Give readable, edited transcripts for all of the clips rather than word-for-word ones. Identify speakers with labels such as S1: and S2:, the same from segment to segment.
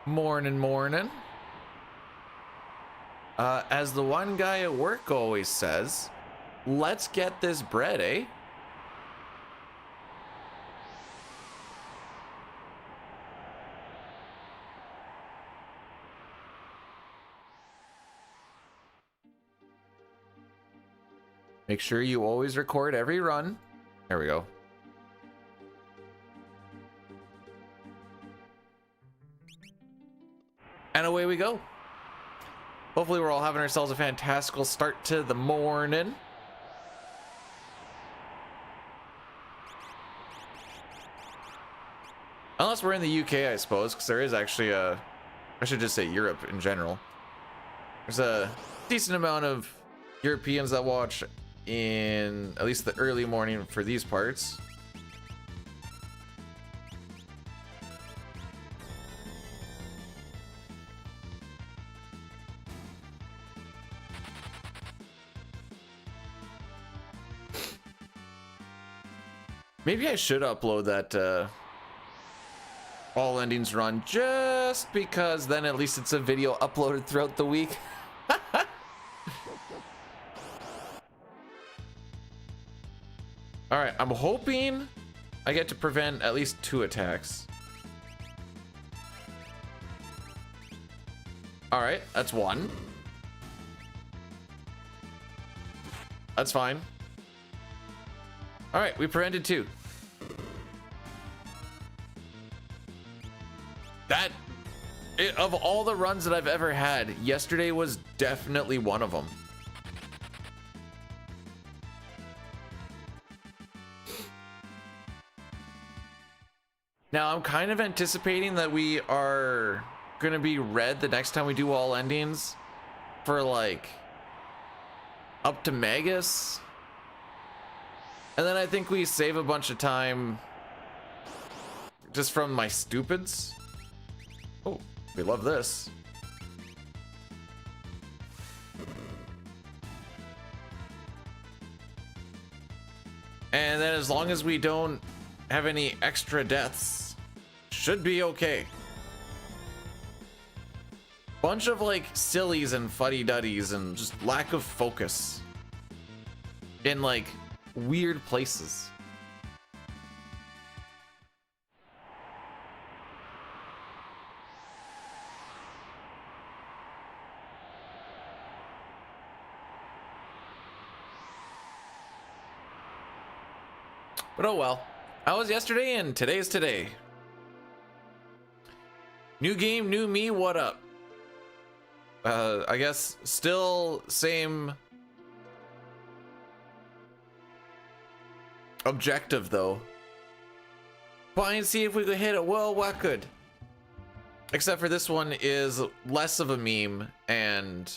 S1: Morning, morning. As the one guy at work always says, let's get this bread, eh? Make sure you always record every run. There we go. And away we go. Hopefully we're all having ourselves a fantastical start to the morning. Unless we're in the UK, I suppose, because there is actually a... I should just say Europe in general. There's a decent amount of Europeans that watch in at least the early morning for these parts. Maybe I should upload that all endings run just because then at least it's a video uploaded throughout the week. All right, I'm hoping I get to prevent at least 2 attacks. All right, that's 1. That's fine. All right, we prevented 2. Of all the runs that I've ever had, yesterday was definitely one of them. Now, I'm kind of anticipating that we are going to be red the next time we do all endings for like up to Magus. And then I think we save a bunch of time just from my stupids. Oh, we love this. And then as long as we don't have any extra deaths, should be okay. Bunch of like sillies and fuddy-duddies and just lack of focus in like weird places. But oh well. That was yesterday and today's today. New game, new me, what up? I guess still same objective though. Try and see if we could hit it. Well, what could? Except for this one is less of a meme and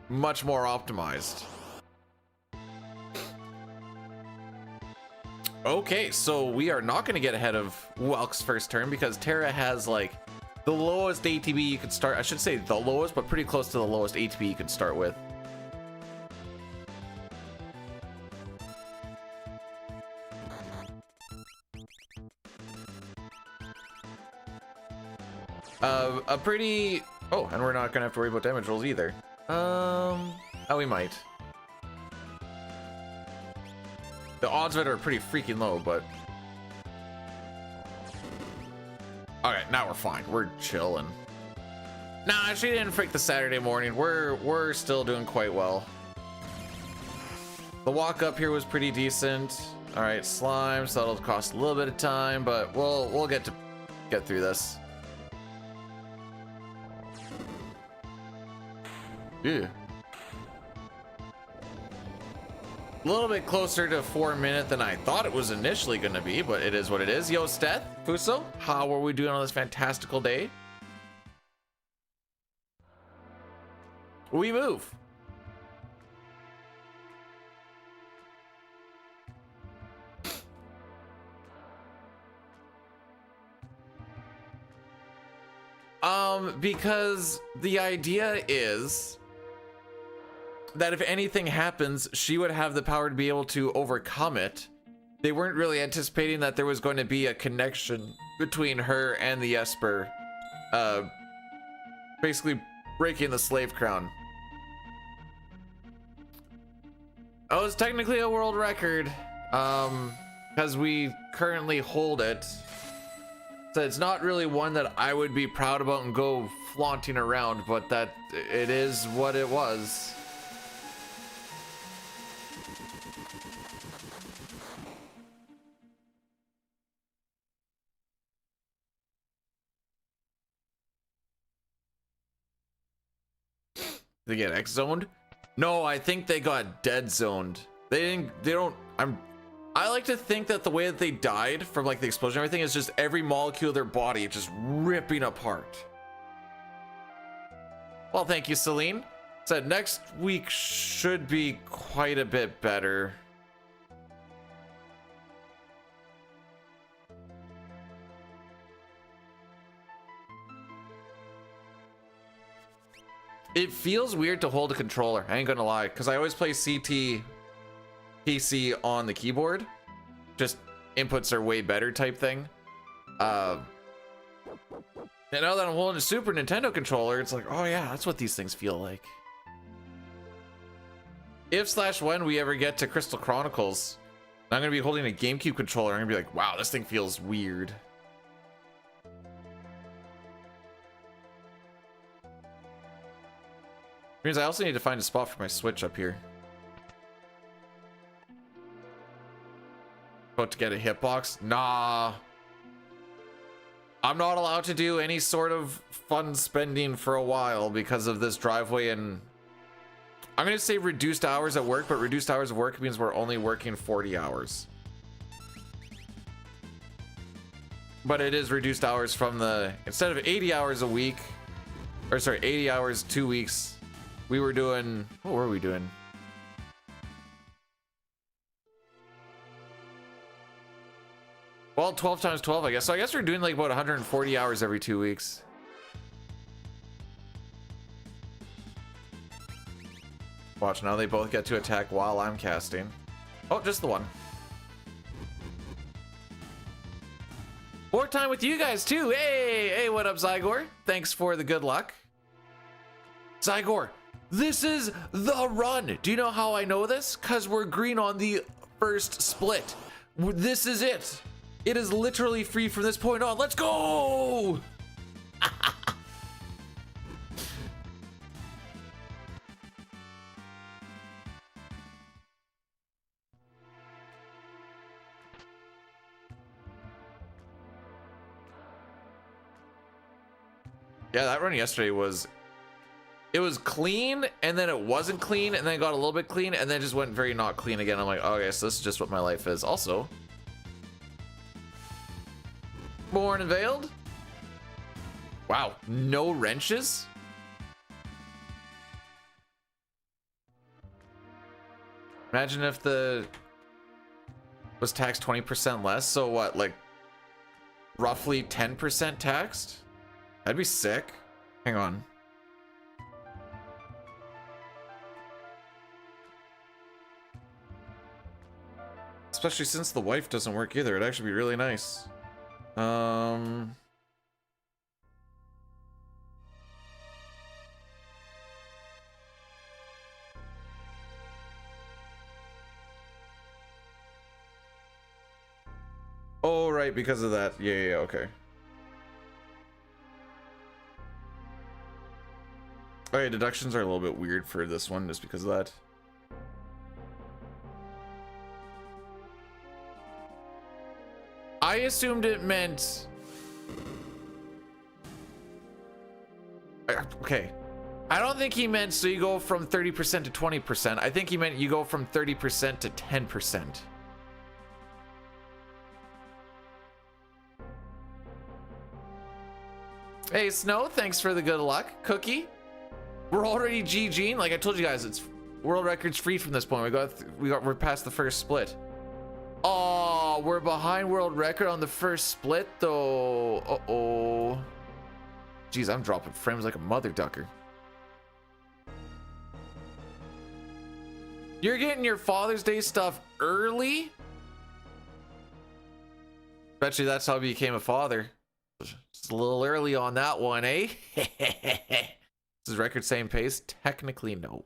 S1: much more optimized. Okay, so we are not going to get ahead of Welk's first turn because Terra has like the lowest ATB you could start. I should say the lowest, but pretty close to the lowest ATB you could start with. A pretty... Oh, and we're not gonna have to worry about damage rolls either. Oh, we might. The odds of it are pretty freaking low, but... Alright, now we're fine. We're chilling. Nah, she didn't freak the Saturday morning. We're still doing quite well. The walk up here was pretty decent. Alright, slime, so that'll cost a little bit of time, but we'll get through this. Yeah. A little bit closer to 4 minutes than I thought it was initially going to be, but it is what it is. Yo, Steth, Fuso, how are we doing on this fantastical day? We move. Because the idea is that if anything happens, she would have the power to be able to overcome it. They weren't really anticipating that there was going to be a connection between her and the Esper, basically breaking the slave crown. Oh, it's technically a world record, because we currently hold it. So it's not really one that I would be proud about and go flaunting around, but that it is what it was. They get X zoned? No, I think they got dead zoned. I like to think that the way that they died from like the explosion and everything is just every molecule of their body just ripping apart. Well, thank you, Celine. Said next week should be quite a bit better. It feels weird to hold a controller, I ain't gonna lie, because I always play CT PC on the keyboard. Just inputs are way better type thing. And now that I'm holding a Super Nintendo controller, it's like, oh yeah, that's what these things feel like. If/when we ever get to Crystal Chronicles, I'm gonna be holding a GameCube controller. I'm gonna be like, wow, this thing feels weird. Means I also need to find a spot for my Switch up here. About to get a hitbox? Nah. I'm not allowed to do any sort of fun spending for a while because of this driveway, and I'm gonna say reduced hours at work, but reduced hours of work means we're only working 40 hours. But it is reduced hours from the, instead of 80 hours a week, or sorry, 80 hours 2 weeks, we were doing, what were we doing? Well, 12 times 12, I guess. So I guess we're doing like about 140 hours every 2 weeks. Watch, now they both get to attack while I'm casting. Oh, just the one. More time with you guys too. Hey, what up, Zygor? Thanks for the good luck. Zygor, this is the run. Do you know how I know this? Because we're green on the first split. This is it. It is literally free from this point on. Let's go! Yeah, that run yesterday was, it was clean, and then it wasn't clean, and then it got a little bit clean, and then it just went very not clean again. I'm like, okay, so this is just what my life is. Also, Born and Veiled? Wow, no wrenches? Imagine if the was taxed 20% less, so what, like roughly 10% taxed? That'd be sick. Hang on. Especially since the wife doesn't work either, it'd actually be really nice. Oh, right, because of that. Yeah, okay. Okay, deductions are a little bit weird for this one just because of that. I assumed it meant... Okay. I don't think he meant so you go from 30% to 20%. I think he meant you go from 30% to 10%. Hey, Snow, thanks for the good luck. Cookie, we're already GG'ing. Like I told you guys, it's world records free from this point. We're past the first split. Oh, we're behind world record on the first split though. Uh-oh. Jeez, I'm dropping frames like a mother ducker. You're getting your Father's Day stuff early? Bet you that's how you became a father. Just a little early on that one, eh? Is record same pace? Technically, no.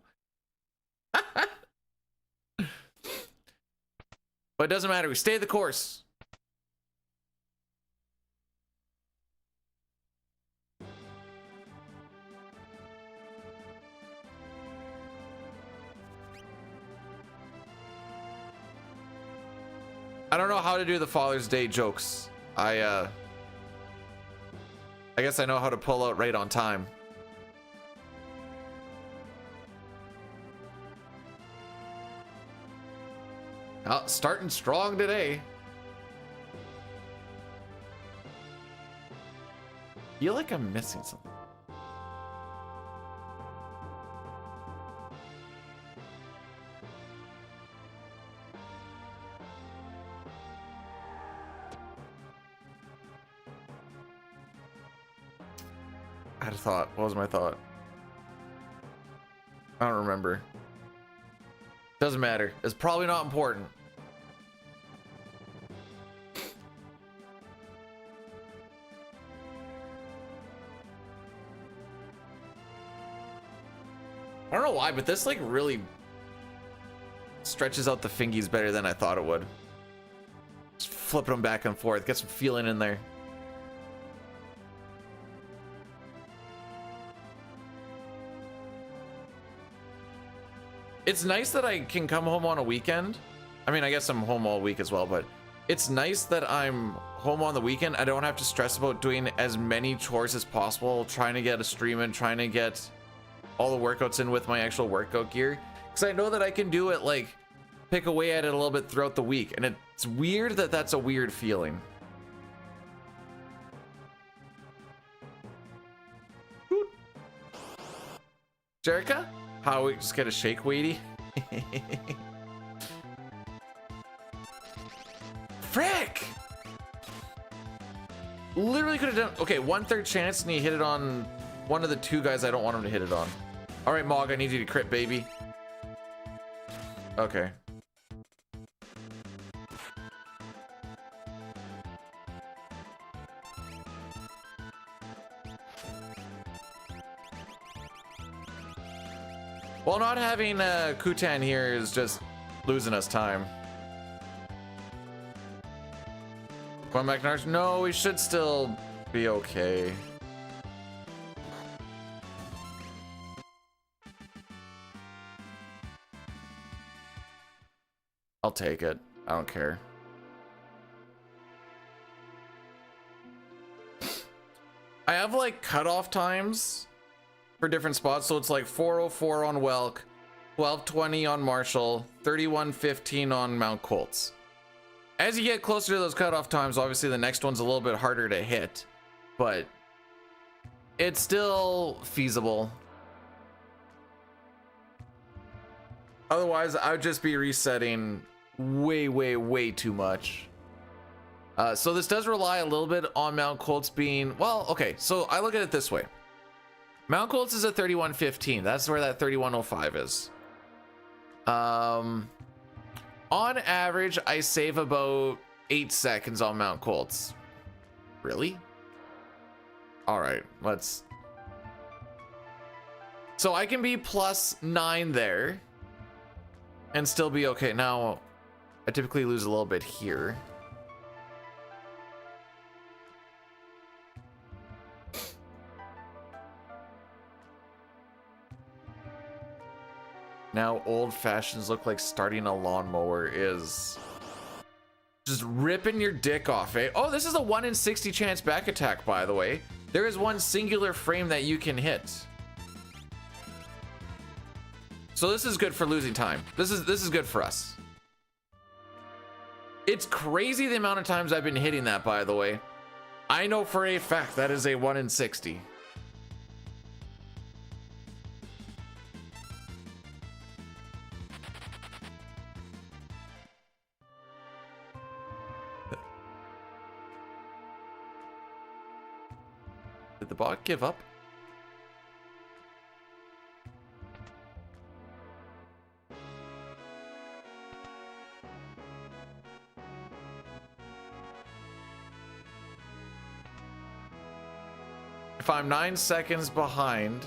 S1: But it doesn't matter. We stay the course. I don't know how to do the Father's Day jokes. I guess I know how to pull out right on time. Oh, starting strong today. Feel like I'm missing something. I had a thought. What was my thought? I don't remember. Doesn't matter. It's probably not important. I don't know why, but this like really stretches out the fingies better than I thought it would. Just flipping them back and forth, get some feeling in there. It's nice that I can come home on a weekend. I mean, I guess I'm home all week as well, but It's nice that I'm home on the weekend. I don't have to stress about doing as many chores as possible, trying to get a stream in, trying to get all the workouts in with my actual workout gear. Because I know that I can do it, like, pick away at it a little bit throughout the week. And it's weird that that's a weird feeling. Jerica? How we just get a shake weighty? Frick! Literally could have done. Okay, 1/3 chance and he hit it on one of the two guys I don't want him to hit it on. All right, Mog, I need you to crit, baby. Okay. Well, not having Kutan here is just losing us time. Going back to Narsh? No, we should still be okay. I'll take it. I don't care. I have like cutoff times for different spots. So it's like 4:04 on Welk, 12:20 on Marshall, 31:15 on Mount Colts. As you get closer to those cutoff times, obviously the next one's a little bit harder to hit, but it's still feasible. Otherwise, I would just be resetting way too much. So this does rely a little bit on Mount Colts being, well, okay, so I look at it this way. Mount Colts is a 31:15. That's where that 31:05 is. On average, I save about 8 seconds on Mount Colts. Really? All right, let's. So I can be +9 there and still be okay. Now, I typically lose a little bit here. Now old fashions look like starting a lawnmower is just ripping your dick off, eh? Oh, this is a 1 in 60 chance back attack, by the way. There is one singular frame that you can hit. So this is good for losing time. This is good for us. It's crazy the amount of times I've been hitting that, by the way. I know for a fact that is a 1 in 60. Did the bot give up? If I'm 9 seconds behind,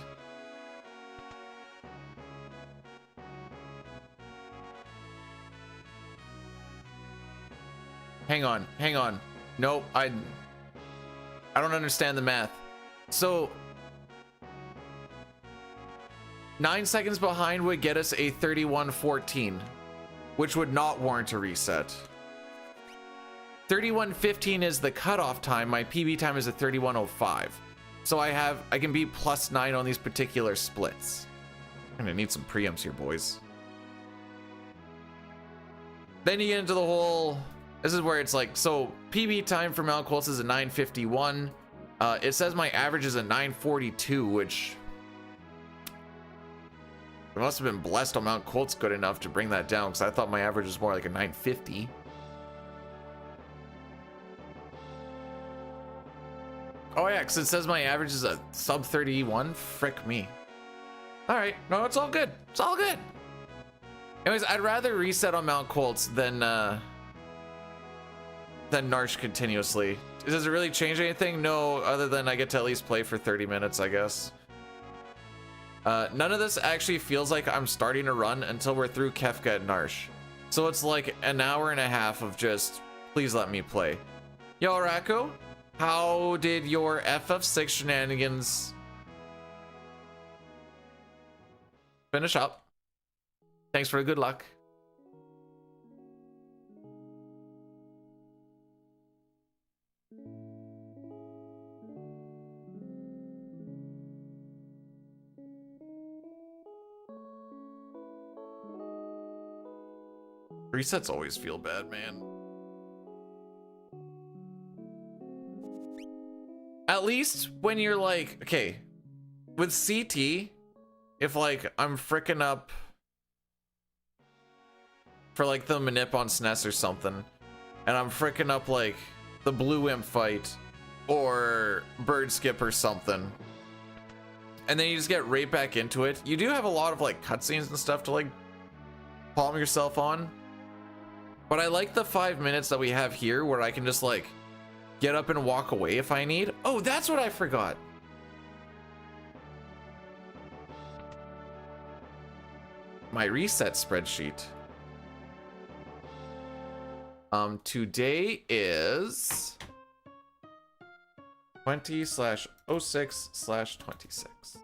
S1: hang on. Nope, I don't understand the math. So 9 seconds behind would get us a 31:14, which would not warrant a reset. 31:15 is the cutoff time. My PB time is a 31:05. So I can be +9 on these particular splits. I'm gonna need some preamps here, boys. Then you get into the whole, this is where it's like, so PB time for Mount Colts is a 9:51. It says my average is a 9:42, which I must have been blessed on Mount Colts good enough to bring that down, because I thought my average was more like a 9:50. Oh yeah, because it says my average is a sub 31. Frick me. All right, no, it's all good. It's all good. Anyways, I'd rather reset on Mount Colts than Narsh continuously. Does it really change anything? No, other than I get to at least play for 30 minutes, I guess. None of this actually feels like I'm starting to run until we're through Kefka and Narsh. So it's like an hour and a half of just, please let me play. Yo, Racco, how did your FF6 shenanigans finish up? Thanks for the good luck. Resets always feel bad, man. At least when you're like, okay, with CT, if like I'm fricking up for like the manip on SNES or something, and I'm fricking up like the Blue Imp fight or Bird Skip or something, and then you just get right back into it, you do have a lot of like cutscenes and stuff to like palm yourself on. But I like the 5 minutes that we have here where I can just like get up and walk away if I need. Oh, that's what I forgot. My reset spreadsheet. Today is 20/06/26.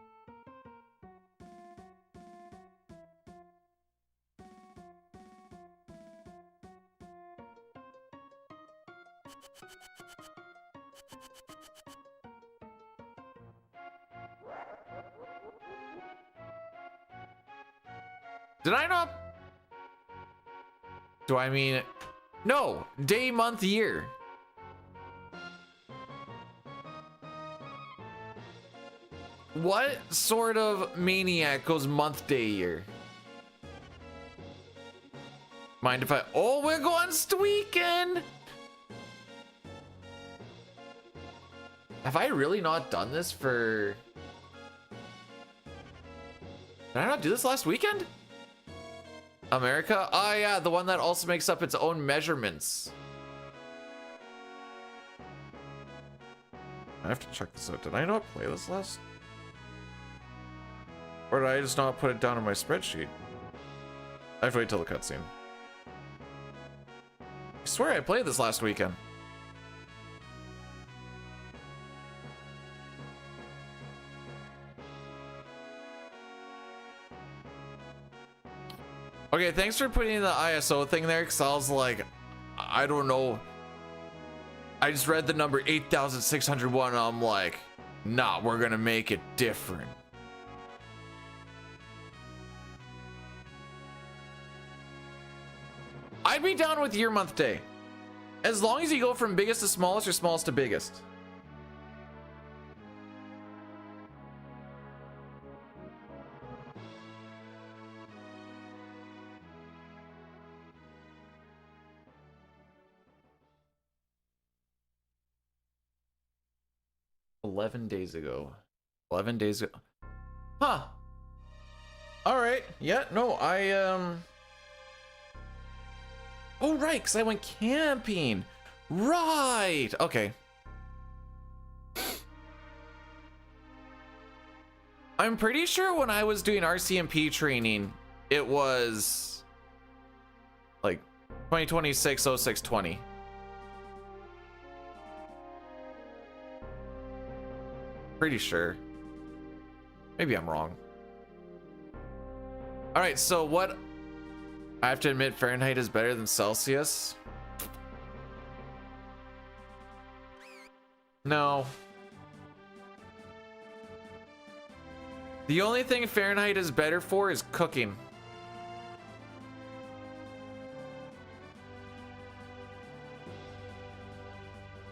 S1: Did I not? Do I mean no, day, month, year. What sort of maniac goes month, day, year? Mind if I? Oh, we're going tweaking. Have I really not done this for? Did I not do this last weekend? America? Oh yeah, the one that also makes up its own measurements. I have to check this out. Did I not play this last? Or did I just not put it down in my spreadsheet? I have to wait till the cutscene. I swear I played this last weekend. Okay, thanks for putting the ISO thing there, because I was like, I don't know. I just read the number 8,601 and I'm like, nah, we're gonna make it different. I'd be down with year, month, day. As long as you go from biggest to smallest or smallest to biggest. $11 days ago. 11 days ago. Huh. All right. Yeah, no, oh, right, because I went camping. Right. Okay. I'm pretty sure when I was doing RCMP training, it was like 2026/06/20. Pretty sure. Maybe I'm wrong. All right, so what? I have to admit Fahrenheit is better than Celsius. No. The only thing Fahrenheit is better for is cooking.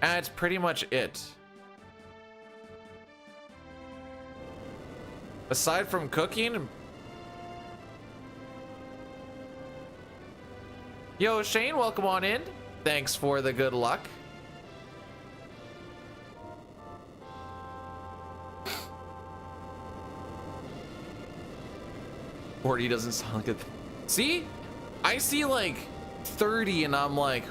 S1: And that's pretty much it. Aside from cooking. Yo, Shane, welcome on in. Thanks for the good luck. $40 doesn't sound like it. See? I see like 30 and I'm like,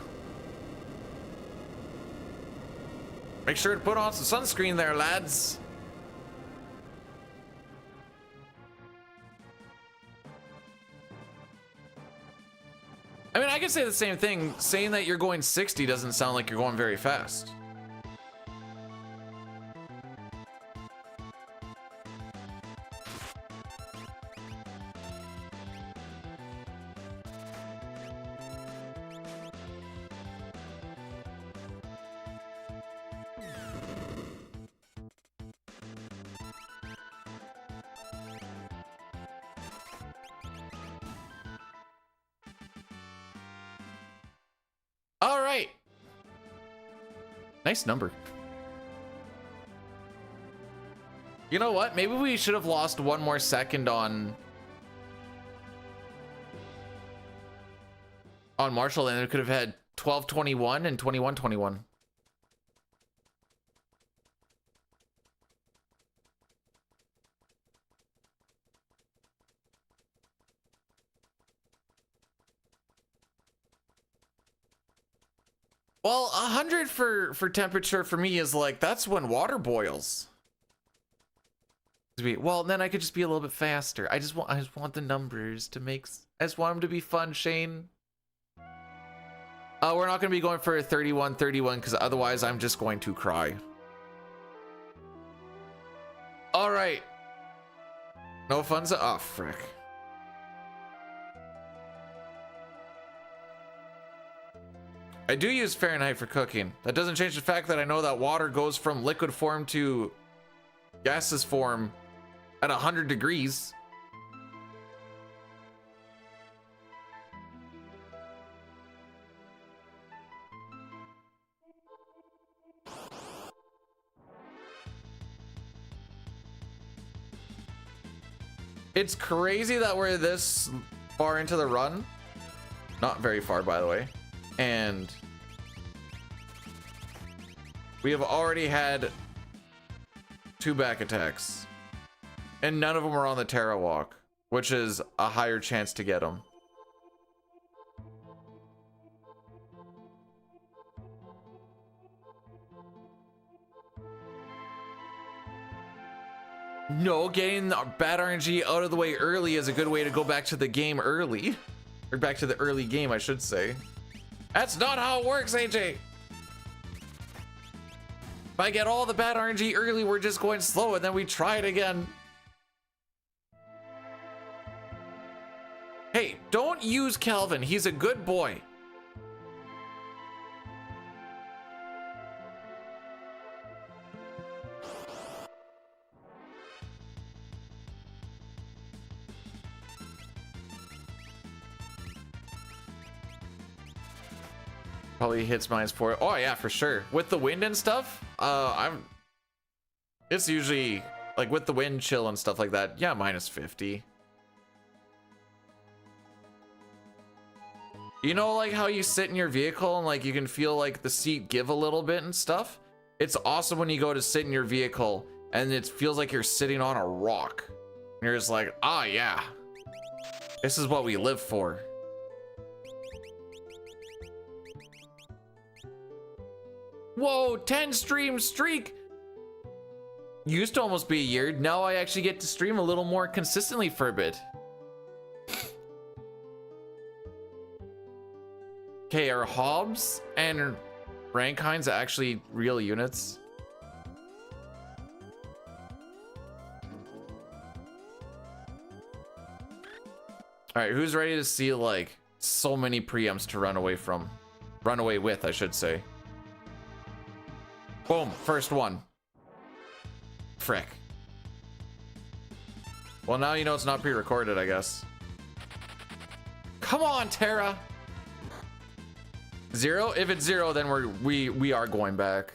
S1: make sure to put on some sunscreen there, lads. I mean, I could say the same thing. Saying that you're going 60 doesn't sound like you're going very fast. Nice number. You know what? Maybe we should have lost one more second on Marshall, and it could have had 12:21 and 21:21. Well, 100 for temperature for me is like, that's when water boils. Well, then I could just be a little bit faster. I just want the numbers to make. I just want them to be fun, Shane. We're not going to be going for a 31-31 because otherwise I'm just going to cry. All right. No funds. Oh, frick. I do use Fahrenheit for cooking. That doesn't change the fact that I know that water goes from liquid form to gaseous form at 100 degrees. It's crazy that we're this far into the run. Not very far, by the way. And we have already had 2 back attacks. And none of them are on the Terra Walk, which is a higher chance to get them. No, getting the bad RNG out of the way early is a good way to go back to the game early. Or back to the early game, I should say. That's not how it works, AJ. If I get all the bad RNG early, we're just going slow and then we try it again. Hey, don't use Calvin. He's a good boy. Probably hits -4. Oh yeah, for sure. With the wind and stuff, it's usually like with the wind chill and stuff like that. Yeah, -50. You know, like how you sit in your vehicle and like you can feel like the seat give a little bit and stuff? It's awesome when you go to sit in your vehicle and it feels like you're sitting on a rock. And you're just like, ah, yeah, this is what we live for. Whoa, 10 stream streak. Used to almost be a year. Now I actually get to stream a little more consistently for a bit. Okay, are Hobbs and Rankines actually real units? All right, who's ready to see like so many preamps to run away from? Run away with, I should say. Boom, first one. Frick. Well, now you know it's not pre-recorded, I guess. Come on, Terra. 0? If it's 0, then we are going back.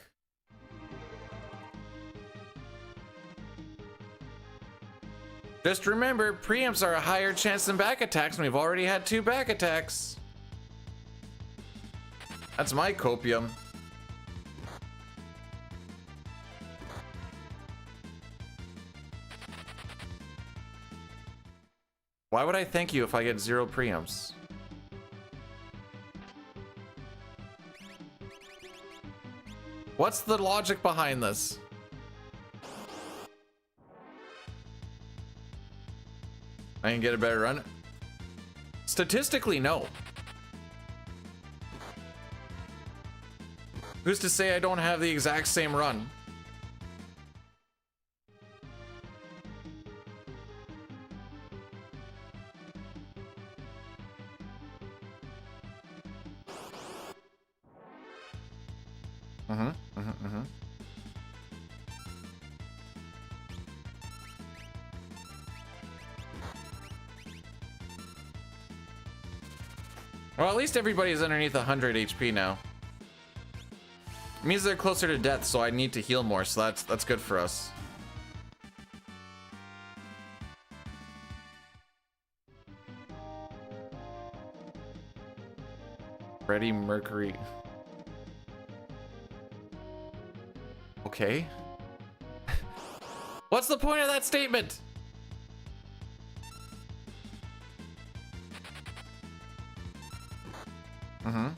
S1: Just remember, preamps are a higher chance than back attacks, and we've already had 2 back attacks. That's my copium. Why would I thank you if I get 0 preamps? What's the logic behind this? I can get a better run. Statistically, no. Who's to say I don't have the exact same run? Well, at least everybody's underneath 100 HP now. It means they're closer to death, so I need to heal more, so that's good for us. Freddie Mercury. Okay. What's the point of that statement? Mm-hmm.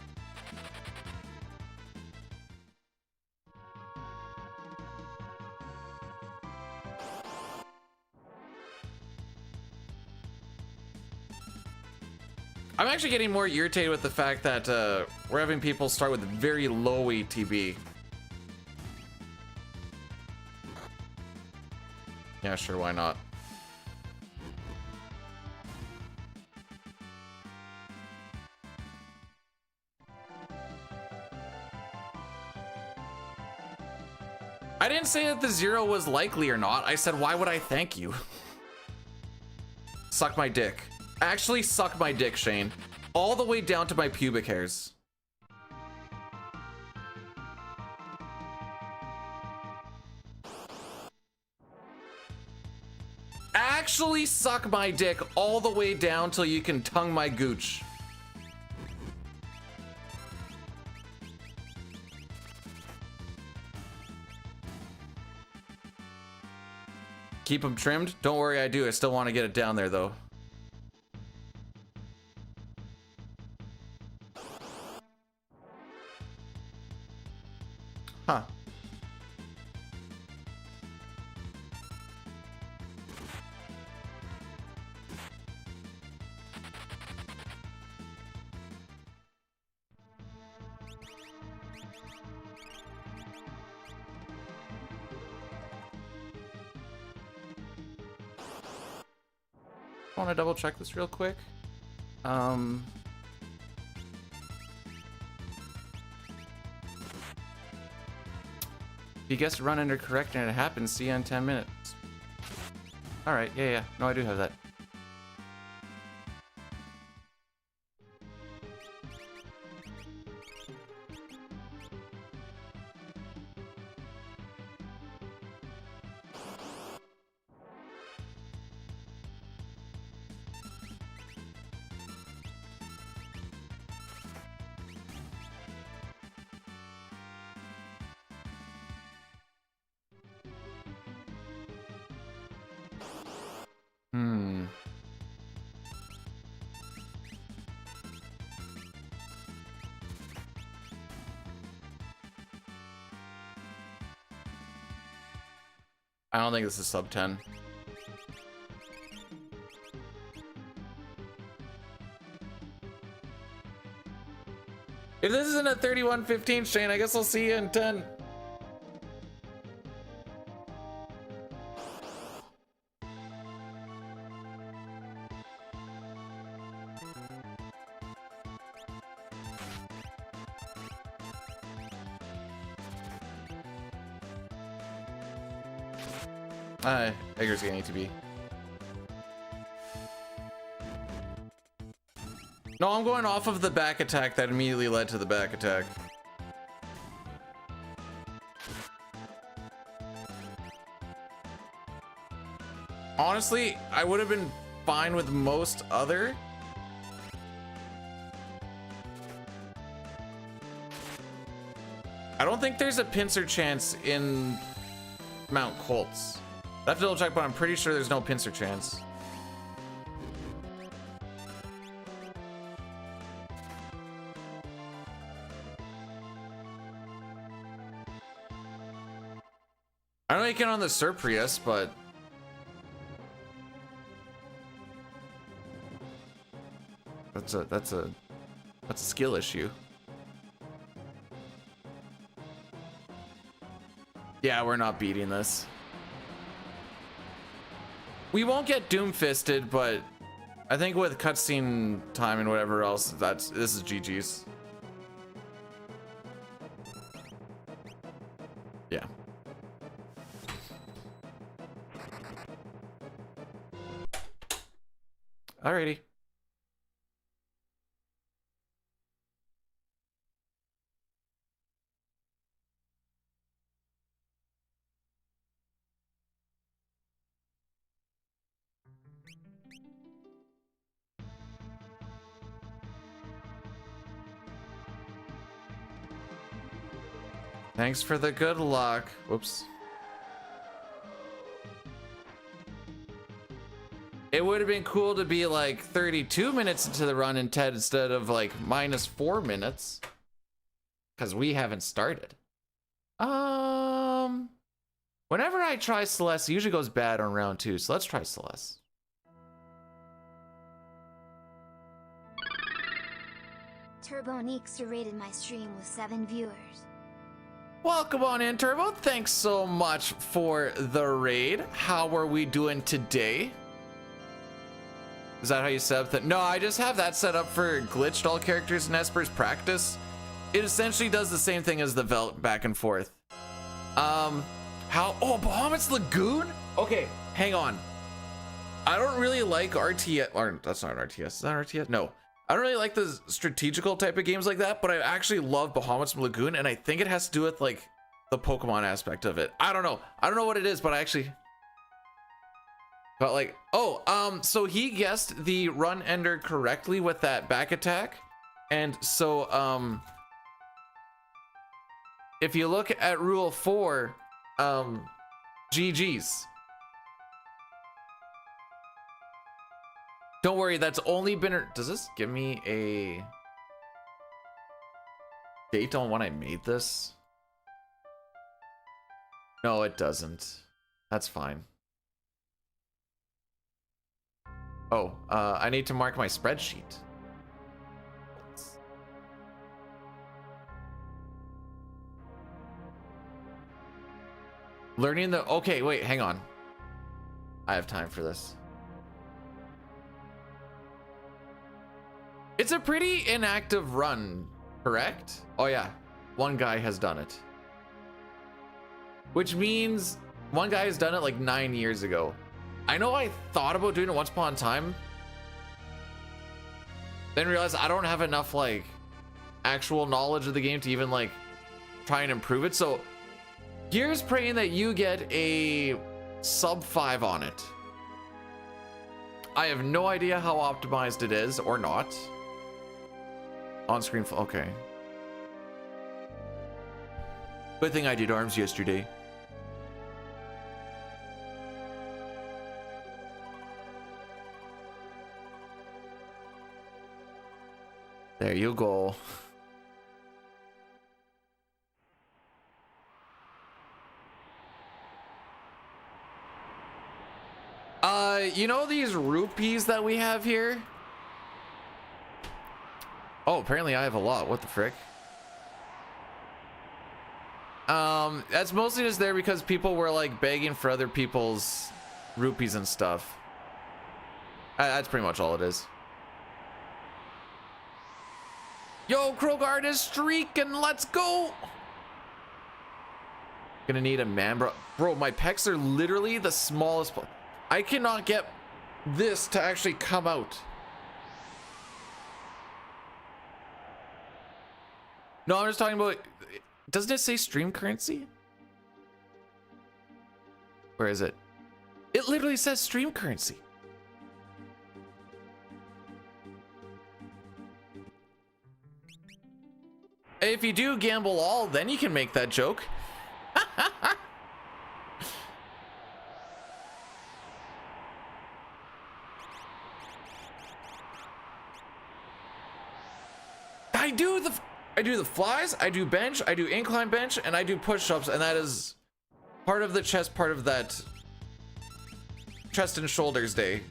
S1: I'm actually getting more irritated with the fact that we're having people start with very low ATB. Yeah, sure, why not? I didn't say that the 0 was likely or not. I said, why would I thank you? Suck my dick. Actually, suck my dick, Shane. All the way down to my pubic hairs. Actually, suck my dick all the way down till you can tongue my gooch. Keep them trimmed? Don't worry, I do. I still want to get it down there, though. Huh. I want to double check this real quick. If you guessed run under correct and it happens, see you in 10 minutes. All right, yeah. No, I do have that. I don't think this is sub 10. If this isn't at 31:15, Shane, I guess I'll see you in 10. Egger's getting ATB. No, I'm going off of the back attack that immediately led to the back attack. Honestly, I would have been fine with most other. I don't think there's a pincer chance in Mount Colts. I have to double check, but I'm pretty sure there's no pincer chance. I know you can on the Surprius, but that's a skill issue. Yeah, we're not beating this. We won't get doom-fisted, but I think with cutscene time and whatever else, this is GG's. Yeah. Alrighty. Thanks for the good luck. Whoops. It would have been cool to be like 32 minutes into the run instead of like -4 minutes. Because we haven't started. Whenever I try Celeste, it usually goes bad on round 2. So let's try Celeste.
S2: Turboneeks rated my stream with 7 viewers.
S1: Welcome on in, Turbo. Thanks so much for the raid. How are we doing today? Is that how you set up that? No, I just have that set up for glitched all characters in Espers practice. It essentially does the same thing as the Velt back and forth. Oh, Bahamut's Lagoon? Okay, hang on. I don't really like RTS, or that's not an RTS, is that an RTS? No. I don't really like the strategical type of games like that, but I actually love Bahamut's Lagoon, and I think it has to do with like the Pokemon aspect of it. I don't know what it is, but like, so he guessed the run ender correctly with that back attack. And so, if you look at rule 4, GG's. Don't worry, that's only been, does this give me a date on when I made this? No, it doesn't. That's fine. Oh, I need to mark my spreadsheet. Learning the, okay, wait, hang on. I have time for this. It's a pretty inactive run, correct? Oh yeah, one guy has done it. Which means one guy has done it like 9 years ago. I know I thought about doing it once upon a time, then realized I don't have enough like actual knowledge of the game to even like try and improve it. So here's praying that you get a sub 5 on it. I have no idea how optimized it is or not. On screen, okay. Good thing I did arms yesterday. There you go. You know these rupees that we have here? Oh, apparently I have a lot. What the frick? That's mostly just there because people were like begging for other people's rupees and stuff. That's pretty much all it is. Yo, Krogard is streaking. Let's go. Gonna need a man, bro. My pecs are literally the smallest. I cannot get this to actually come out. No, I'm just talking about, doesn't it say stream currency? Where is it? It literally says stream currency. If you do gamble all, then you can make that joke. I do the flies, I do bench, I do incline bench, and I do push-ups, and that is part of the chest, part of that chest and shoulders day.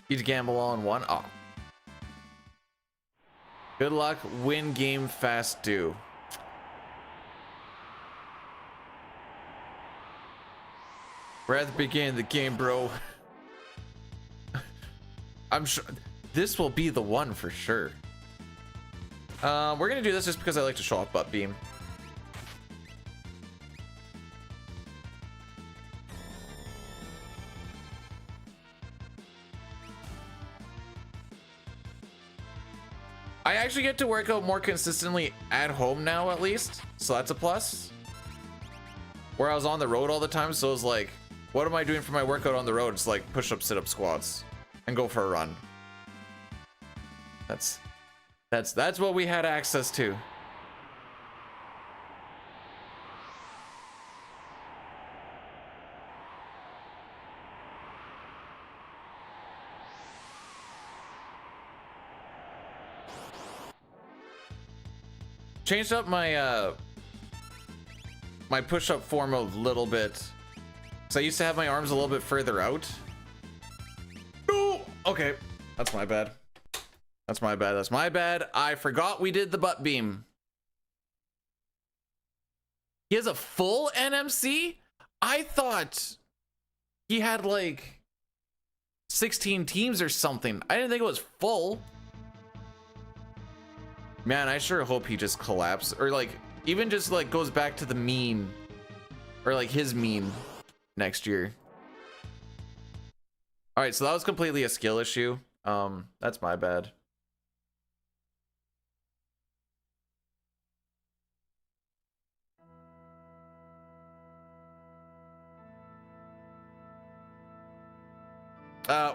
S1: You'd gamble all in one. Oh. Good luck, win game fast do. We're at the beginning of the game, bro. I'm sure this will be the one for sure. We're gonna do this just because I like to show off butt beam. I actually get to work out more consistently at home now, at least, so that's a plus. Where I was on the road all the time, so it was like What am I doing for my workout on the road? It's like push-up, sit-up, squats, and go for a run. That's what we had access to. Changed up my my push-up form a little bit. So I used to have my arms a little bit further out. No! Okay, that's my bad. That's my bad. That's my bad. I forgot we did the butt beam. He has a full NMC? I thought he had like 16 teams or something. I didn't think it was full. Man, I sure hope he just collapses, or like even just like goes back to the mean, or like his mean next year. All right, so that was completely a skill issue. That's my bad.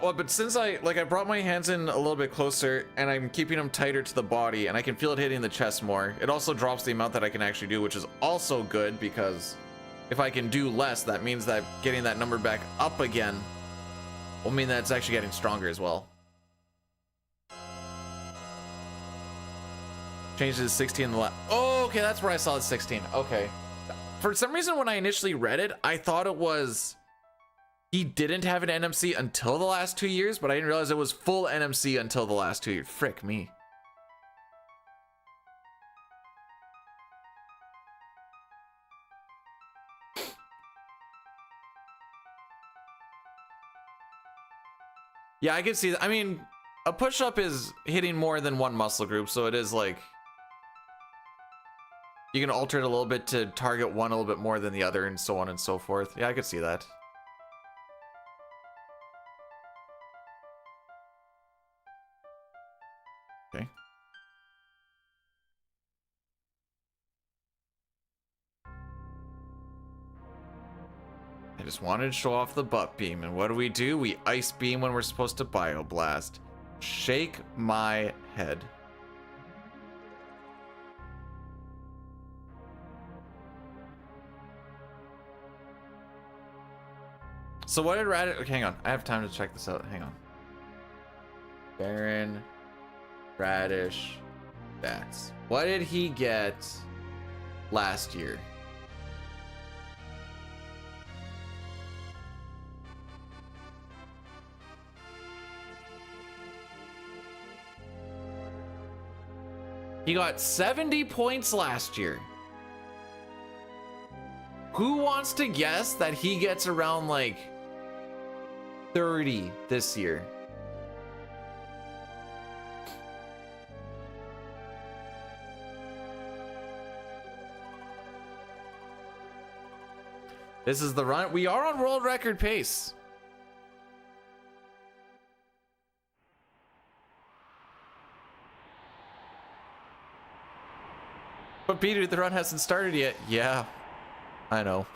S1: Well, but since I brought my hands in a little bit closer and I'm keeping them tighter to the body and I can feel it hitting the chest more, it also drops the amount that I can actually do, which is also good because if I can do less, that means that getting that number back up again will mean that it's actually getting stronger as well. Changed it to 16 in the last. Oh, okay, that's where I saw the 16. Okay. For some reason, when I initially read it, I thought it was he didn't have an NMC until the last 2 years, but I didn't realize it was full NMC until the last 2 years. Frick me. Yeah, I can see that. I mean, a push-up is hitting more than one muscle group, so it is like you can alter it a little bit to target one a little bit more than the other and so on and so forth. Yeah, I could see that. Okay. I just wanted to show off the butt beam, and what do? We ice beam when we're supposed to bioblast. Shake my head. So what did Radish... Okay, hang on. I have time to check this out. Hang on. Baron... Radish... Stats. What did he get last year? He got 70 points last year. Who wants to guess that he gets around like 30 this year? This is the run. We are on world record pace. But Peter, the run hasn't started yet. Yeah, I know.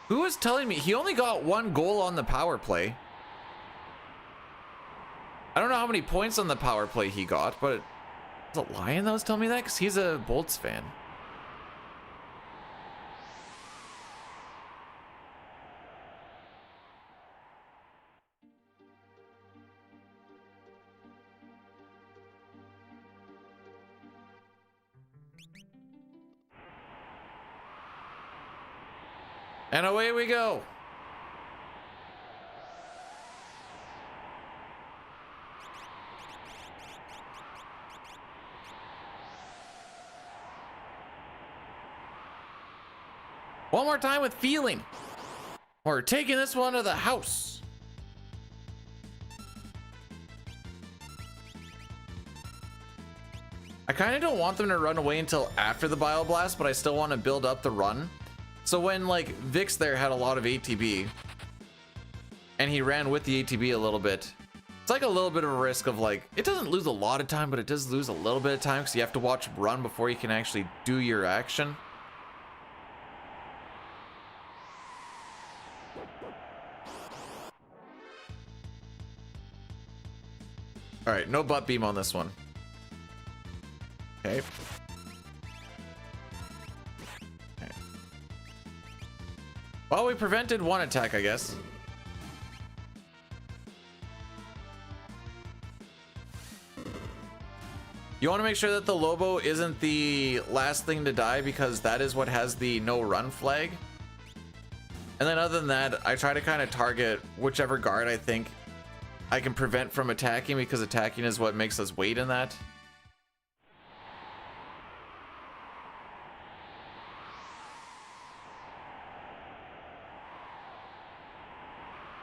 S1: Who was telling me he only got 1 goal on the power play? I don't know how many points on the power play he got, but was it Lion that was telling me that? Because he's a Bolts fan. And away we go. One more time with feeling. We're taking this one to the house. I kind of don't want them to run away until after the Bioblast, but I still want to build up the run. So when like Vix there had a lot of ATB and he ran with the ATB a little bit, it's like a little bit of a risk of like, it doesn't lose a lot of time, but it does lose a little bit of time because you have to watch him run before you can actually do your action. All right, no butt beam on this one. Okay. Okay. Well, we prevented one attack, I guess. You want to make sure that the Lobo isn't the last thing to die because that is what has the no run flag. And then other than that, I try to kind of target whichever guard I think I can prevent from attacking because attacking is what makes us wait in that.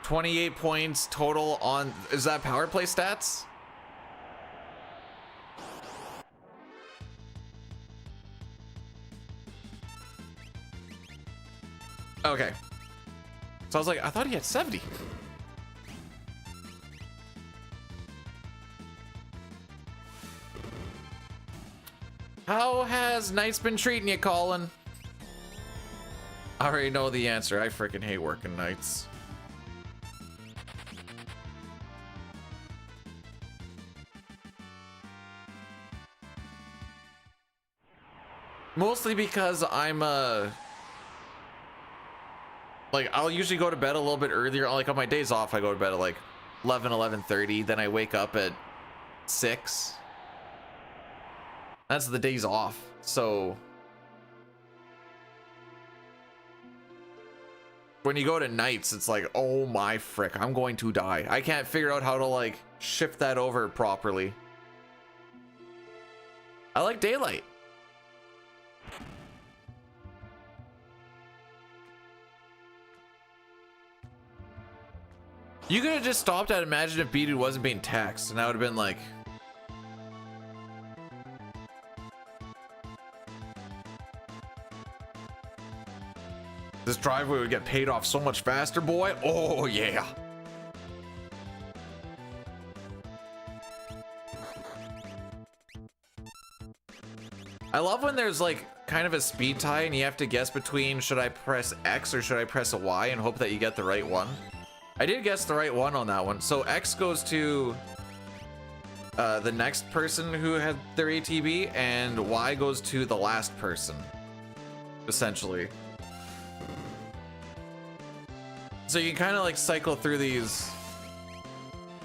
S1: $28 points total on, is that power play stats? Okay. So I was like, I thought he had 70. How has nights been treating you, Colin? I already know the answer. I freaking hate working nights. Mostly because I'm like, I'll usually go to bed a little bit earlier. Like on my days off, I go to bed at like 11:30. Then I wake up at 6. That's the days off. So when you go to nights, it's like, oh my frick, I'm going to die. I can't figure out how to like shift that over properly. I like daylight. You could have just stopped at imagine if B-Dude wasn't being taxed, and I would have been like, this driveway would get paid off so much faster, boy. Oh yeah. I love when there's like kind of a speed tie and you have to guess between should I press X or should I press a Y and hope that you get the right one. I did guess the right one on that one. So X goes to the next person who had their ATB and Y goes to the last person, essentially. So you kind of like cycle through these.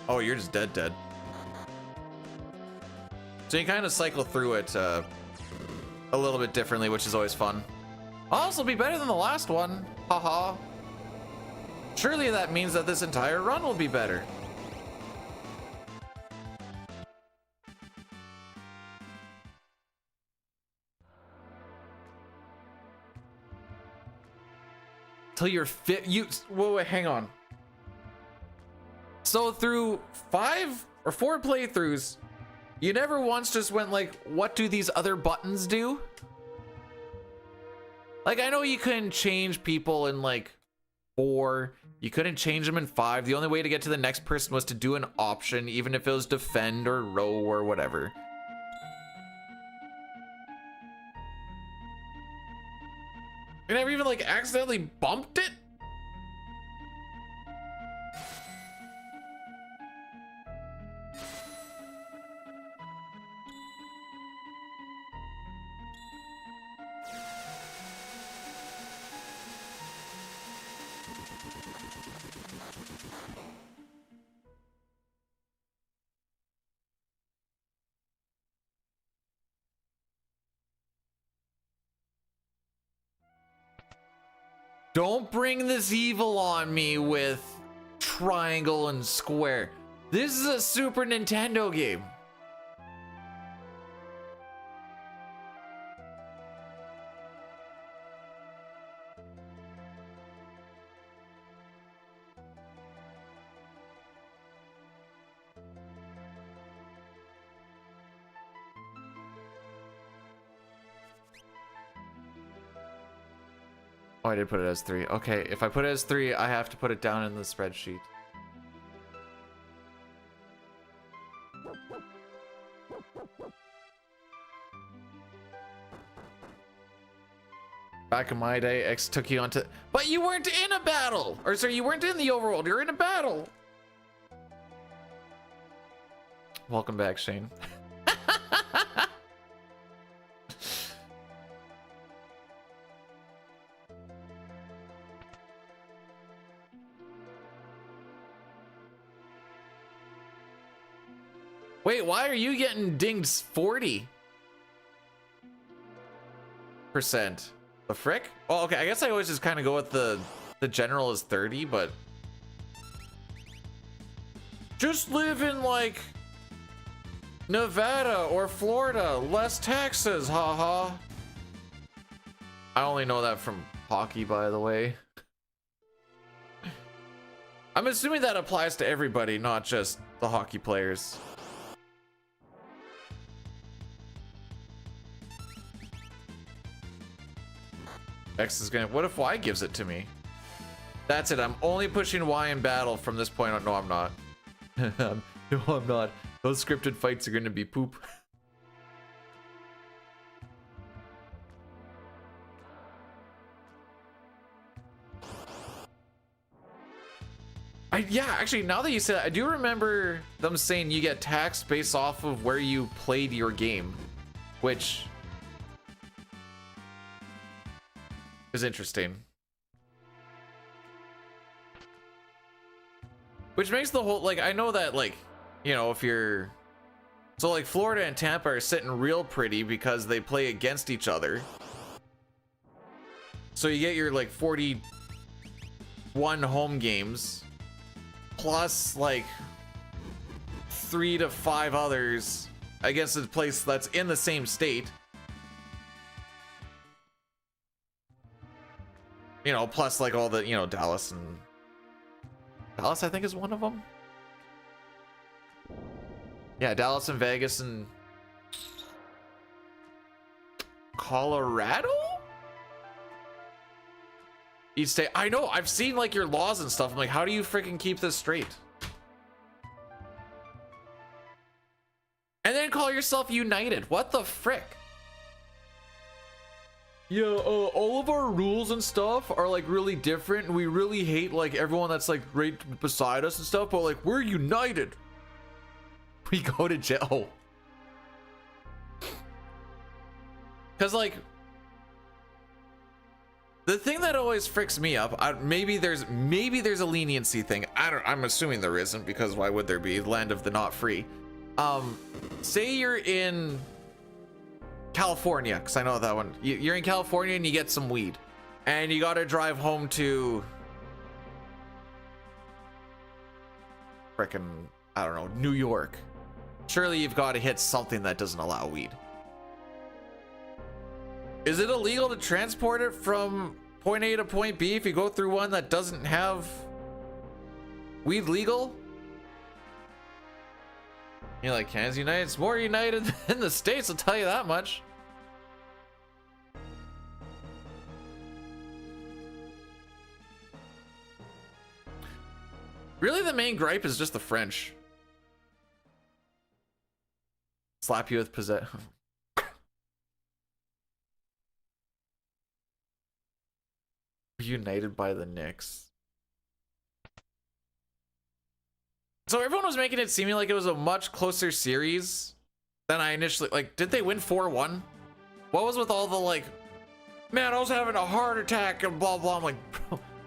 S1: Oh, you're just dead. So you kind of cycle through it a little bit differently, which is always fun. Oh, this will be better than the last one. Haha. Surely that means that this entire run will be better. Till you're fit. Wait, hang on. So through 5 or 4 playthroughs, you never once just went like, what do these other buttons do? Like, I know you couldn't change people in like 4. You couldn't change them in 5. The only way to get to the next person was to do an option, even if it was defend or row or whatever. You never even like accidentally bumped it? Don't bring this evil on me with triangle and square. This is a Super Nintendo game. Oh, I did put it as 3. Okay, if I put it as 3, I have to put it down in the spreadsheet. Back in my day, X took you onto... But you weren't in a battle! Or sorry, you weren't in the overworld, you're in a battle! Welcome back, Shane. Wait, why are you getting dinged 40%? The frick? Oh, okay, I guess I always just kind of go with the general is 30, but just live in like Nevada or Florida, less taxes, haha. I only know that from hockey, by the way. I'm assuming that applies to everybody, not just the hockey players. X is gonna... What if Y gives it to me? That's it. I'm only pushing Y in battle from this point on. No, I'm not. No, I'm not. Those scripted fights are gonna be poop. Yeah, actually, now that you said it, I do remember them saying you get taxed based off of where you played your game, which is interesting. Which makes the whole, like, I know that, like, you know, if you're... So, like, Florida and Tampa are sitting real pretty because they play against each other. So you get your, like, 41 home games, plus, like, 3 to 5 others against a place that's in the same state. You know, plus, like, all the, you know, Dallas, I think, is one of them. Yeah, Dallas and Vegas and Colorado? Each state. I know, I've seen, like, your laws and stuff. I'm like, how do you freaking keep this straight? And then call yourself United. What the frick? Yeah, all of our rules and stuff are, like, really different, and we really hate, like, everyone that's, like, right beside us and stuff, but, like, we're united. We go to jail. Because, like, the thing that always fricks me up, maybe there's a leniency thing. I'm assuming there isn't, because why would there be? Land of the not free. Say you're in California, because I know that one. You're in California and you get some weed, and you got to drive home to frickin', I don't know, New York. Surely you've got to hit something that doesn't allow weed. Is it illegal to transport it from point A to point B if you go through one that doesn't have weed legal? You're like, Canada's united. It's more united than the States, I'll tell you that much. Really, the main gripe is just the French. Slap you with possess. United by the Knicks. So everyone was making it seem like it was a much closer series than I initially, like, did they win 4-1? What was with all the, like, man, I was having a heart attack and blah blah. I'm like,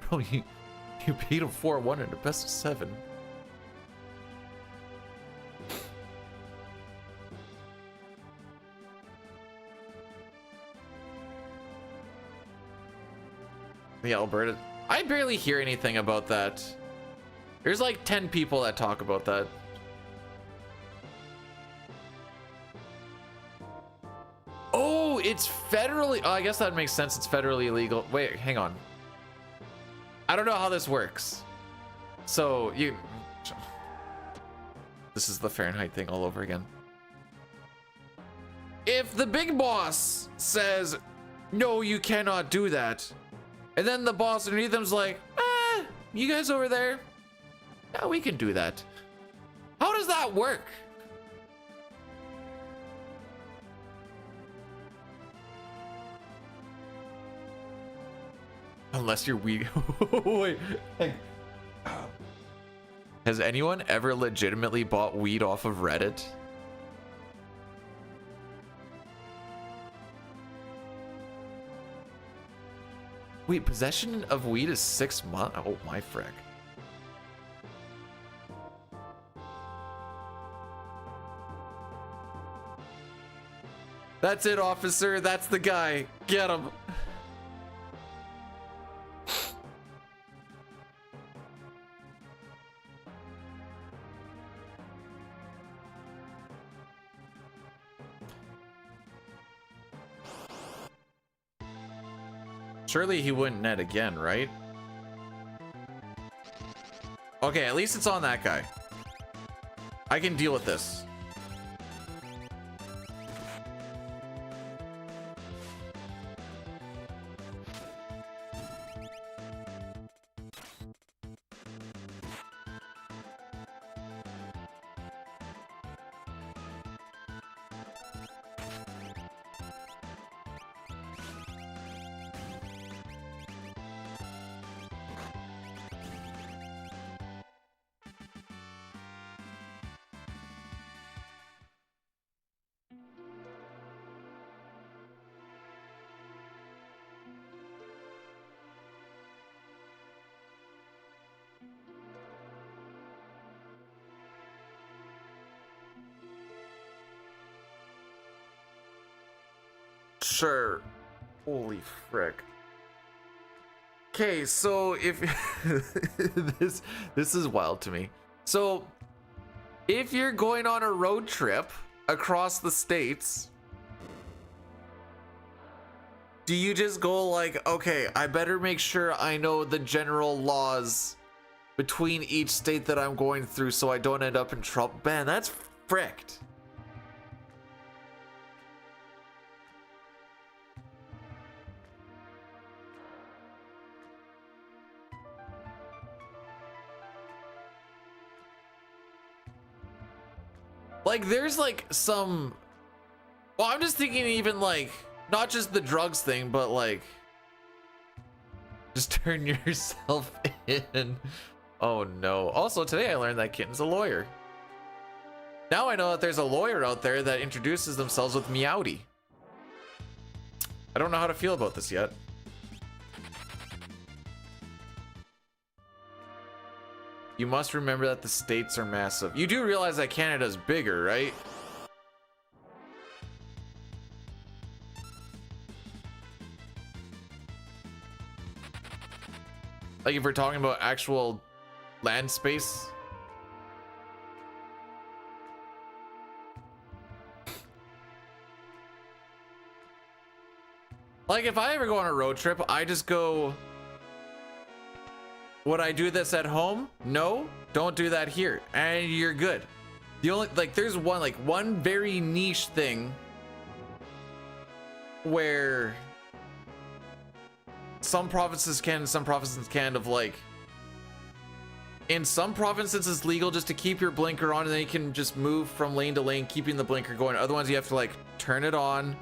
S1: bro, you beat them 4-1 in the best of 7. The Alberta, I barely hear anything about that. There's like 10 people that talk about that. Oh, it's federally, oh, I guess that makes sense. It's federally illegal. Wait, hang on. I don't know how this works. So this is the Fahrenheit thing all over again. If the big boss says, no, you cannot do that, And then the boss underneath them's like, you guys over there? Yeah, we can do that. How does that work? Unless you're weak. Wait. Has anyone ever legitimately bought weed off of Reddit? Wait, possession of weed is 6 months? Oh my frick. That's it, officer. That's the guy. Get him. Surely he wouldn't net again, right? Okay, at least it's on that guy. I can deal with this. Sure. Holy frick. Okay, so if this is wild to me. So if you're going on a road trip across the states, do you just go like, okay, I better make sure I know the general laws between each state that I'm going through so I don't end up in trouble? Man, that's fricked. Like, there's like some, well, I'm just thinking even like, not just the drugs thing, but like, just turn yourself in. Oh no. Also, today I learned that Kitten's a lawyer. Now I know that there's a lawyer out there that introduces themselves with Meowdy. I don't know how to feel about this yet. You must remember that the states are massive. You do realize that Canada's bigger, right? Like if we're talking about actual land space. Like if I ever go on a road trip, I just go, would I do this at home? No, don't do that here. And you're good. The only, like, there's one very niche thing where some provinces can, some provinces can't, of like, in some provinces it's legal just to keep your blinker on and then you can just move from lane to lane, keeping the blinker going. Other ones you have to like turn it on,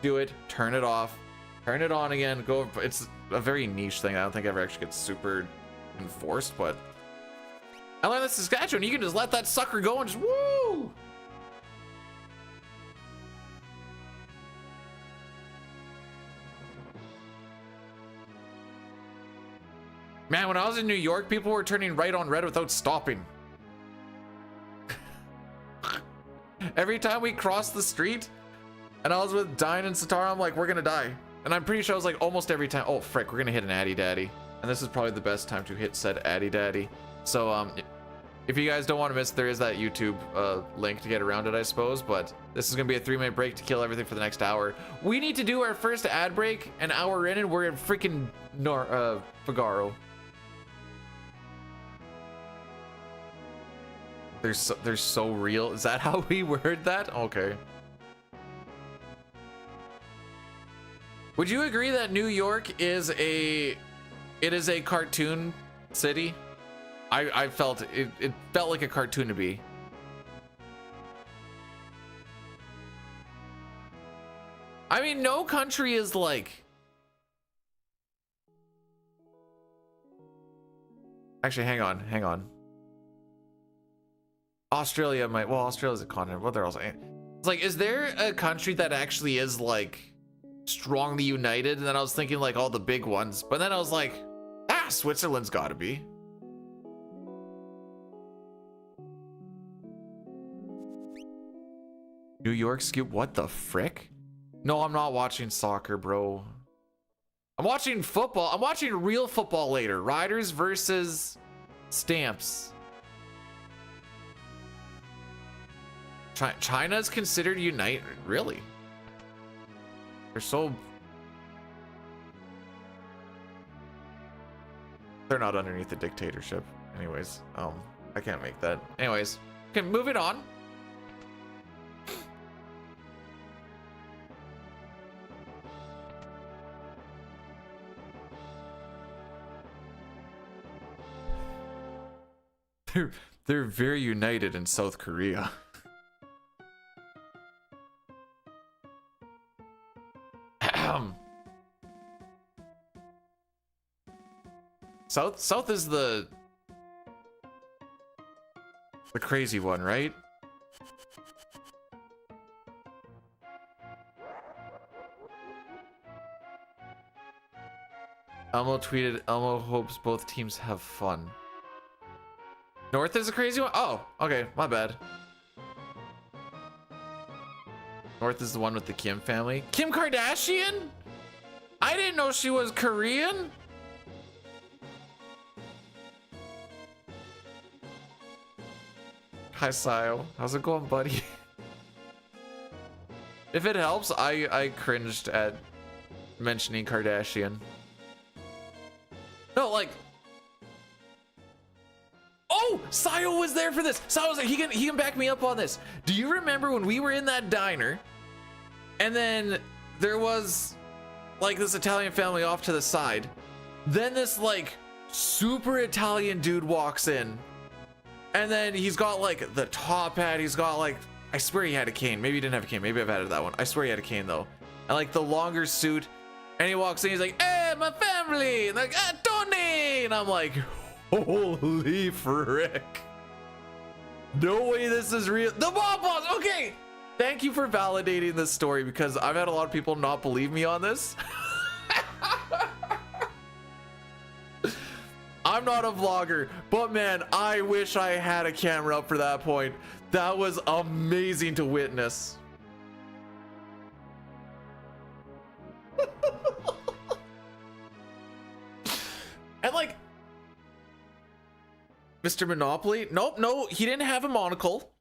S1: do it, turn it off, turn it on again, go. It's a very niche thing. I don't think it ever actually gets super enforced, but I learned this in Saskatchewan. You can just let that sucker go and just woo. Man, when I was in New York, people were turning right on red without stopping. Every time we crossed the street and I was with Dine and Satara, I'm like, we're gonna die. And I'm pretty sure I was like almost every time, oh frick, we're gonna hit an Addy Daddy. And this is probably the best time to hit said Addy Daddy. So if you guys don't want to miss, there is that YouTube link to get around it, I suppose. But this is gonna be a 3-minute break to kill everything for the next hour. We need to do our first ad break an hour in, and we're in freaking Figaro. They're so real. Is that how we word that? Okay. Would you agree that New York is a it is a cartoon city. I felt it felt like a cartoon to be. I mean, no country is like. Actually, hang on. Australia might. Well, Australia's a continent. What they're also. It's like, is there a country that actually is like strongly united? And then I was thinking like all the big ones, but then I was like, Switzerland's got to be. New York Scoop. What the frick? No, I'm not watching soccer, bro. I'm watching football. I'm watching real football later. Riders versus Stamps. China's considered unite. Really? They're so. They're not underneath the dictatorship. Anyways, I can't make that. Anyways, okay, moving on. They're very united in South Korea. South is the crazy one, right? Elmo tweeted, Elmo hopes both teams have fun. North is a crazy one? Oh, okay, my bad. North is the one with the Kim family. Kim Kardashian? I didn't know she was Korean. Hi, Sio. How's it going, buddy? If it helps, I cringed at mentioning Kardashian. No, like... Oh, Sio was there for this. Sio was like, he can back me up on this. Do you remember when we were in that diner and then there was like this Italian family off to the side? Then this like super Italian dude walks in and then he's got like the top hat. He's got like, I swear he had a cane. Maybe he didn't have a cane. Maybe I've added that one. I swear he had a cane though. And like the longer suit. And he walks in, he's like, hey, my family. And like, Tony. And I'm like, holy frick. No way this is real. The Bonbons. Okay. Thank you for validating this story because I've had a lot of people not believe me on this. I'm not a vlogger, but man, I wish I had a camera up for that point. That was amazing to witness. And like, Mr. Monopoly? Nope, no, he didn't have a monocle.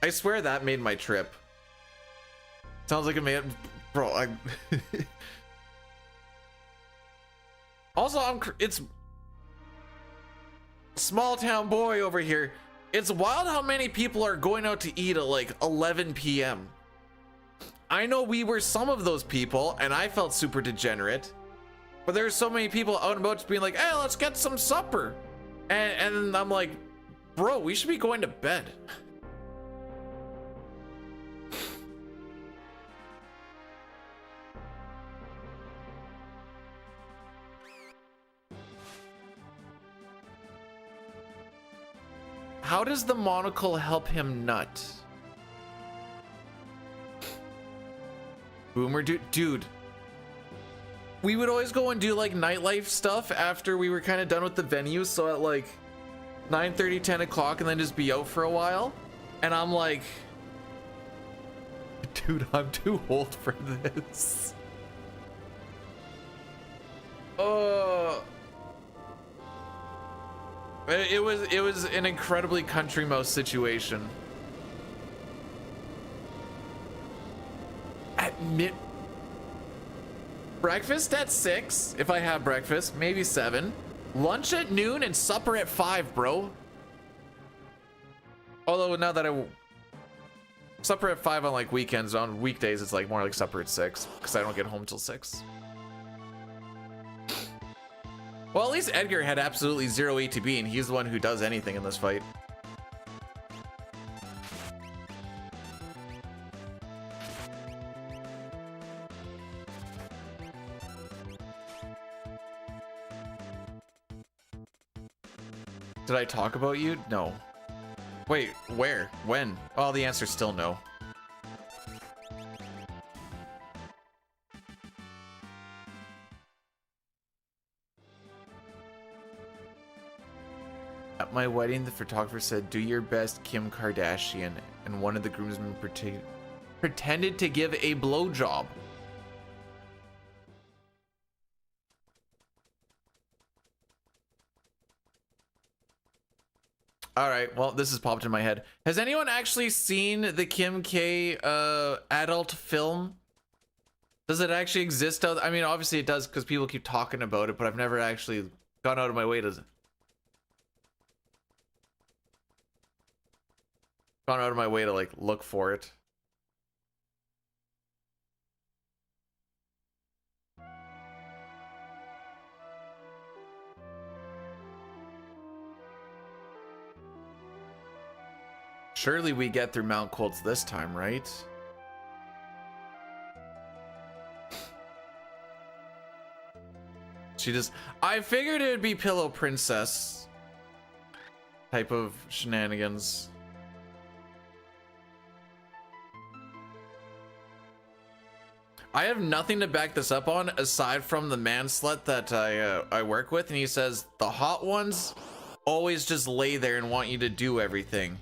S1: I swear that made my trip. Sounds like it made, bro. Also, it's small town boy over here. It's wild how many people are going out to eat at like 11 p.m. I know we were some of those people, and I felt super degenerate. But there's so many people out and about just being like, hey, let's get some supper. And I'm like, bro, we should be going to bed. How does the monocle help him nut? Boomer dude. We would always go and do like nightlife stuff after we were kind of done with the venue. So at like 9:30, 10 o'clock, and then just be out for a while. And I'm like, dude, I'm too old for this. It was an incredibly country mouse situation. At breakfast at 6 if I have breakfast, maybe 7. Lunch at noon and supper at 5, bro. Although now that Supper at 5 on like weekends. On weekdays, it's like more like supper at 6 because I don't get home till 6. Well, at least Edgar had absolutely 0 ATB, and he's the one who does anything in this fight. Did I talk about you? No. Wait, where? When? Oh, the answer's still no. At my wedding, the photographer said, "Do your best, Kim Kardashian," and one of the groomsmen pretended to give a blowjob. All right, well, this has popped in my head. Has anyone actually seen the Kim K adult film? Does it actually exist out? I mean, obviously it does because people keep talking about it, but I've never actually gone out of my way to like look for it. Surely we get through Mount Colts this time, right? I figured it would be Pillow Princess type of shenanigans. I have nothing to back this up on aside from the man slut that I work with, and he says the hot ones always just lay there and want you to do everything.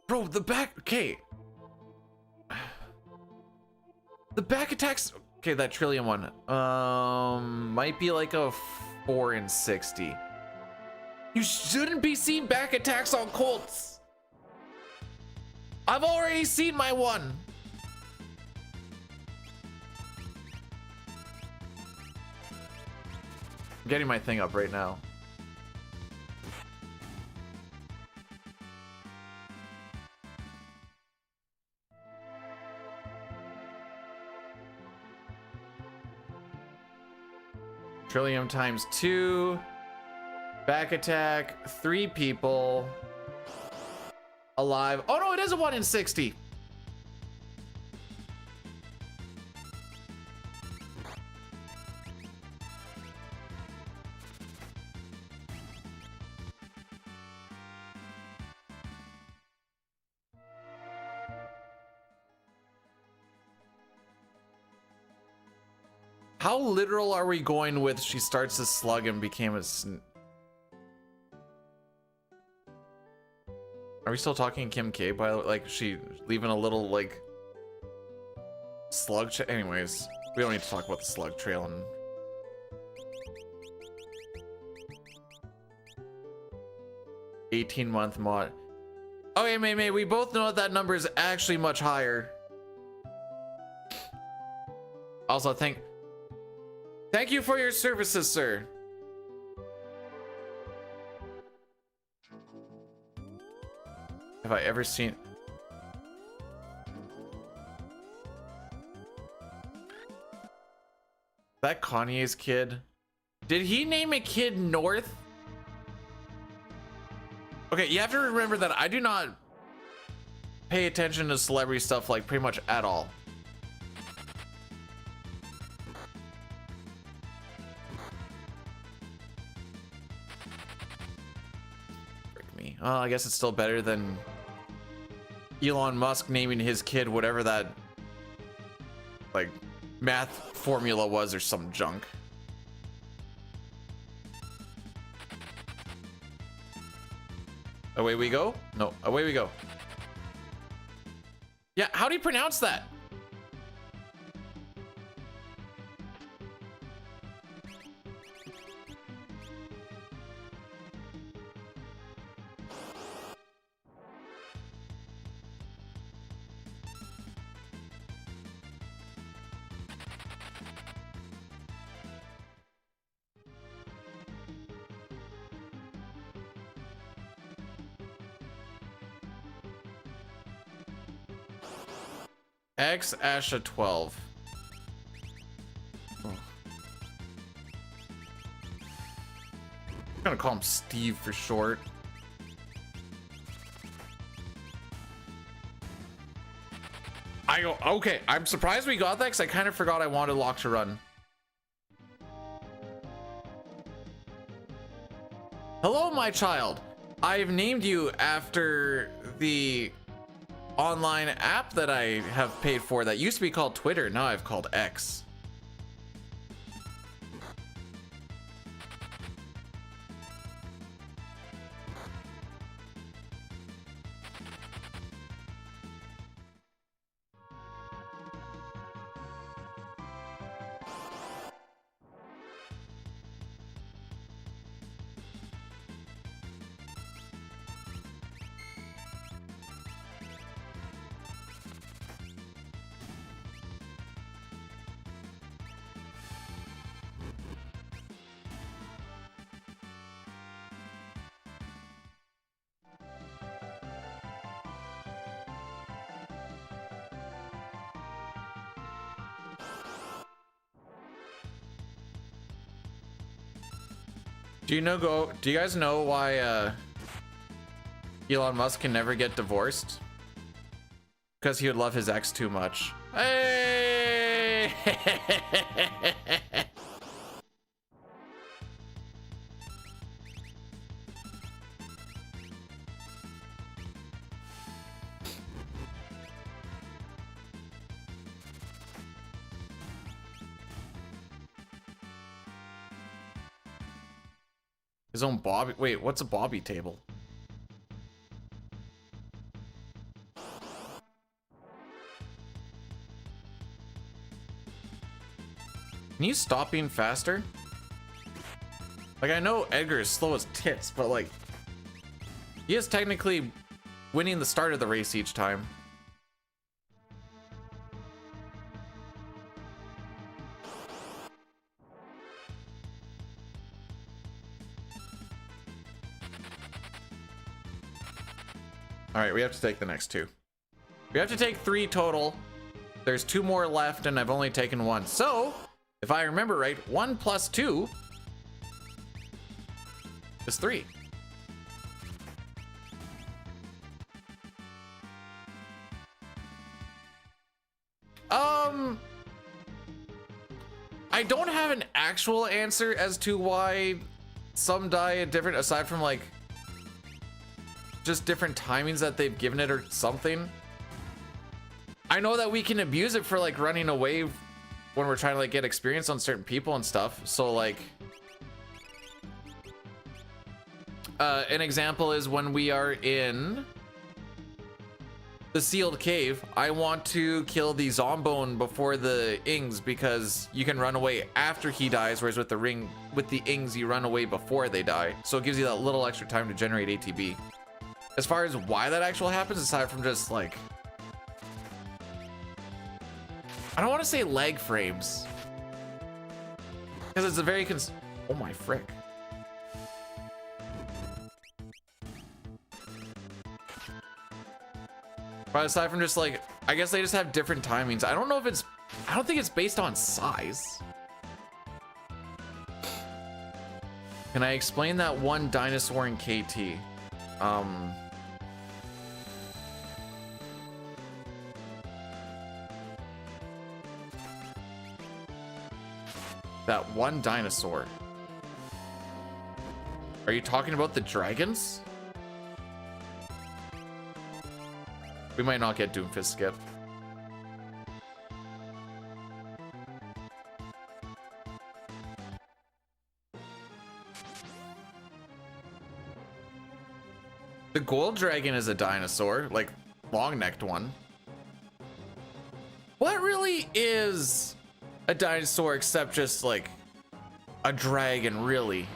S1: Bro, the back, okay. The back attacks, okay, that Trillium one, might be like a 4 in 60. You shouldn't be seeing back attacks on Colts. I've already seen my one. I'm getting my thing up right now. Trillium times 2. Back attack. 3 people. Alive. Oh no, it is a 1 in 60. How literal are we going with she starts as slug and became a Are we still talking Kim K by like she leaving a little like slug anyways, we don't need to talk about the slug trail and $18-month mod. Okay, May, we both know that number is actually much higher. Also, thank you for your services, sir. Have I ever seen... That Kanye's kid? Did he name a kid North? Okay, you have to remember that I do not pay attention to celebrity stuff like pretty much at all. I guess it's still better than Elon Musk naming his kid whatever that like math formula was or some junk. Away we go? No, away we go. Yeah, how do you pronounce that? X Asha 12. Oh. I'm gonna call him Steve for short. I go, okay, I'm surprised we got that because I kind of forgot I wanted Lock to Run. Hello, my child. I've named you after the online app that I have paid for that used to be called Twitter. Now I've called X. Do you guys know why Elon Musk can never get divorced? Because he would love his ex too much. Hey! His own Bobby. Wait, what's a Bobby table? Can you stop being faster? Like, I know Edgar is slow as tits, but like, he is technically winning the start of the race each time. All right, we have to take the next two. We have to take 3 total. There's 2 more left, and I've only taken 1. So, if I remember right, 1 plus 2 is 3. I don't have an actual answer as to why some die at different, aside from like just different timings that they've given it or something. I know that we can abuse it for like running away when we're trying to like get experience on certain people and stuff. So like an example is when we are in the sealed cave, I want to kill the Zombone before the Ings because you can run away after he dies, whereas with the Ings you run away before they die, so it gives you that little extra time to generate ATB. As far as why that actually happens, aside from just like, I don't want to say lag frames, because it's a very oh my frick. But aside from just like, I guess they just have different timings. I don't know if I don't think it's based on size. Can I explain that one dinosaur in KT? That one dinosaur. Are you talking about the dragons? We might not get Doomfist skip. The gold dragon is a dinosaur, like long-necked one. What really is a dinosaur except just like a dragon, really?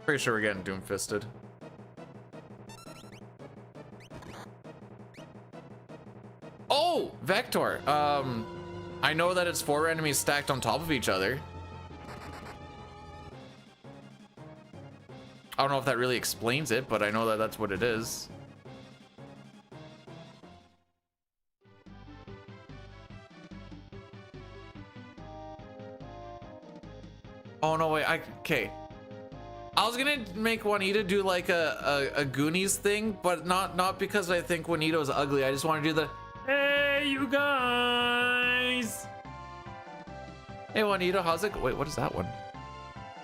S1: Pretty sure we're getting Doomfisted. Oh, Vector. I know that it's 4 enemies stacked on top of each other. I don't know if that really explains it, but I know that that's what it is. Oh no, wait, okay. I was gonna make Juanita do like a Goonies thing, but not because I think Juanita is ugly. I just want to do the, hey, you guys. Hey, Juanita, how's it? Wait, what is that one?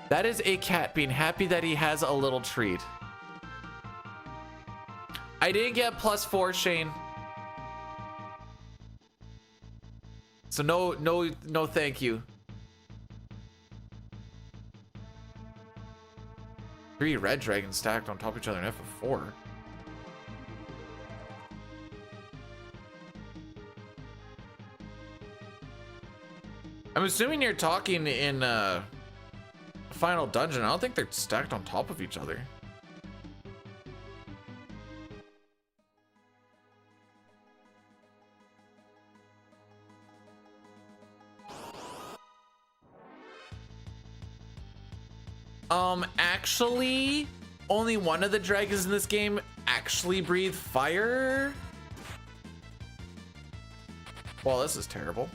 S1: That is a cat being happy that he has a little treat. I didn't get +4, Shane. So no, thank you. 3 red dragons stacked on top of each other in FF4. I'm assuming you're talking in final dungeon. I don't think they're stacked on top of each other. Actually, only one of the dragons in this game actually breathe fire. Well, this is terrible.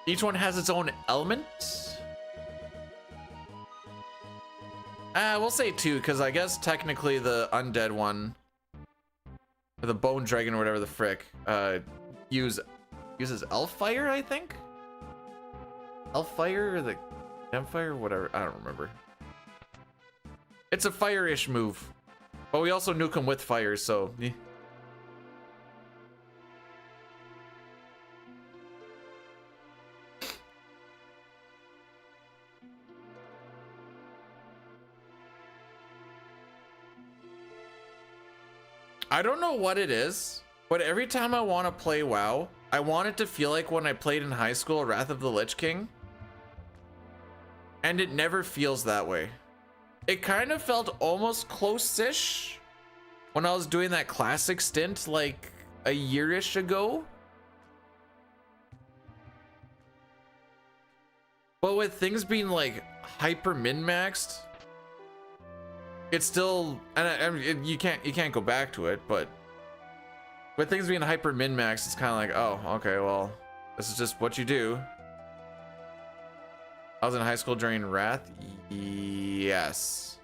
S1: Each one has its own element. We'll say 2, because I guess technically the undead one, or the bone dragon or whatever the frick, uses elf fire, I think? Elf fire or the campfire, whatever, I don't remember. It's a fire-ish move, but we also nuke them with fire, so eh. I don't know what it is, but every time I want to play WoW, I want it to feel like when I played in high school Wrath of the Lich King. And it never feels that way. It kind of felt almost close-ish when I was doing that classic stint like a year-ish ago. But with things being like hyper min-maxed, it's still, and I mean, you can't go back to it, but with things being hyper min-maxed, it's kind of like, oh, okay, well, this is just what you do. I was in high school during Wrath. Yes.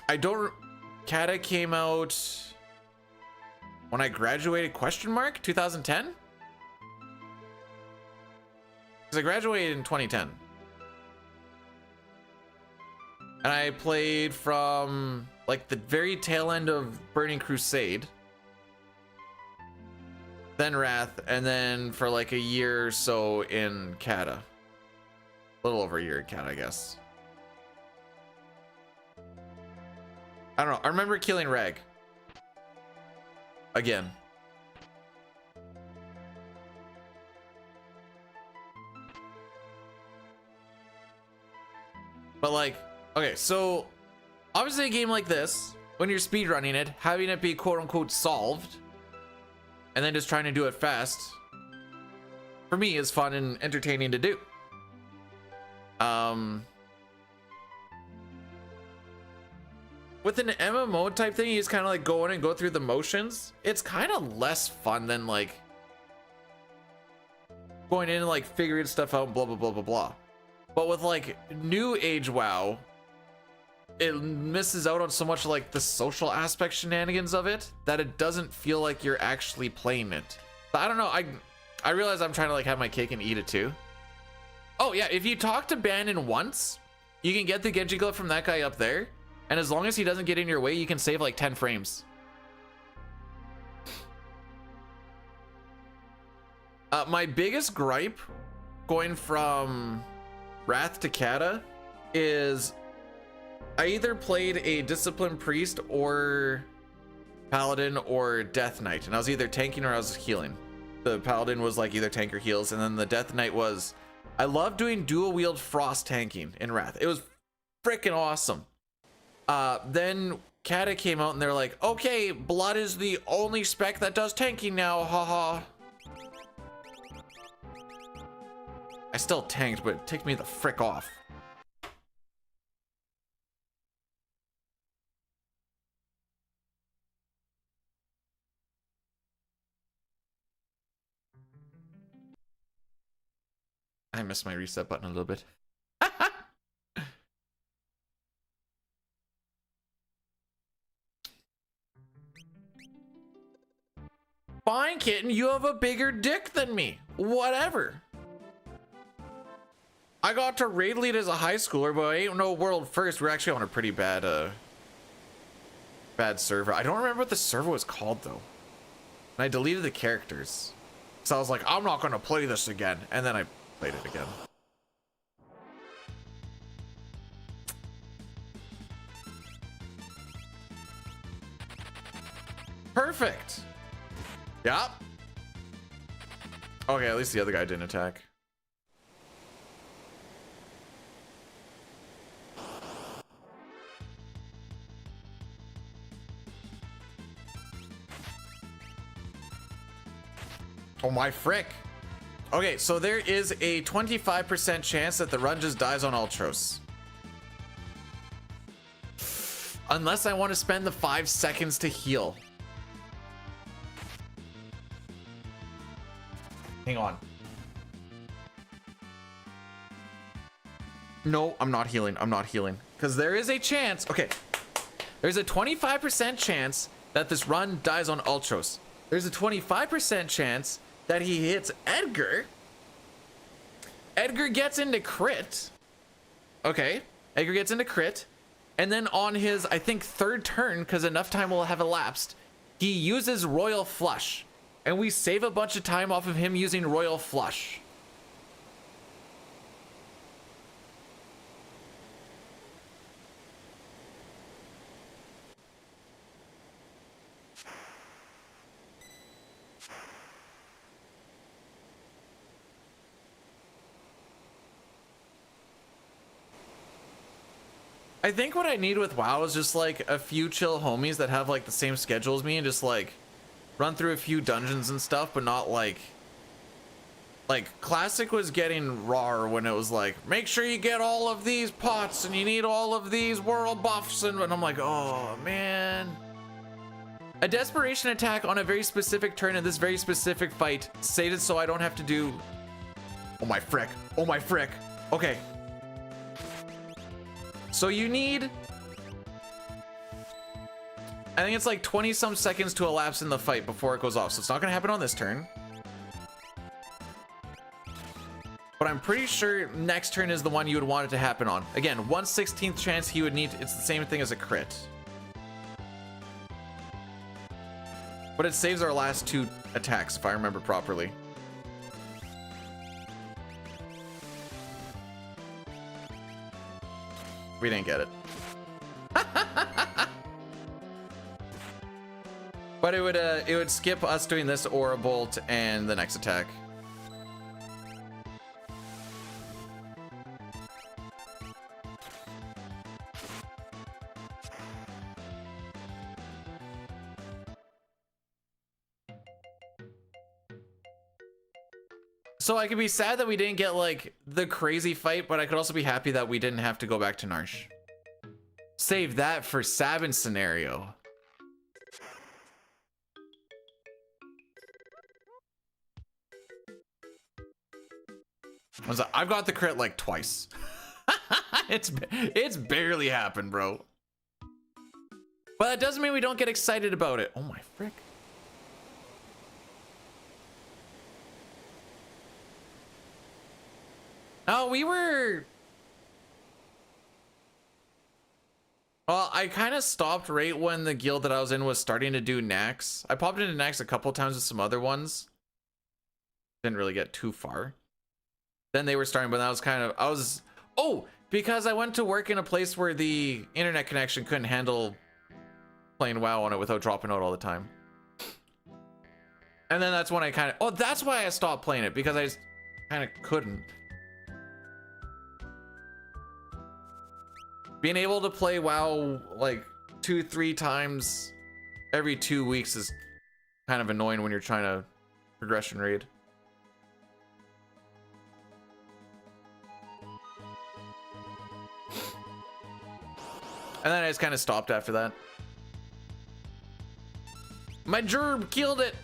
S1: I don't. Kata came out when I graduated? Question mark? 2010? Because I graduated in 2010. And I played from like the very tail end of Burning Crusade. Then Wrath, and then for like a year or so in Kata. A little over a year in Kata, I guess. I don't know. I remember killing Rag. Again. But like, okay, so obviously a game like this, when you're speedrunning it, having it be quote unquote solved, and then just trying to do it fast, for me is fun and entertaining to do. With an MMO type thing, you just kind of like go in and go through the motions. It's kind of less fun than like going in and like figuring stuff out and blah, blah, blah, blah, blah. But with like new age WoW, it misses out on so much like the social aspect shenanigans of it that it doesn't feel like you're actually playing it. But I don't know. I realize I'm trying to like have my cake and eat it too. Oh yeah, if you talk to Bannon once, you can get the Genji glove from that guy up there. And as long as he doesn't get in your way, you can save like 10 frames. My biggest gripe going from Wrath to Kata is I either played a Disciplined Priest or Paladin or Death Knight, and I was either tanking or I was healing. The Paladin was like either tank or heals, and then the Death Knight was, I love doing dual wield frost tanking in Wrath. It was freaking awesome. Then Kata came out and they're like, okay, blood is the only spec that does tanking now, haha. still tanked, but it ticked me the frick off. I missed my reset button a little bit. Fine, kitten, you have a bigger dick than me. Whatever. I got to raid lead as a high schooler, but I ain't no world first. We're actually on a pretty bad server. I don't remember what the server was called though. And I deleted the characters. So I was like, I'm not gonna play this again. And then I played it again. Perfect. Yep. Okay, at least the other guy didn't attack. Oh my frick. Okay, so there is a 25% chance that the run just dies on Ultros. Unless I want to spend the 5 seconds to heal. Hang on. No, I'm not healing. I'm not healing. Because there is a chance. Okay. There's a 25% chance that this run dies on Ultros. There's a 25% chance that he hits Edgar. Edgar gets into crit. Okay. Edgar gets into crit. And then on his, I think, 3rd turn, because enough time will have elapsed, he uses Royal Flush. And we save a bunch of time off of him using Royal Flush. I think what I need with WoW is just like a few chill homies that have like the same schedule as me and just like run through a few dungeons and stuff, but not like Classic was getting raw when it was like, make sure you get all of these pots and you need all of these world buffs, and I'm like, oh man. A desperation attack on a very specific turn in this very specific fight. Save it so I don't have to do. Oh my frick. Oh my frick. Okay. So you need, I think it's like 20 some seconds to elapse in the fight before it goes off. So it's not gonna happen on this turn. But I'm pretty sure next turn is the one you would want it to happen on. Again, 1/16th chance he would need, it's the same thing as a crit. But it saves our last 2 attacks, if I remember properly. We didn't get it. But it would skip us doing this Aura Bolt and the next attack. So I could be sad that we didn't get like the crazy fight, but I could also be happy that we didn't have to go back to Narsh. Save that for Sabin's scenario. I've got the crit like twice. It's barely happened, bro. But that doesn't mean we don't get excited about it. Oh my frick. Oh, we were... Well, I kind of stopped right when the guild that I was in was starting to do Nax. I popped into Nax a couple times with some other ones. Didn't really get too far. Then they were starting, but that was kind of... Oh, because I went to work in a place where the internet connection couldn't handle playing WoW on it without dropping out all the time. And then that's when I kind of... Oh, that's why I stopped playing it, because I just kind of couldn't. Being able to play WoW like 2-3 times every 2 weeks is kind of annoying when you're trying to progression raid. And then I just kind of stopped after that. My gerb killed it.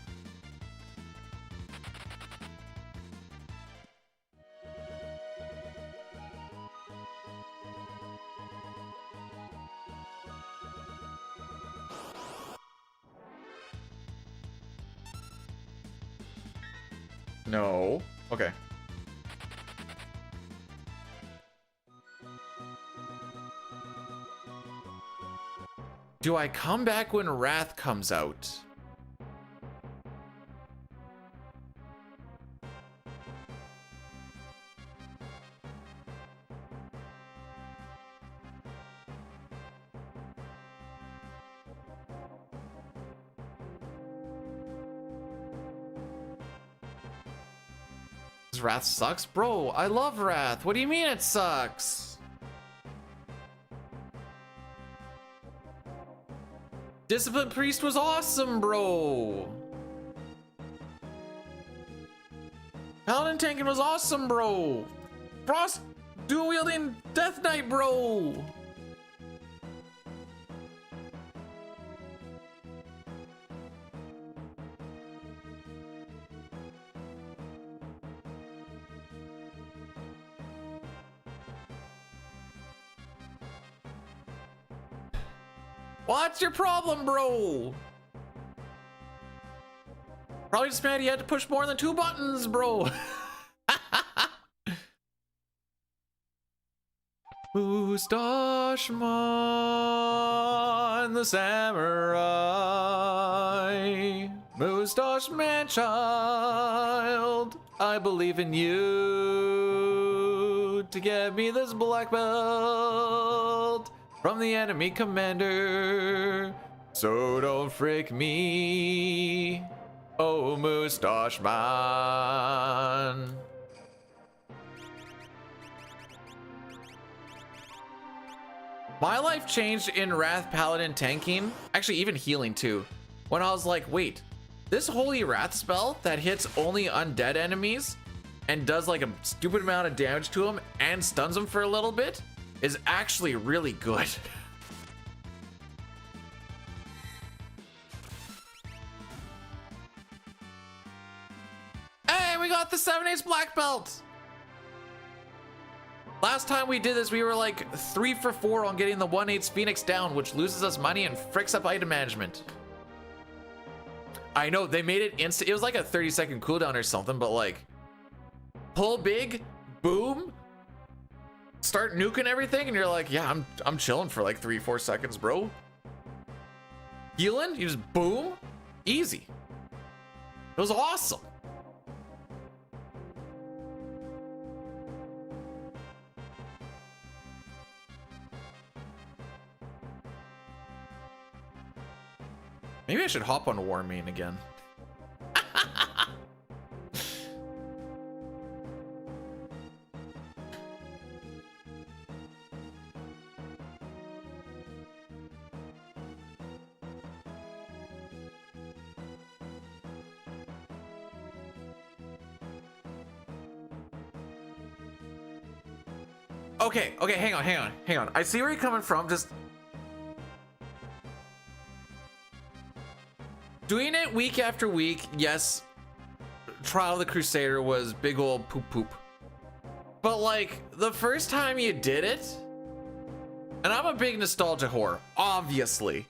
S1: No. Okay. Do I come back when Wrath comes out? Wrath sucks? Bro, I love Wrath. What do you mean it sucks? Discipline Priest was awesome, bro. Paladin Tankin was awesome, bro. Frost dual wielding Death Knight, bro. What's your problem, bro? Probably just mad you had to push more than 2 buttons, bro. Moustache-man, the samurai. Moustache man child, I believe in you to get me this black belt from the enemy commander. So don't frick me, oh Moustache man. My life changed in Wrath Paladin tanking, actually even healing too, when I was like, wait, this Holy Wrath spell that hits only undead enemies and does like a stupid amount of damage to them and stuns them for a little bit is actually really good. Hey, we got the 7/8 black belt. Last time we did this, we were like 3 for 4 on getting the 1/8 Phoenix down, which loses us money and fricks up item management. I know, they made it instant. It was like a 30-second cooldown or something, but like, pull big, boom, start nuking everything, and you're like, yeah, I'm chilling for like 3-4 seconds, bro. Healing, you just boom, easy. It was awesome. Maybe I should hop on War Main again. Okay, hang on. I see where you're coming from. Just doing it week after week, yes, Trial of the Crusader was big old poop. But like, the first time you did it, and I'm a big nostalgia whore, obviously.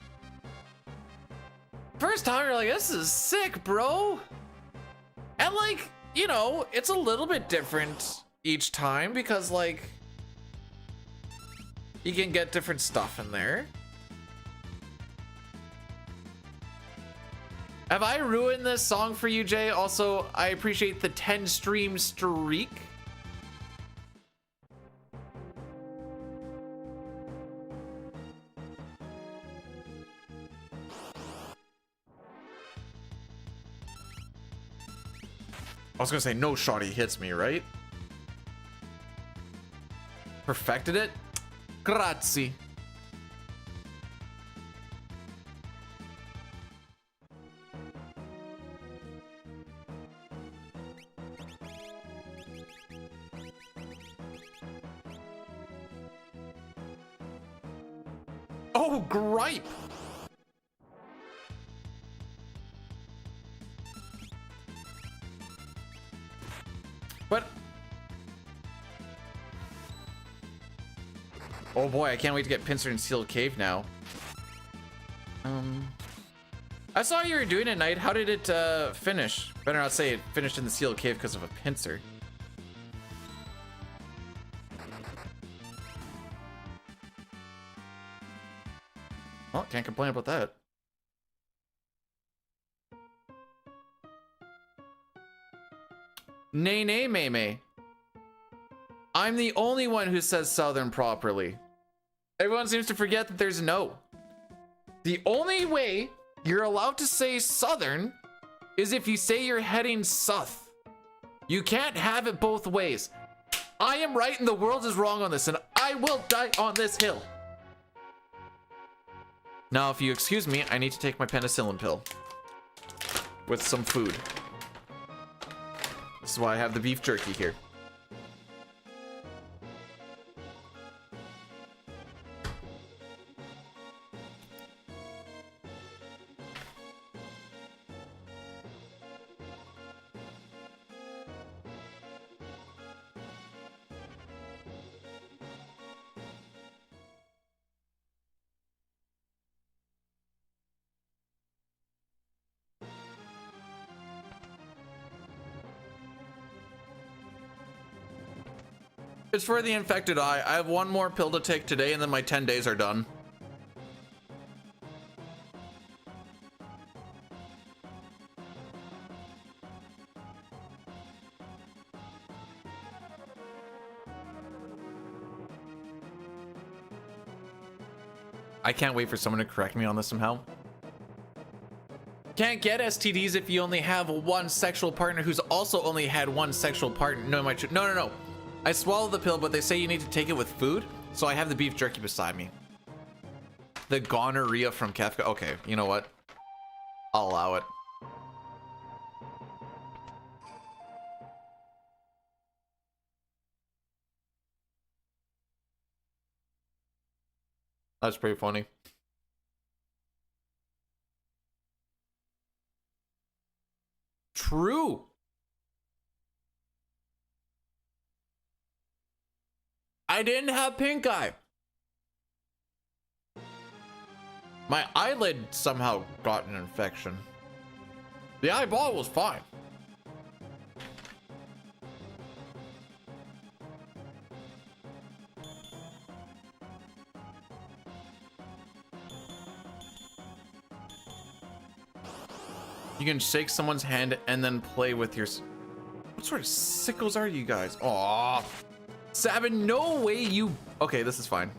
S1: First time you're like, this is sick, bro. And like, you know, it's a little bit different each time because like, you can get different stuff in there. Have I ruined this song for you, Jay? Also, I appreciate the 10 stream streak. I was gonna say no shot he hits me, right? Perfected it. Grazie. Oh, gripe. But oh boy, I can't wait to get Pincer in Sealed Cave now. I saw you were doing it, Knight. How did it finish? Better not say it finished in the Sealed Cave because of a pincer. Well, can't complain about that. Nay, nay, may, may. I'm the only one who says Southern properly. Everyone seems to forget that there's no. The only way you're allowed to say Southern is if you say you're heading south. You can't have it both ways. I am right and the world is wrong on this, and I will die on this hill. Now, if you excuse me, I need to take my penicillin pill with some food. This is why I have the beef jerky here. It's for the infected eye. I have one more pill to take today and then my 10 days are done. I can't wait for someone to correct me on this somehow. Can't get STDs if you only have one sexual partner who's also only had one sexual partner. No, no. I swallowed the pill, but they say you need to take it with food, so I have the beef jerky beside me. The gonorrhea from Kefka. Okay, you know what? I'll allow it. That's pretty funny. True. I didn't have pink eye. My eyelid somehow got an infection. The eyeball was fine. You can shake someone's hand and then play with your... What sort of sickos are you guys? Aww. Sabin, no way you... Okay, this is fine.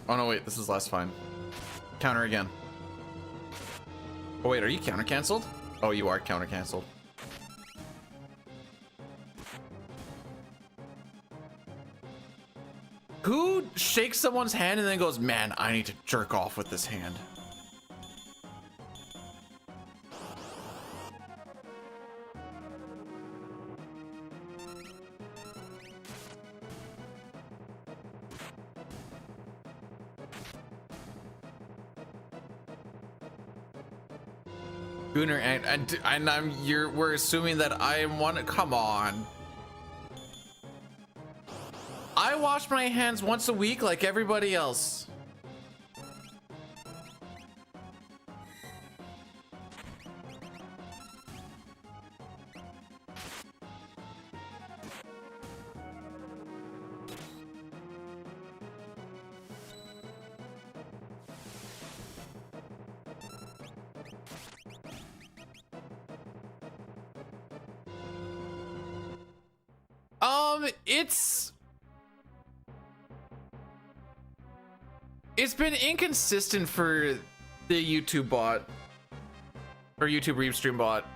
S1: Oh no, wait, this is less fine. Counter again. Oh wait, are you counter canceled? Oh, you are counter canceled. Who shakes someone's hand and then goes, man, I need to jerk off with this hand? Gooner, and we're assuming that I am one. Come on. I wash my hands once a week like everybody else. It's been inconsistent for the YouTube bot or YouTube Restream bot.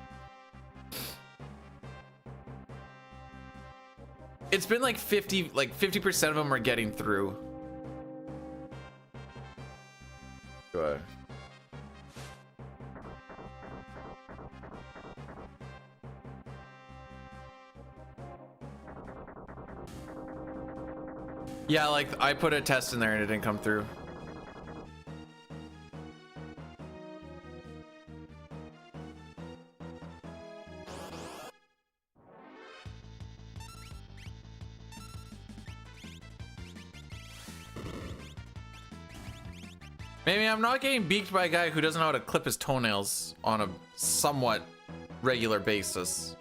S1: It's been like 50% of them are getting through. Go ahead. Yeah, like I put a test in there and it didn't come through. Maybe I'm not getting beaked by a guy who doesn't know how to clip his toenails on a somewhat regular basis.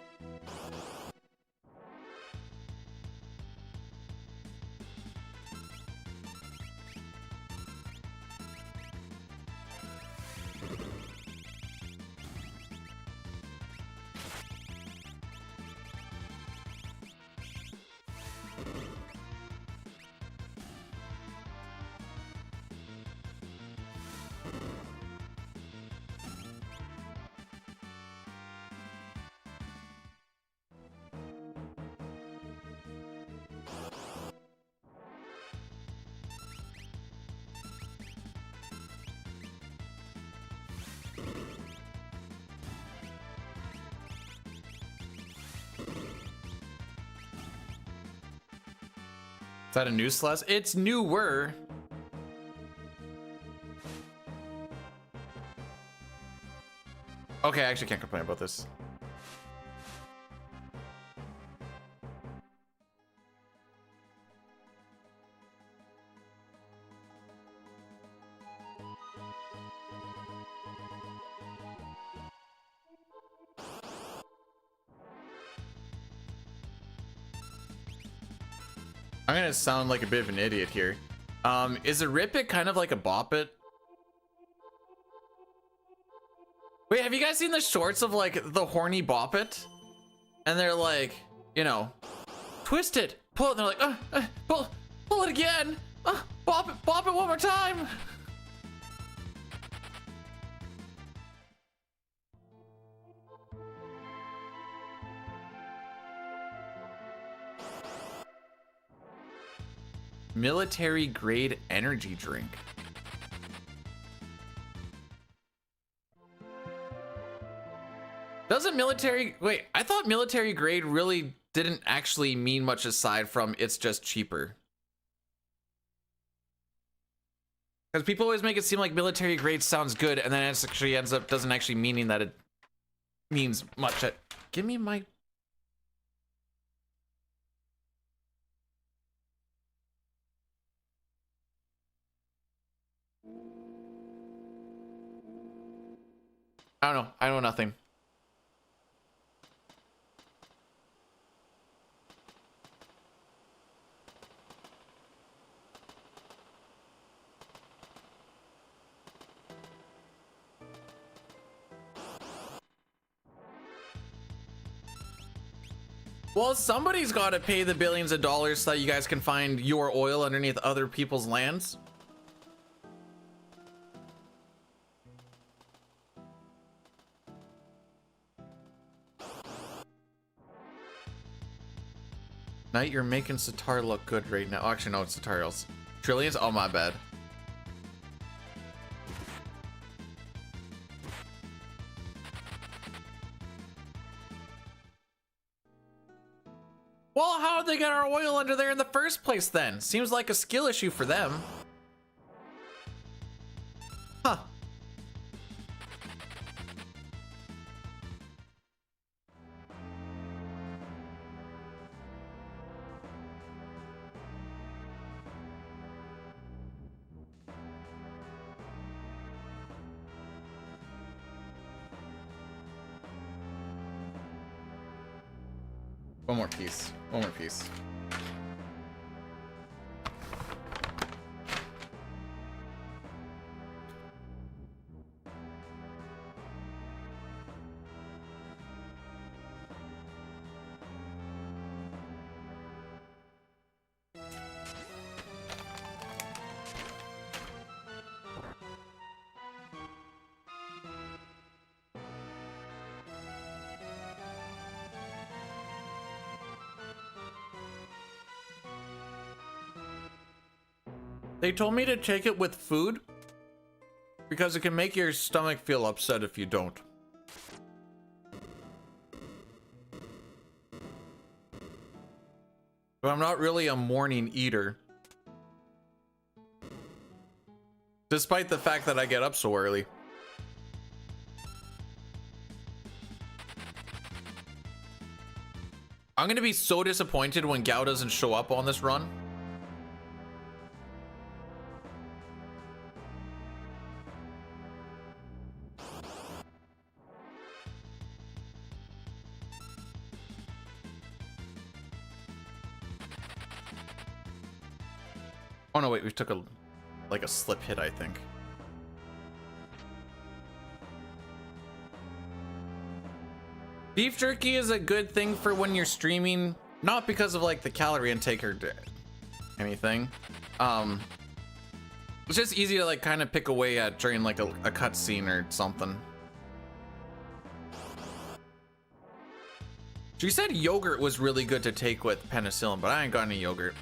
S1: Is that a new slash? It's newer. Okay, I actually can't complain about this. I'm gonna sound like a bit of an idiot here. Is a rip it kind of like a bop it? Wait, have you guys seen the shorts of like the horny bop it? And they're like, you know, twist it, pull it, and they're like, pull it again, bop it one more time. Military grade energy drink. Doesn't military, wait, I thought military grade really didn't actually mean much aside from it's just cheaper. Because people always make it seem like military grade sounds good and then it actually ends up doesn't actually meaning that it means much. Give me my... I don't know. I know nothing. Well, somebody's got to pay the billions of dollars so that you guys can find your oil underneath other people's lands. Knight, you're making Sitar look good right now. Oh, actually, no, it's Sitar's. Trillions? Oh, my bad. Well, how did they get our oil under there in the first place then? Seems like a skill issue for them. Huh. One more piece. One more piece. They told me to take it with food because it can make your stomach feel upset if you don't. But I'm not really a morning eater. Despite the fact that I get up so early. I'm gonna be so disappointed when Gao doesn't show up on this run. Oh no, wait, we took a slip hit, I think. Beef jerky is a good thing for when you're streaming, not because of like the calorie intake or anything. It's just easy to like kind of pick away at during like a cutscene or something. She said yogurt was really good to take with penicillin, but I ain't got any yogurt.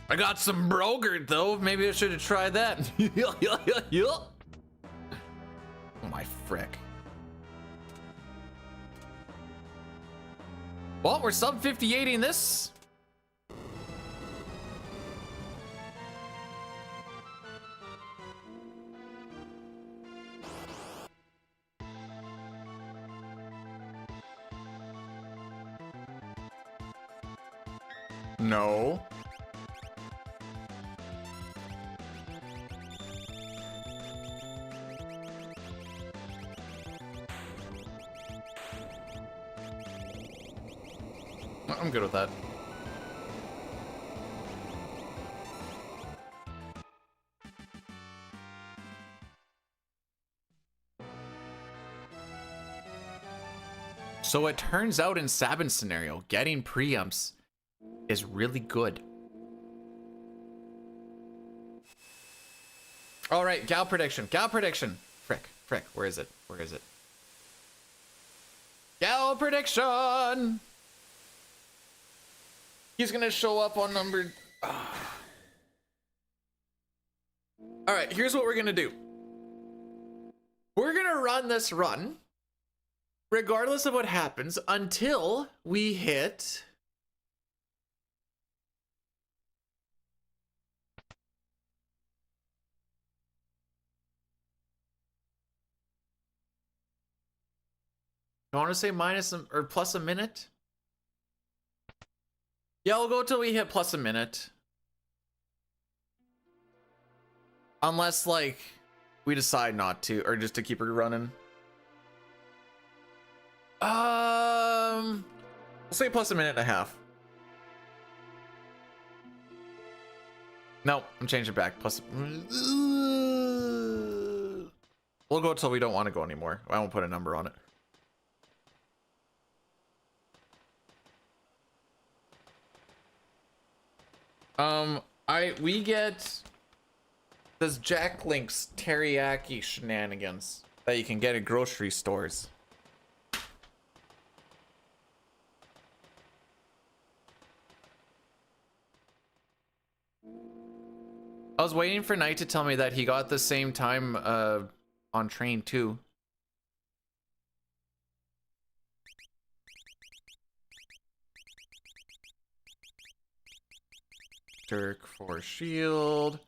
S1: I got some brogurt though. Maybe I should have tried that. Oh my frick. Well, we're sub 50-80 in this. No. I'm good with that. So it turns out in Sabin's scenario, getting preamps is really good. All right, Gal prediction. Gal prediction. Frick. Where is it? Where is it? Gal prediction. He's gonna show up on number. All right, here's what we're gonna do. We're gonna run this run, regardless of what happens, until we hit. I want to say minus or plus a minute. Yeah, we'll go till we hit plus a minute. Unless, like, we decide not to, or just to keep her running. We'll say plus a minute and a half. No, I'm changing it back. Plus. We'll go till we don't want to go anymore. I won't put a number on it. We get this Jack Link's teriyaki shenanigans that you can get at grocery stores. I was waiting for Knight to tell me that he got the same time on train too. Dirk for shield.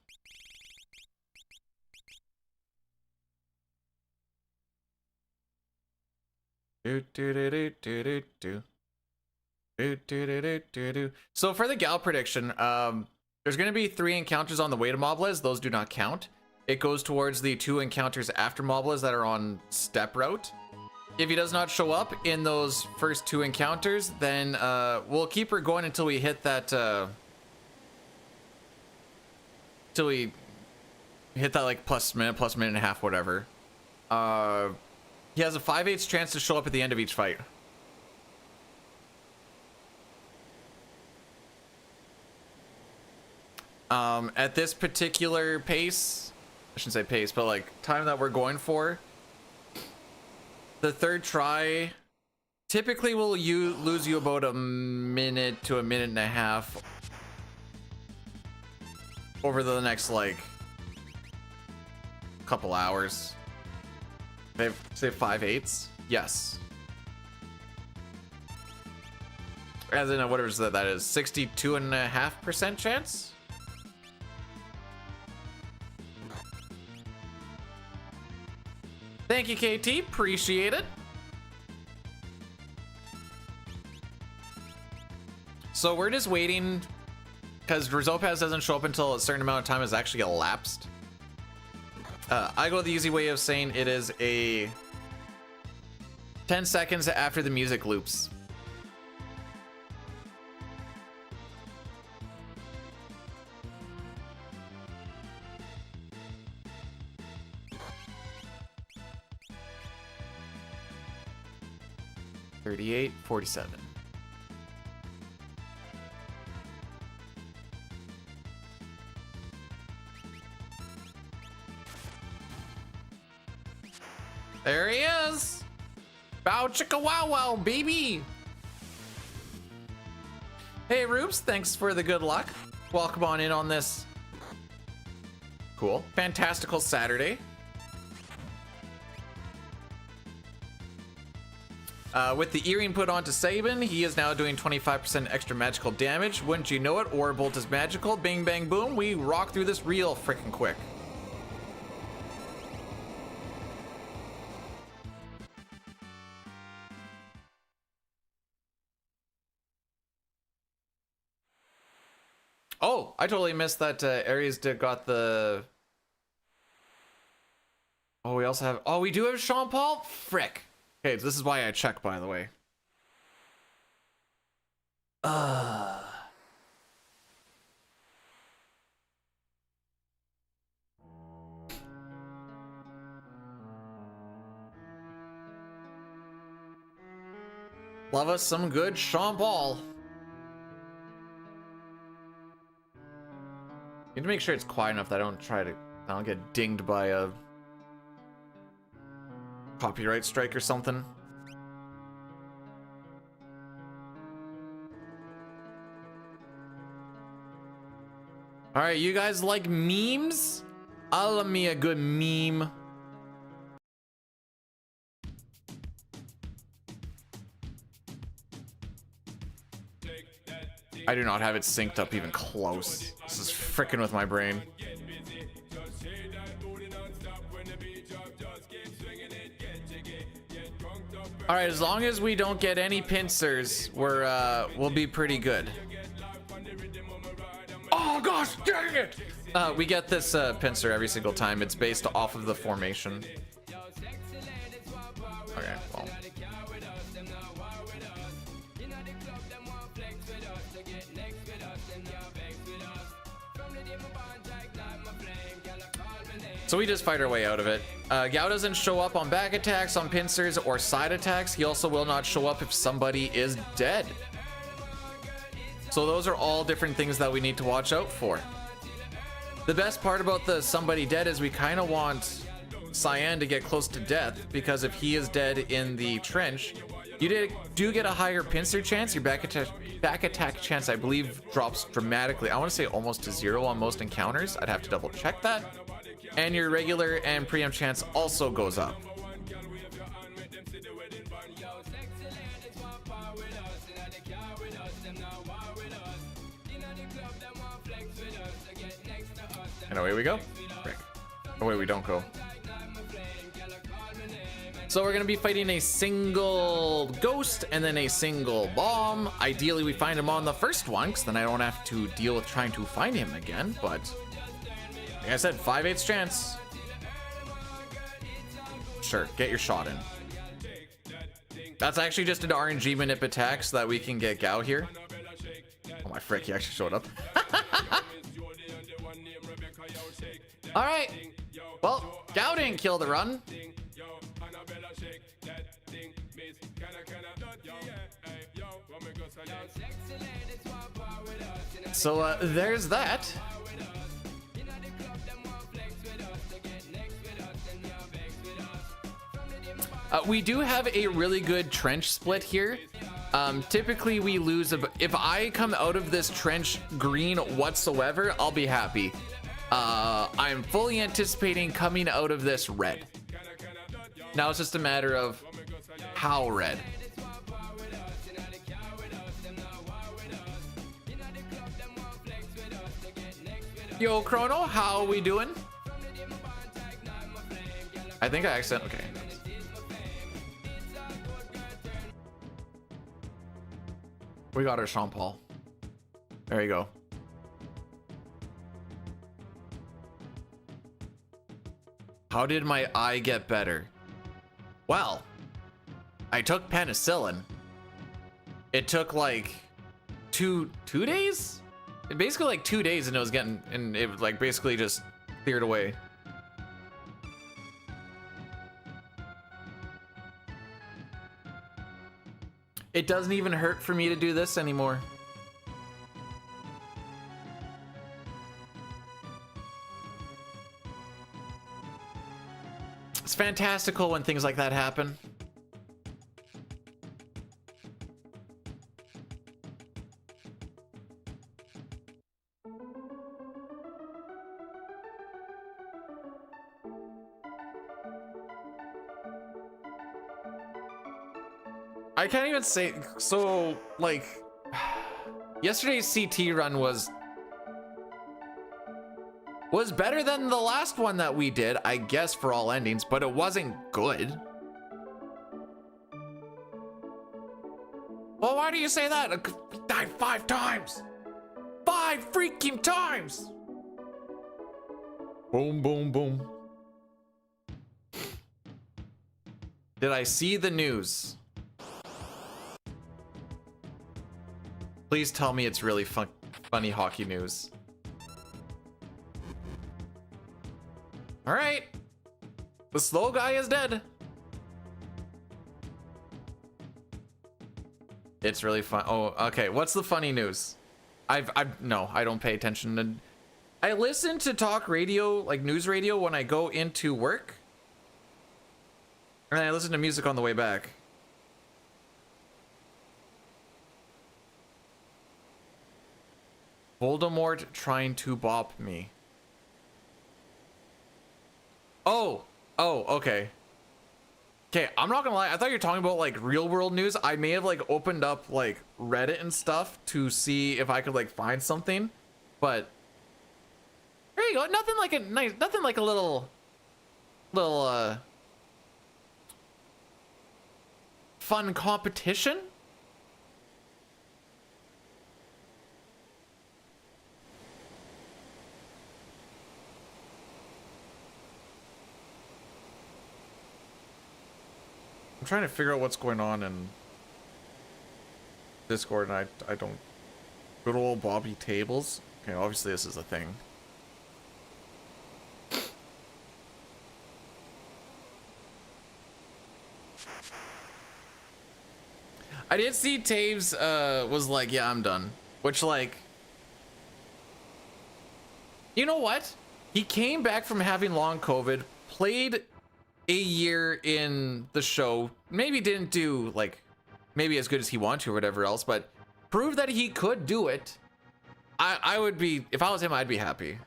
S1: So for the Gal prediction, there's going to be 3 encounters on the way to Moblez. Those do not count. It goes towards the 2 encounters after Moblez that are on step route. If he does not show up in those first 2 encounters, then we'll keep her going until we hit that like plus minute and a half, whatever. He has a 5/8 chance to show up at the end of each fight. At this particular pace, I shouldn't say pace, but like time that we're going for, the 3rd try typically will lose you about a minute to a minute and a half over the next like couple hours. They say 5/8. Yes. As in whatever that is, 62.5% chance. Thank you, KT. Appreciate it. So we're just waiting because Rizopaz doesn't show up until a certain amount of time has actually elapsed. I go the easy way of saying it is a 10 seconds after the music loops. $38.47. There he is. Bow chicka wow wow, baby. Hey, Rubes, thanks for the good luck. Welcome on in on this cool, fantastical Saturday. With the earring put onto Sabin, he is now doing 25% extra magical damage. Wouldn't you know it, Orbolt is magical. Bing, bang, boom. We rock through this real freaking quick. Oh, I totally missed that Ares got the... Oh, we also have... Oh, we do have Sean Paul? Frick. Okay, this is why I check, by the way. Love us some good Sean Paul. Need to make sure it's quiet enough that I don't get dinged by a copyright strike or something. All right, you guys like memes? I love me a good meme. I do not have it synced up even close. This is freaking with my brain. All right, as long as we don't get any pincers, we'll be pretty good. Oh gosh, dang it! We get this pincer every single time. It's based off of the formation. Okay, well. So we just fight our way out of it. Gao doesn't show up on back attacks, on pincers, or side attacks. He also will not show up if somebody is dead. So those are all different things that we need to watch out for. The best part about the somebody dead is we kind of want Cyan to get close to death, because if he is dead in the trench, you do get a higher pincer chance. Your back attack chance, I believe, drops dramatically. I want to say almost to 0 on most encounters. I'd have to double check that. And your regular and preempt chance also goes up. And away we go. Frick. Away we don't go. So we're going to be fighting a single ghost and then a single bomb. Ideally, we find him on the first one, because then I don't have to deal with trying to find him again. But like I said, 5/8 chance. Sure, get your shot in. That's actually just an RNG manip attack so that we can get Gao here. Oh my frick, he actually showed up. All right. Well, Gao didn't kill the run. So there's that. We do have a really good trench split here. Typically we lose if I come out of this trench green whatsoever, I'll be happy. I'm fully anticipating coming out of this red. Now it's just a matter of how red. Yo, Chrono, how are we doing? I think I accidentally. Okay. We got our Sean Paul. There you go. How did my eye get better? Well, I took penicillin. It took like two days? Basically like 2 days, and it was getting, and it was like basically just cleared away. It doesn't even hurt for me to do this anymore. It's fantastical when things like that happen. I can't even say, so like yesterday's CT run was better than the last one that we did, I guess, for all endings, but it wasn't good. Well, why do you say that? I died 5 times. 5 freaking times. Boom, boom, boom. Did I see the news? Please tell me it's really funny hockey news. All right. The slow guy is dead. It's really fun. Oh, okay. What's the funny news? No, I don't pay attention to. I listen to talk radio, like news radio, when I go into work. And I listen to music on the way back. Voldemort trying to bop me. Oh, okay. Okay, I'm not gonna lie. I thought you were talking about like real world news. I may have like opened up like Reddit and stuff to see if I could like find something, but there you go. Nothing like a nice, nothing like a little fun competition. I'm trying to figure out what's going on in Discord, and I don't. Good old Bobby Tables. Okay, obviously this is a thing. I did see Taves was like, yeah, I'm done. Which, like, you know what? He came back from having long COVID, played a year in the show, maybe didn't do like maybe as good as he wanted to or whatever else, but proved that he could do it. I would be, if I was him, I'd be happy.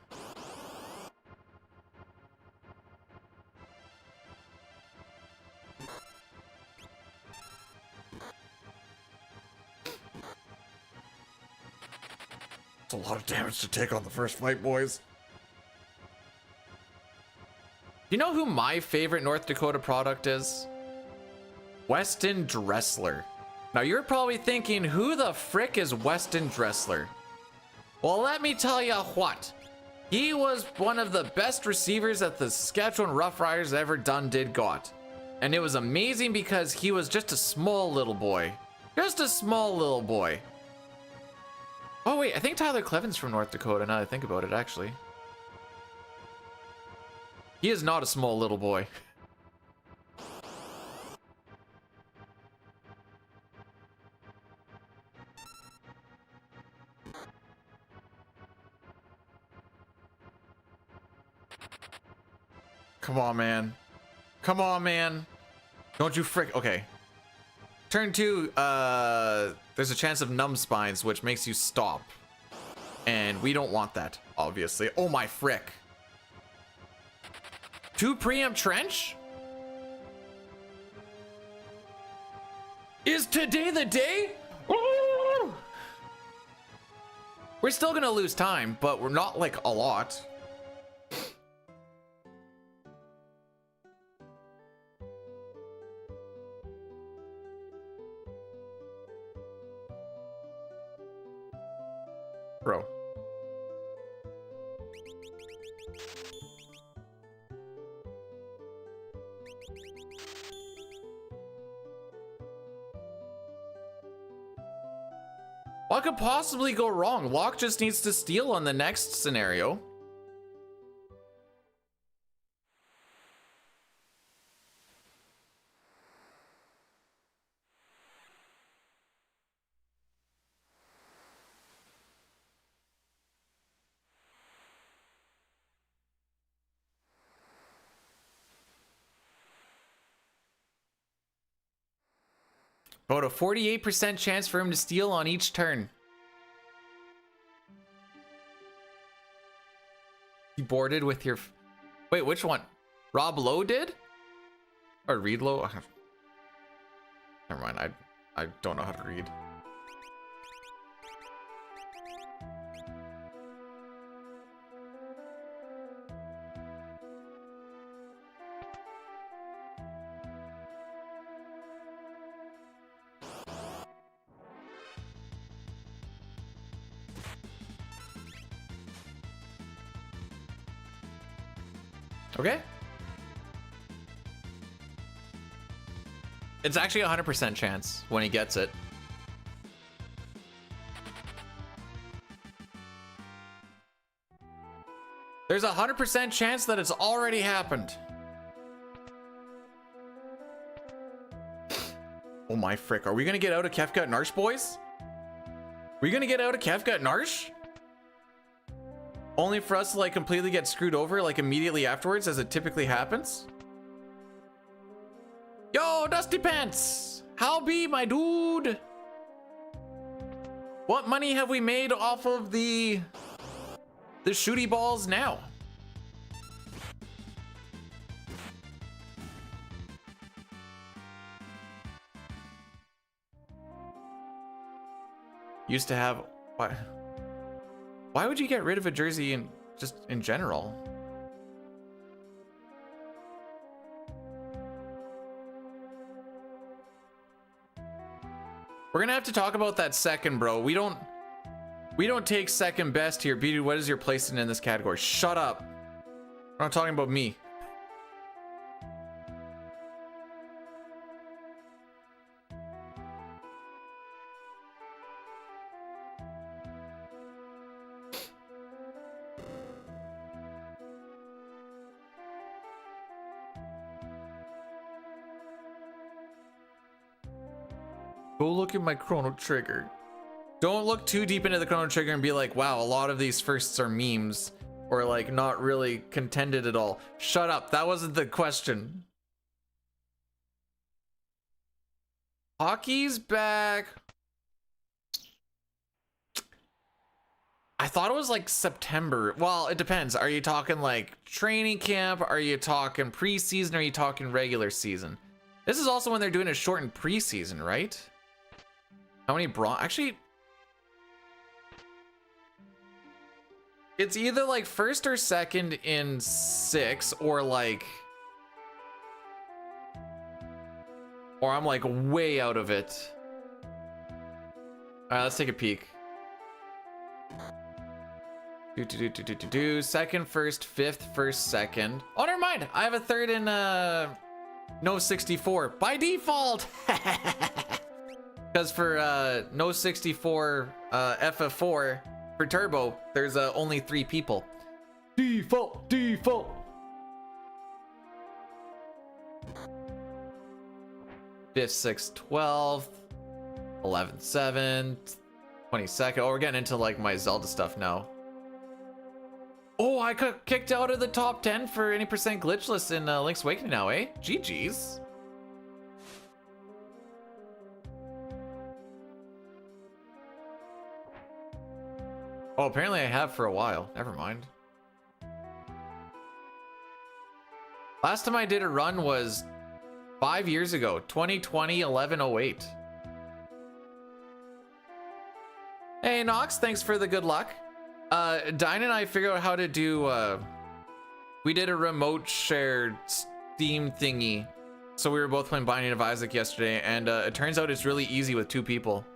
S1: It's a lot of damage to take on the first fight, boys. You know who my favorite North Dakota product is? Weston Dressler. Now you're probably thinking, who the frick is Weston Dressler? Well, let me tell you what. He was one of the best receivers that the Saskatchewan Roughriders ever did got. And it was amazing because he was just a small little boy. Just a small little boy. Oh wait, I think Tyler Cleven's from North Dakota now that I think about it, actually. He is not a small little boy. Come on, man. Come on, man. Don't you frick. Okay. Turn 2, there's a chance of numb spines, which makes you stop. And we don't want that, obviously. Oh my frick. 2 preempt trench? Is today the day? Ooh! We're still gonna lose time, but we're not like a lot. Bro. What could possibly go wrong? Locke just needs to steal on the next scenario. About a 48% chance for him to steal on each turn. You boarded with your... Wait, which one? Rob Lowe did? Or Reed Lowe? Never mind, I don't know how to read. Okay. It's actually a 100% chance when he gets it. There's a 100% chance that it's already happened. Oh my frick. Are we gonna get out of Kefka and Narsh, boys? Are we gonna get out of Kefka and Narsh? Only for us to like completely get screwed over like immediately afterwards, as it typically happens. Yo, Dusty Pants! How be, my dude? What money have we made off of the shooty balls now? Used to have what? Why would you get rid of a jersey in just in general? We're gonna have to talk about that second, bro. We don't take second best here. B-Dude, what is your placement in this category? Shut up. We're not talking about me. Go look at my Chrono Trigger. Don't look too deep into the Chrono Trigger and be like, wow, a lot of these firsts are memes or like not really contended at all. Shut up. That wasn't the question. Hockey's back. I thought it was like September. Well, it depends. Are you talking like training camp? Are you talking preseason? Are you talking regular season? This is also when they're doing a shortened preseason, right? How many actually, it's either like first or second in 6 or like, or I'm like way out of it. All right, let's take a peek. Second, first, fifth, first, second. Oh, never mind. I have a third in no 64 by default. Because for no 64 FF4 for Turbo, there's only 3 people. Default. 5th, 6th, 12th, 11th, 7th, 22nd. Oh, we're getting into like my Zelda stuff now. Oh, I got kicked out of the top 10 for any percent glitchless in Link's Awakening now, eh? GG's. Oh, apparently I have for a while. Never mind. Last time I did a run was 5 years ago, 2020, 11/08. Hey, Nox, thanks for the good luck. Dine and I figured out how to do, we did a remote shared Steam thingy. So we were both playing Binding of Isaac yesterday, and it turns out it's really easy with 2 people.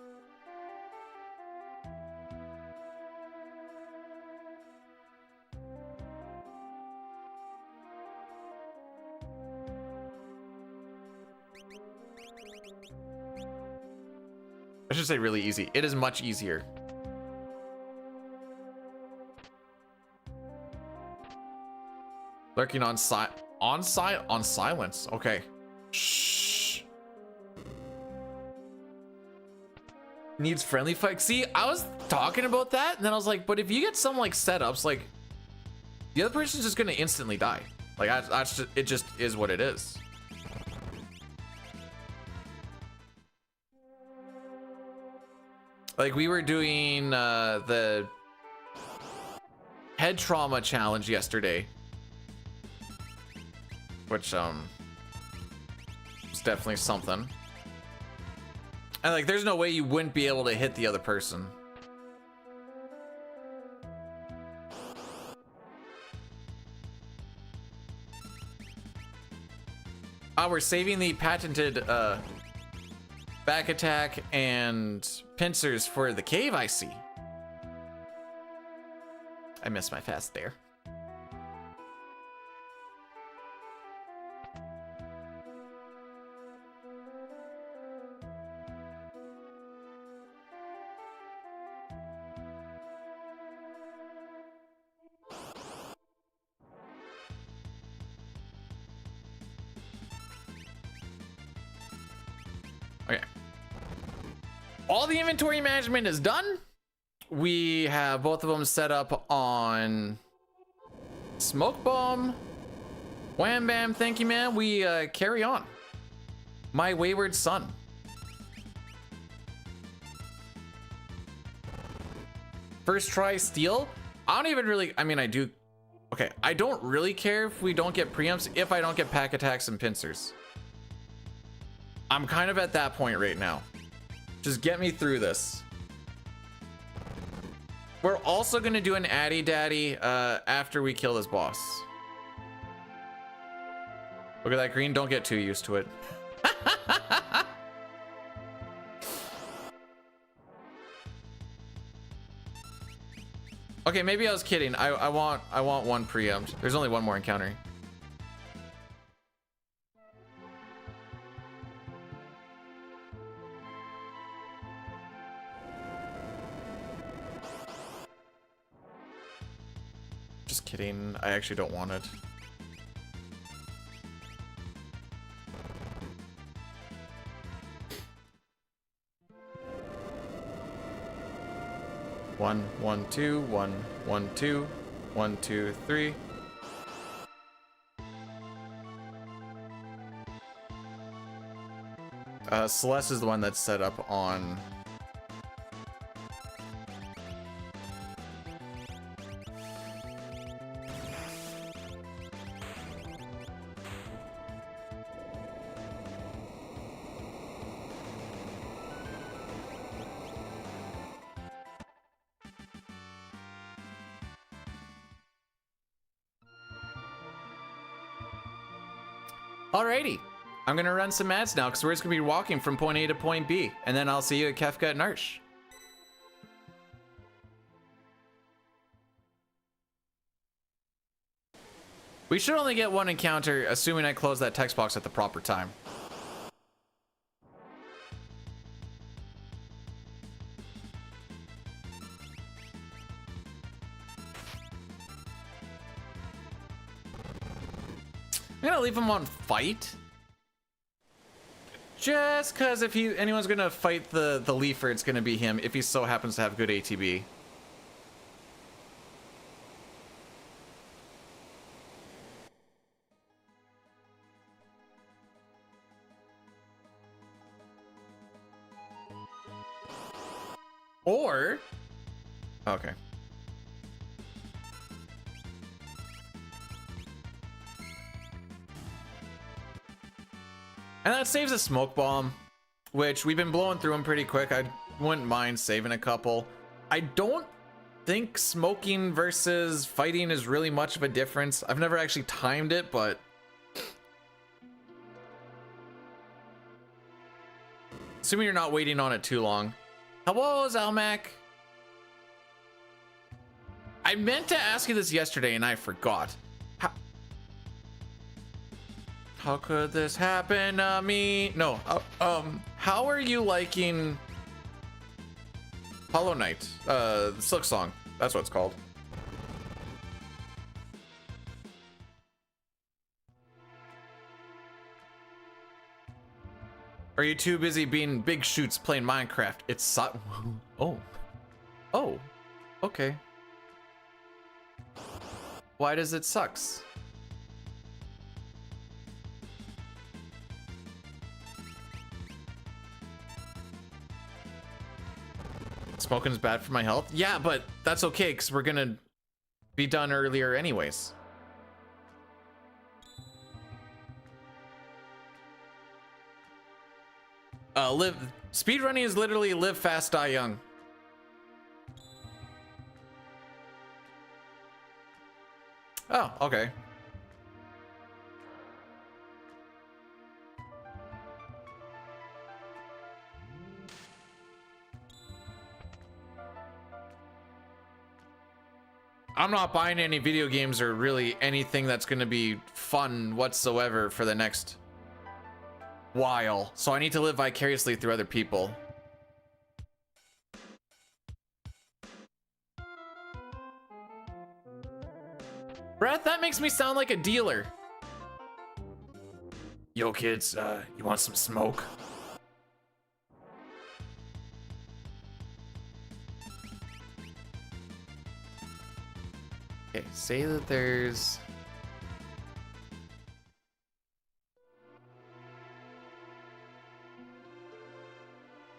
S1: I should say really easy. It is much easier. Lurking on silence. Okay. Shh. Needs friendly fight. See, I was talking about that, and then I was like, but if you get some like setups, like the other person's just gonna instantly die. Like it just is what it is. Like we were doing the head trauma challenge yesterday, which was definitely something. And like there's no way you wouldn't be able to hit the other person. We're saving the patented back attack and pincers for the cave, I see. I missed my fast there. Okay. All the inventory management is done. We have both of them set up on smoke bomb. Wham bam, thank you, man. We carry on. My wayward son. First try steal. I don't even really, I mean, I do. Okay, I don't really care if we don't get preempts if I don't get pack attacks and pincers. I'm kind of at that point right now. Just get me through this. We're also gonna do an Addy Daddy after we kill this boss. Look at that green, don't get too used to it. Okay, maybe I was kidding. I want one preempt. There's only one more encounter. Just kidding. I actually don't want it. One, 1, 2, 1, 1, 2, 1, 2, 3. Celeste is the one that's set up on. Alrighty, I'm gonna run some ads now because we're just gonna be walking from point A to point B, and then I'll see you at Kefka and Arsh. We should only get one encounter, assuming I close that text box at the proper time. I'm gonna leave him on fight. Just cause if anyone's gonna fight the Leafer, it's gonna be him if he so happens to have good ATB. Or okay. And that saves a smoke bomb, which we've been blowing through them pretty quick. I wouldn't mind saving a couple. I don't think smoking versus fighting is really much of a difference. I've never actually timed it, but assuming you're not waiting on it too long. Hello, Zalmac. I meant to ask you this yesterday and I forgot. How could this happen to me? No, how are you liking Hollow Knight. Silk Song. That's what it's called. Are you too busy being big shoots playing Minecraft? It's oh. Oh. Okay. Why does it sucks? Smoking is bad for my health? Yeah, but that's okay because we're gonna be done earlier anyways. Speedrunning is literally live fast, die young. Oh, okay. I'm not buying any video games or really anything that's going to be fun whatsoever for the next while. So I need to live vicariously through other people. Brett, that makes me sound like a dealer. Yo, kids, you want some smoke? Okay, say that there's...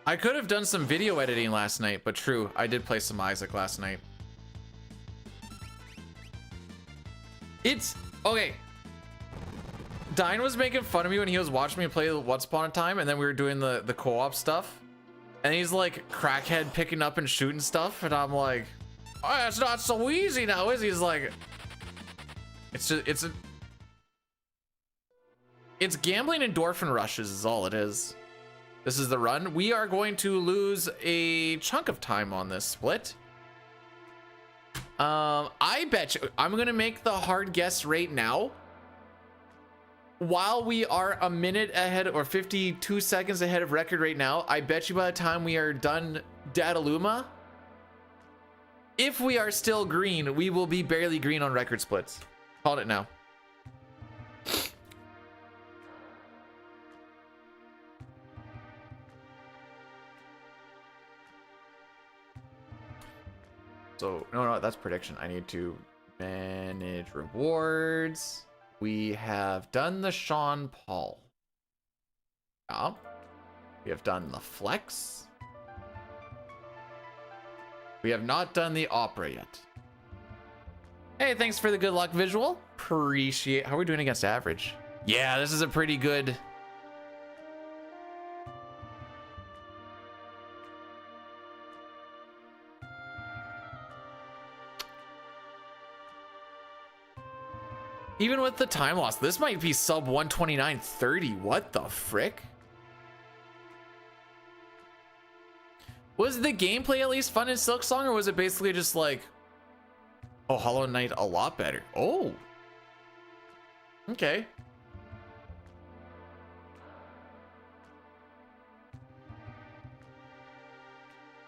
S1: I could have done some video editing last night, but true, I did play some Isaac last night. It's... okay. Dine was making fun of me when he was watching me play Once Upon a Time, and then we were doing the co-op stuff. And he's like crackhead picking up and shooting stuff, and I'm like... oh, it's not so easy now, is he? He's like, it's just, it's gambling endorphin rushes is all it is. This is the run. We are going to lose a chunk of time on this split. I bet you, I'm gonna make the hard guess right now. While we are a minute ahead or 52 seconds ahead of record right now, I bet you by the time we are done Dataluma, if we are still green, we will be barely green on record splits. Called it now. So, no, that's prediction. I need to manage rewards. We have done the Sean Paul. Yeah. We have done the flex. We have not done the opera yet. Hey, thanks for the good luck visual. Appreciate. How are we doing against average? Yeah, this is a pretty good. Even with the time loss, this might be sub 129.30. What the frick? Was the gameplay at least fun in Silk Song, or was it basically just like, oh, Hollow Knight a lot better? Oh, okay.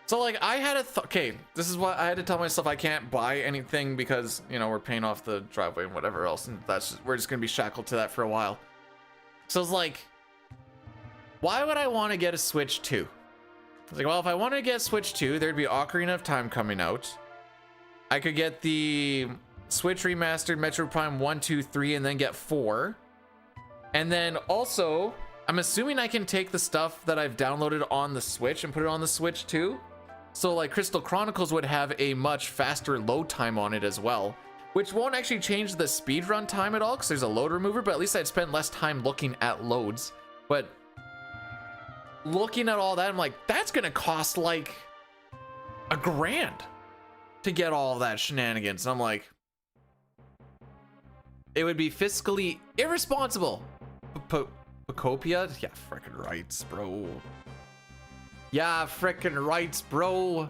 S1: So like I had okay, this is what I had to tell myself. I can't buy anything because, you know, we're paying off the driveway and whatever else, and we're just gonna be shackled to that for a while. So it's like, why would I want to get a Switch 2? I was like, well, if I wanted to get Switch 2, there'd be Ocarina of Time coming out. I could get the Switch Remastered Metroid Prime 1, 2, 3, and then get 4. And then also, I'm assuming I can take the stuff that I've downloaded on the Switch and put it on the Switch too. So like Crystal Chronicles would have a much faster load time on it as well, which won't actually change the speedrun time at all because there's a load remover, but at least I'd spend less time looking at loads. But looking at all that, I'm like, that's gonna cost like $1,000 to get all that shenanigans. And I'm like, it would be fiscally irresponsible. Pacopia? Yeah, frickin' rights, bro. Yeah, frickin' rights, bro.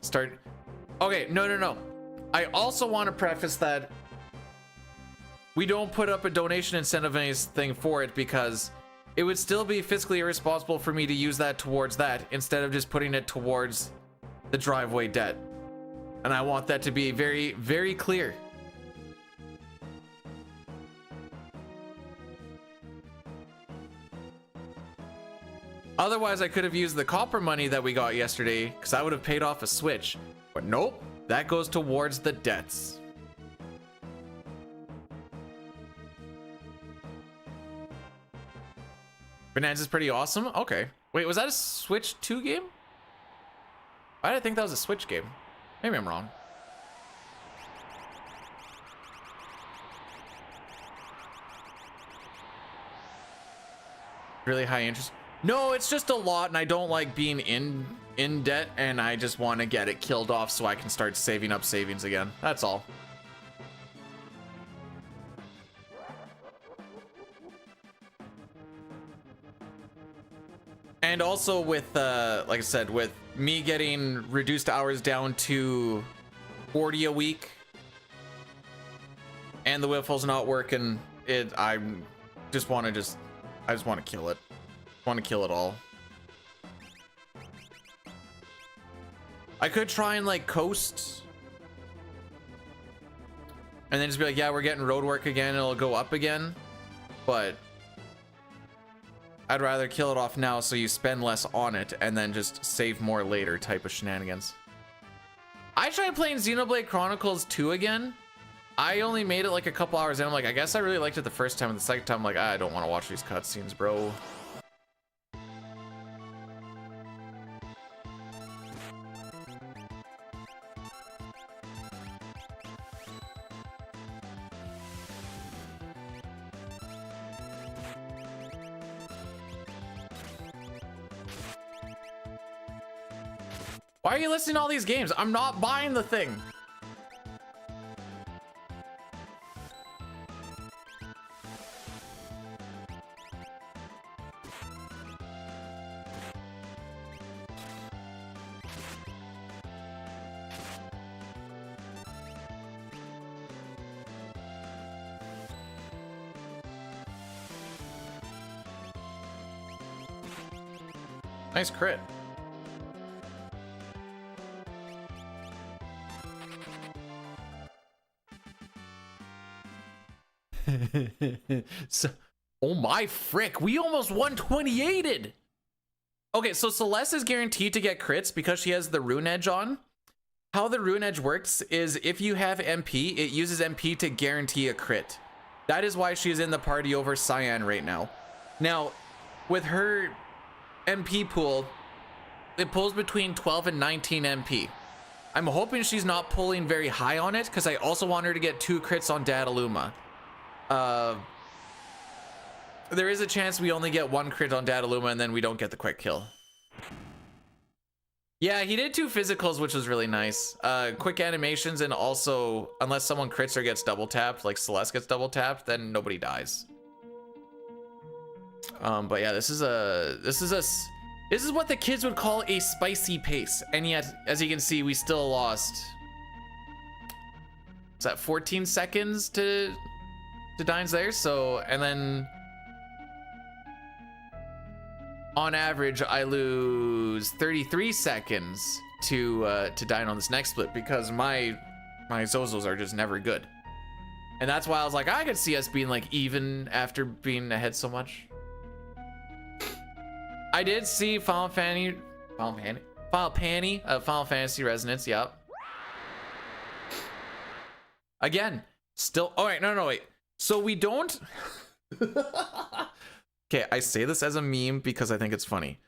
S1: Start. Okay, no. I also want to preface that we don't put up a donation incentive or anything for it because it would still be fiscally irresponsible for me to use that towards that instead of just putting it towards the driveway debt. And I want that to be very, very clear. Otherwise, I could have used the copper money that we got yesterday because I would have paid off a Switch. But nope, that goes towards the debts. Bonanza's pretty awesome. Okay. Wait, was that a Switch 2 game? Why did I think that was a Switch game? Maybe I'm wrong. Really high interest. No, it's just a lot, and I don't like being in debt, and I just want to get it killed off so I can start saving up savings again. That's all. And also with, like I said, with me getting reduced hours down to 40 a week, and the Whiffle's not working, I just want to kill it. Want to kill it all. I could try and like coast and then just be like, yeah, we're getting road work again, it'll go up again, but I'd rather kill it off now so you spend less on it and then just save more later type of shenanigans. I tried playing Xenoblade Chronicles 2 again. I only made it like a couple hours in. I'm like, I guess I really liked it the first time, and the second time I'm like, I don't want to watch these cutscenes, bro. Why are you listing all these games? I'm not buying the thing. Nice crit. So, oh my frick, we almost 128'd. Okay, so Celeste is guaranteed to get crits because she has the rune edge on. How the rune edge works is if you have MP, it uses MP to guarantee a crit. That is why she is in the party over Cyan right now. Now, with her MP pool, it pulls between 12 and 19 MP. I'm hoping she's not pulling very high on it because I also want her to get 2 crits on Dataluma. There is a chance we only get 1 crit on Dataluma and then we don't get the quick kill. Yeah, he did 2 physicals, which was really nice. Quick animations, and also unless someone crits or gets double tapped, like Celeste gets double tapped, then nobody dies. But yeah, this is what the kids would call a spicy pace, and yet, as you can see, we still lost. Is that 14 seconds to Dines there? So, and then on average, I lose 33 seconds to Dine on this next split because my Zozos are just never good, and that's why I was like, I could see us being like even after being ahead so much. I did see Final Fantasy Resonance, yep. Again, still, oh wait, no, wait. So we don't, okay, I say this as a meme because I think it's funny.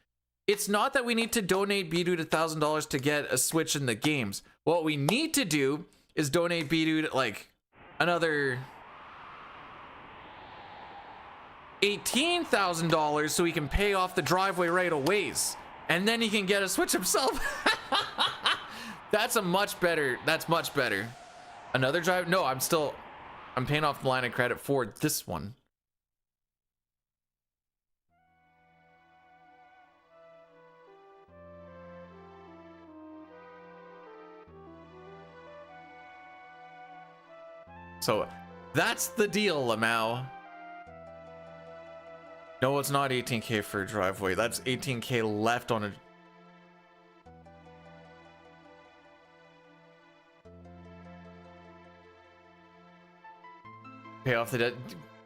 S1: It's not that we need to donate B-Dude $1,000 to get a Switch in the games. What we need to do is donate B-Dude like another $18,000 so he can pay off the driveway right away, and then he can get a Switch himself. That's much better. Another drive? No, I'm paying off the line of credit for this one. So that's the deal, Lamau. No, it's not 18K for a driveway. That's 18K left on a... Pay off the debt.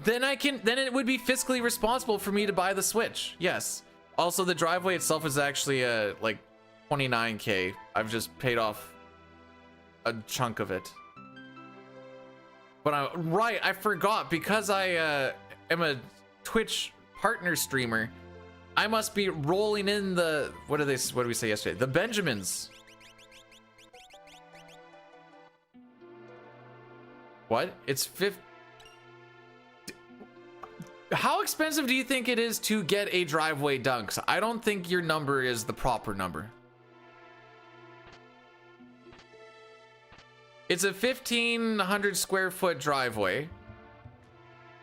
S1: Then it would be fiscally responsible for me to buy the Switch. Yes. Also, the driveway itself is actually like 29K. I've just paid off a chunk of it. But I forgot, because I am a Twitch partner streamer, I must be rolling in the, what did we say yesterday? The Benjamins. What? It's 50. How expensive do you think it is to get a driveway done? 'Cause I don't think your number is the proper number. It's a 1,500 square foot driveway.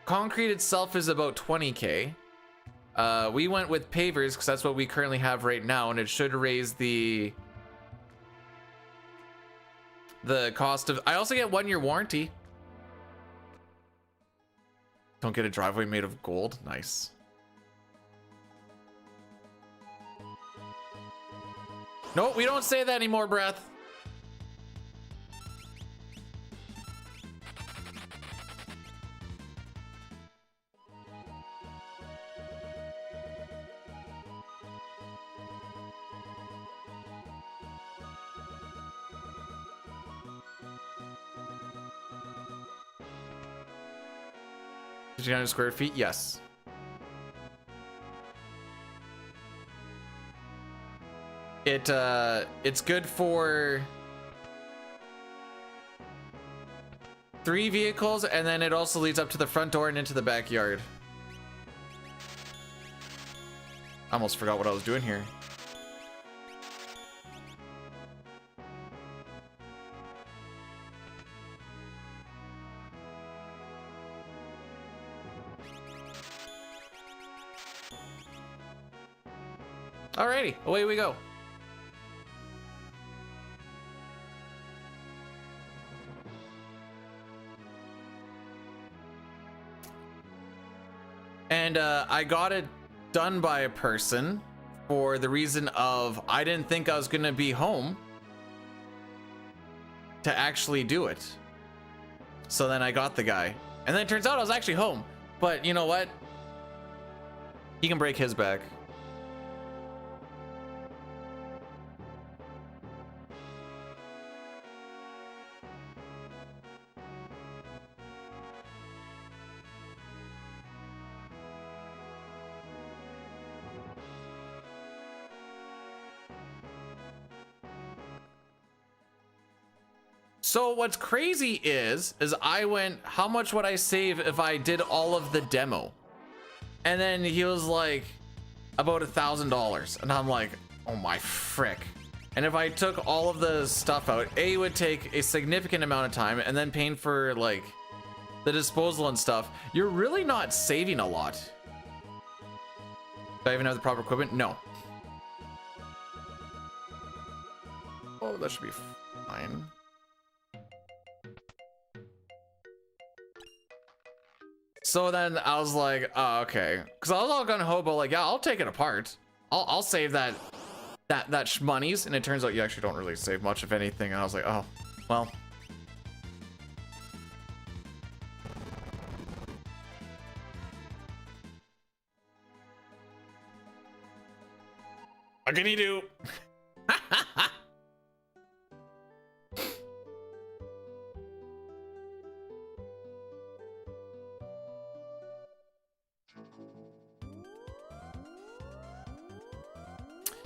S1: Concrete itself is about 20K. We went with pavers because that's what we currently have right now, and it should raise the cost of... I also get 1-year warranty. Don't get a driveway made of gold. Nice. No, we don't say that anymore, Breath. Square feet, yes. It's good for 3 vehicles, and then it also leads up to the front door and into the backyard. I almost forgot what I was doing here. Alrighty, away we go. And I got it done by a person for the reason of I didn't think I was gonna be home to actually do it. So then I got the guy, and then it turns out I was actually home. But you know what? He can break his back. So what's crazy is I went, how much would I save if I did all of the demo? And then he was like, about $1,000. And I'm like, oh my frick. And if I took all of the stuff out, it would take a significant amount of time, and then paying for like the disposal and stuff, you're really not saving a lot. Do I even have the proper equipment? No. Oh, that should be fine. So then I was like, oh, okay. Cause I was all gung ho, but like, yeah, I'll take it apart. I'll save that shmoney's. And it turns out you actually don't really save much of anything. And I was like, oh, well. What can you do?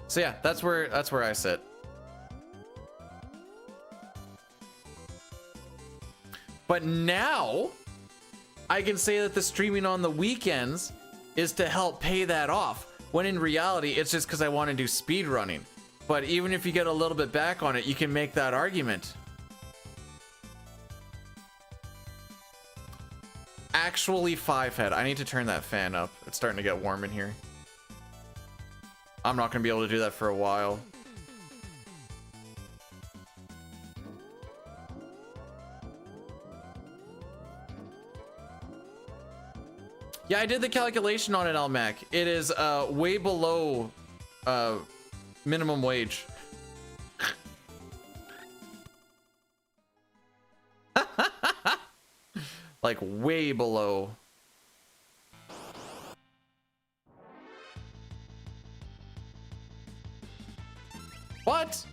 S1: So yeah, that's where I sit. But now I can say that the streaming on the weekends is to help pay that off, when in reality it's just because I want to do speed running. But even if you get a little bit back on it, you can make that argument. Actually, 5-head. I need to turn that fan up. It's starting to get warm in here. I'm not gonna be able to do that for a while. Yeah, I did the calculation on it, LMAC. It is way below minimum wage. Like way below. What?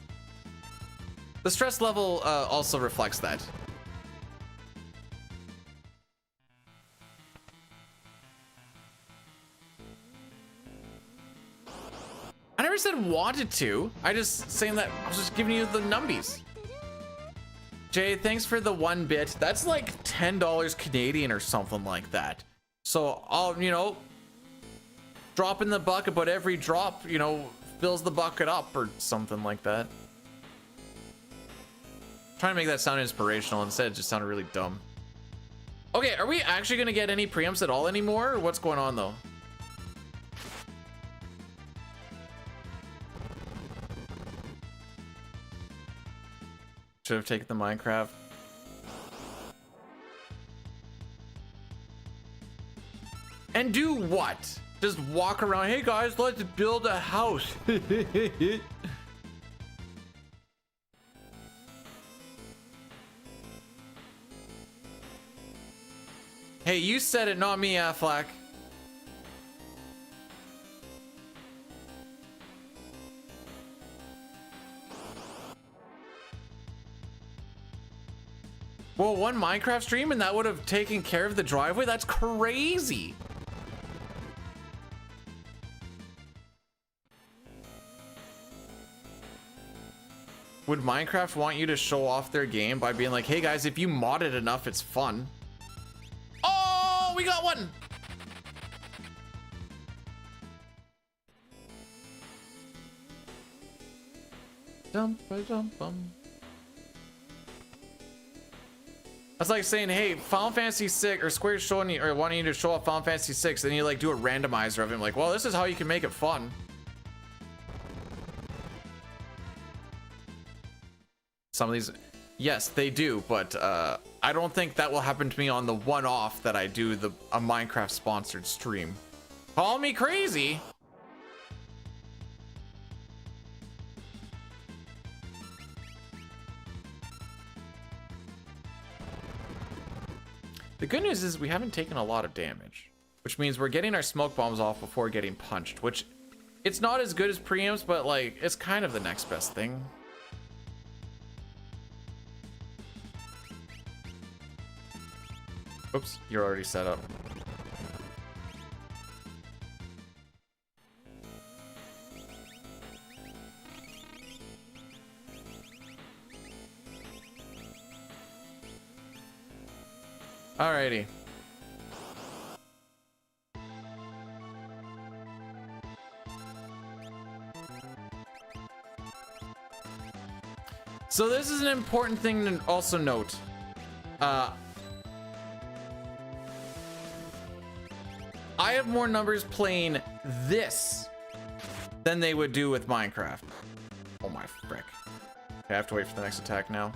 S1: The stress level also reflects that. I never said wanted to. I just saying that I was just giving you the numbies. Jay, thanks for the 1 bit. That's like $10 Canadian or something like that. So I'll, you know, drop in the bucket, but every drop, you know, fills the bucket up or something like that. Trying to make that sound inspirational, instead it just sounded really dumb. Okay, are we actually gonna get any preamps at all anymore, or what's going on though? Should have taken the Minecraft. And do what? Just walk around, hey guys, let's build a house. Hey, you said it, not me, Affleck. Well, 1 Minecraft stream and that would have taken care of the driveway? That's crazy. Would Minecraft want you to show off their game by being like, hey guys, if you mod it enough, it's fun? Oh, we got one. That's like saying, hey, Final Fantasy 6 or Square's showing you or wanting you to show off Final Fantasy 6, then you like do a randomizer of him, like, well, this is how you can make it fun. Some of these, yes, they do, but I don't think that will happen to me on the one-off that I do a Minecraft sponsored stream. Call me crazy. The good news is we haven't taken a lot of damage, which means we're getting our smoke bombs off before getting punched, which it's not as good as preamps, but like it's kind of the next best thing. Oops, you're already set up. Alrighty. So this is an important thing to also note. I have more numbers playing this than they would do with Minecraft. Oh my frick. Okay, I have to wait for the next attack now.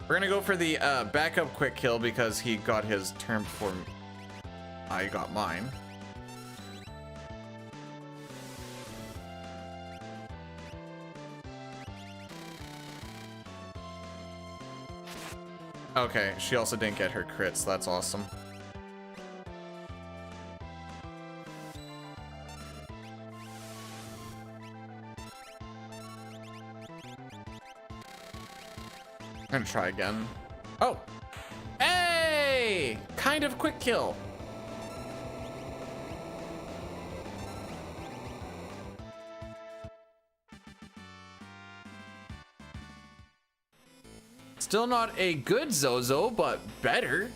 S1: We're gonna go for the backup quick kill because he got his turn before I got mine. Okay, she also didn't get her crits. That's awesome. I'm gonna try again. Oh! Hey! Kind of quick kill. Still not a good Zozo, but better.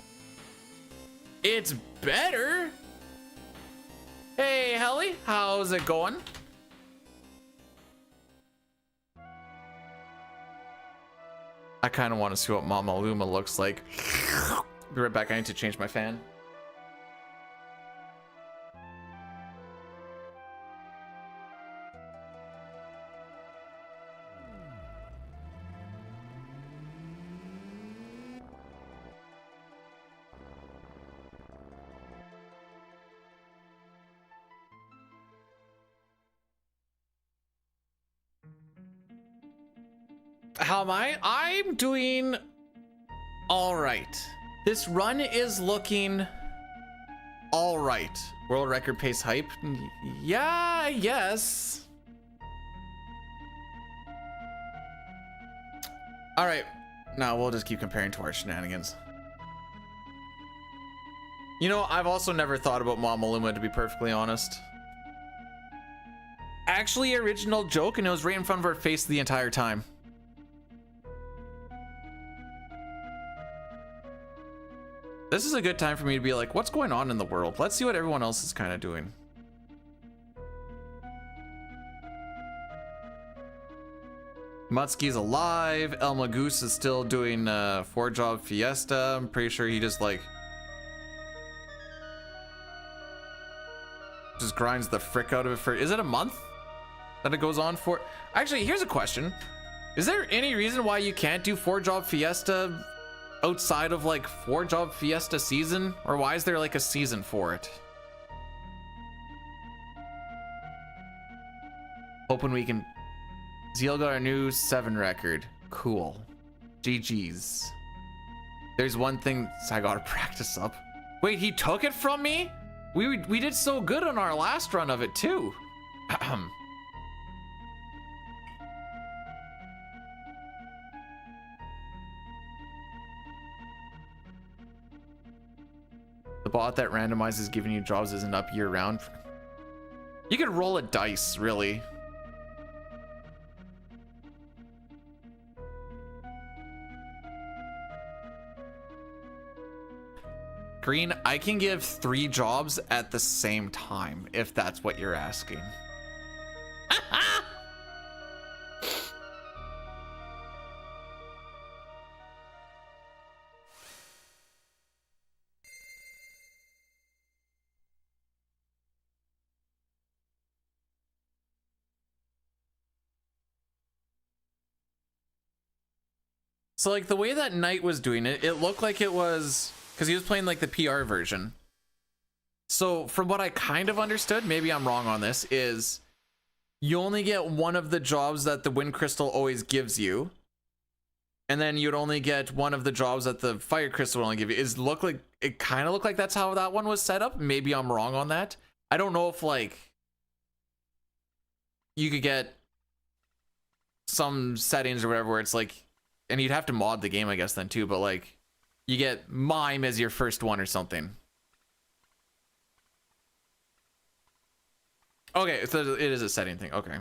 S1: It's better. Hey, Helly, how's it going? I kind of want to see what Mama Luma looks like. Be right back. I need to change my fan. How am I? I'm doing all right. This run is looking all right. World record pace hype. Yeah, yes. All right. No, we'll just keep comparing to our shenanigans. You know, I've also never thought about Mama Luma, to be perfectly honest. Actually, original joke, and it was right in front of our face the entire time. This is a good time for me to be like, what's going on in the world? Let's see what everyone else is kind of doing. Mutsky's alive. El Magoose is still doing 4-job Fiesta. I'm pretty sure he just grinds the frick out of it for, is it a month that it goes on for? Actually, here's a question. Is there any reason why you can't do 4-job Fiesta outside of like 4-job Fiesta season? Or why is there like a season for it? Hoping we can. Zeal got our new 7 record. Cool. GG's. There's one thing I gotta practice up. Wait, he took it from me? We did so good on our last run of it too. The bot that randomizes giving you jobs isn't up year round. You could roll a dice, really. Green, I can give 3 jobs at the same time, if that's what you're asking. So like the way that Knight was doing it, it looked like it was because he was playing like the PR version. So from what I kind of understood, maybe I'm wrong on this, is you only get one of the jobs that the Wind Crystal always gives you. And then you'd only get one of the jobs that the Fire Crystal would only give you. It kind of looked like that's how that one was set up. Maybe I'm wrong on that. I don't know if like you could get some settings or whatever where it's like, and you'd have to mod the game, I guess, then too, but like you get Mime as your first one or something. Okay, so it is a setting thing. Okay.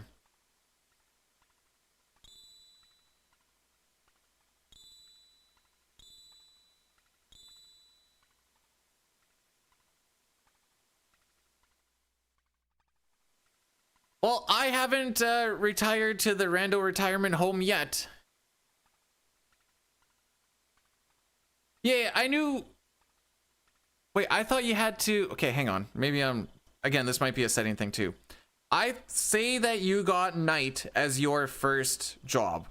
S1: Well, I haven't retired to the rando retirement home yet. Yeah, I knew. Wait, I thought you had to. Okay, hang on. Maybe again, this might be a setting thing too. I say that you got Knight as your first job.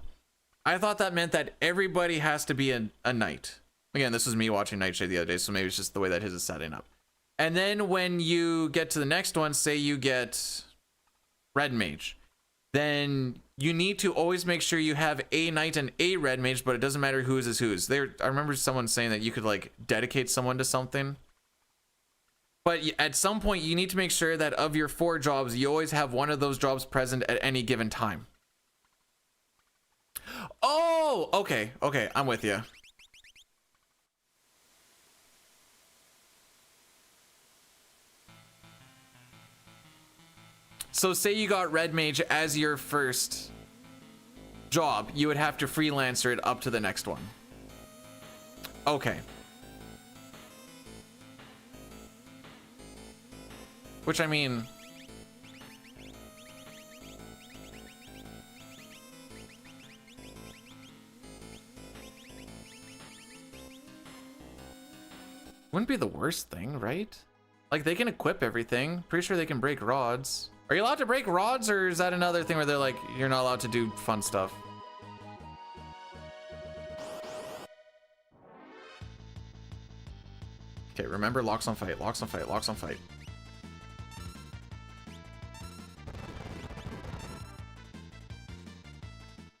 S1: I thought that meant that everybody has to be a Knight. Again, this was me watching Nightshade the other day, so maybe it's just the way that his is setting up. And then when you get to the next one, say you get Red Mage, then you need to always make sure you have a Knight and a Red Mage, but it doesn't matter whose is whose. I remember someone saying that you could like dedicate someone to something. But at some point, you need to make sure that of your 4 jobs, you always have one of those jobs present at any given time. Oh, okay. Okay, I'm with you. So say you got Red Mage as your first job, you would have to freelancer it up to the next one. Okay. Which, I mean, wouldn't be the worst thing, right? Like, they can equip everything. Pretty sure they can break rods. Are you allowed to break rods, or is that another thing where they're like, you're not allowed to do fun stuff? Okay, remember, locks on fight, locks on fight, locks on fight.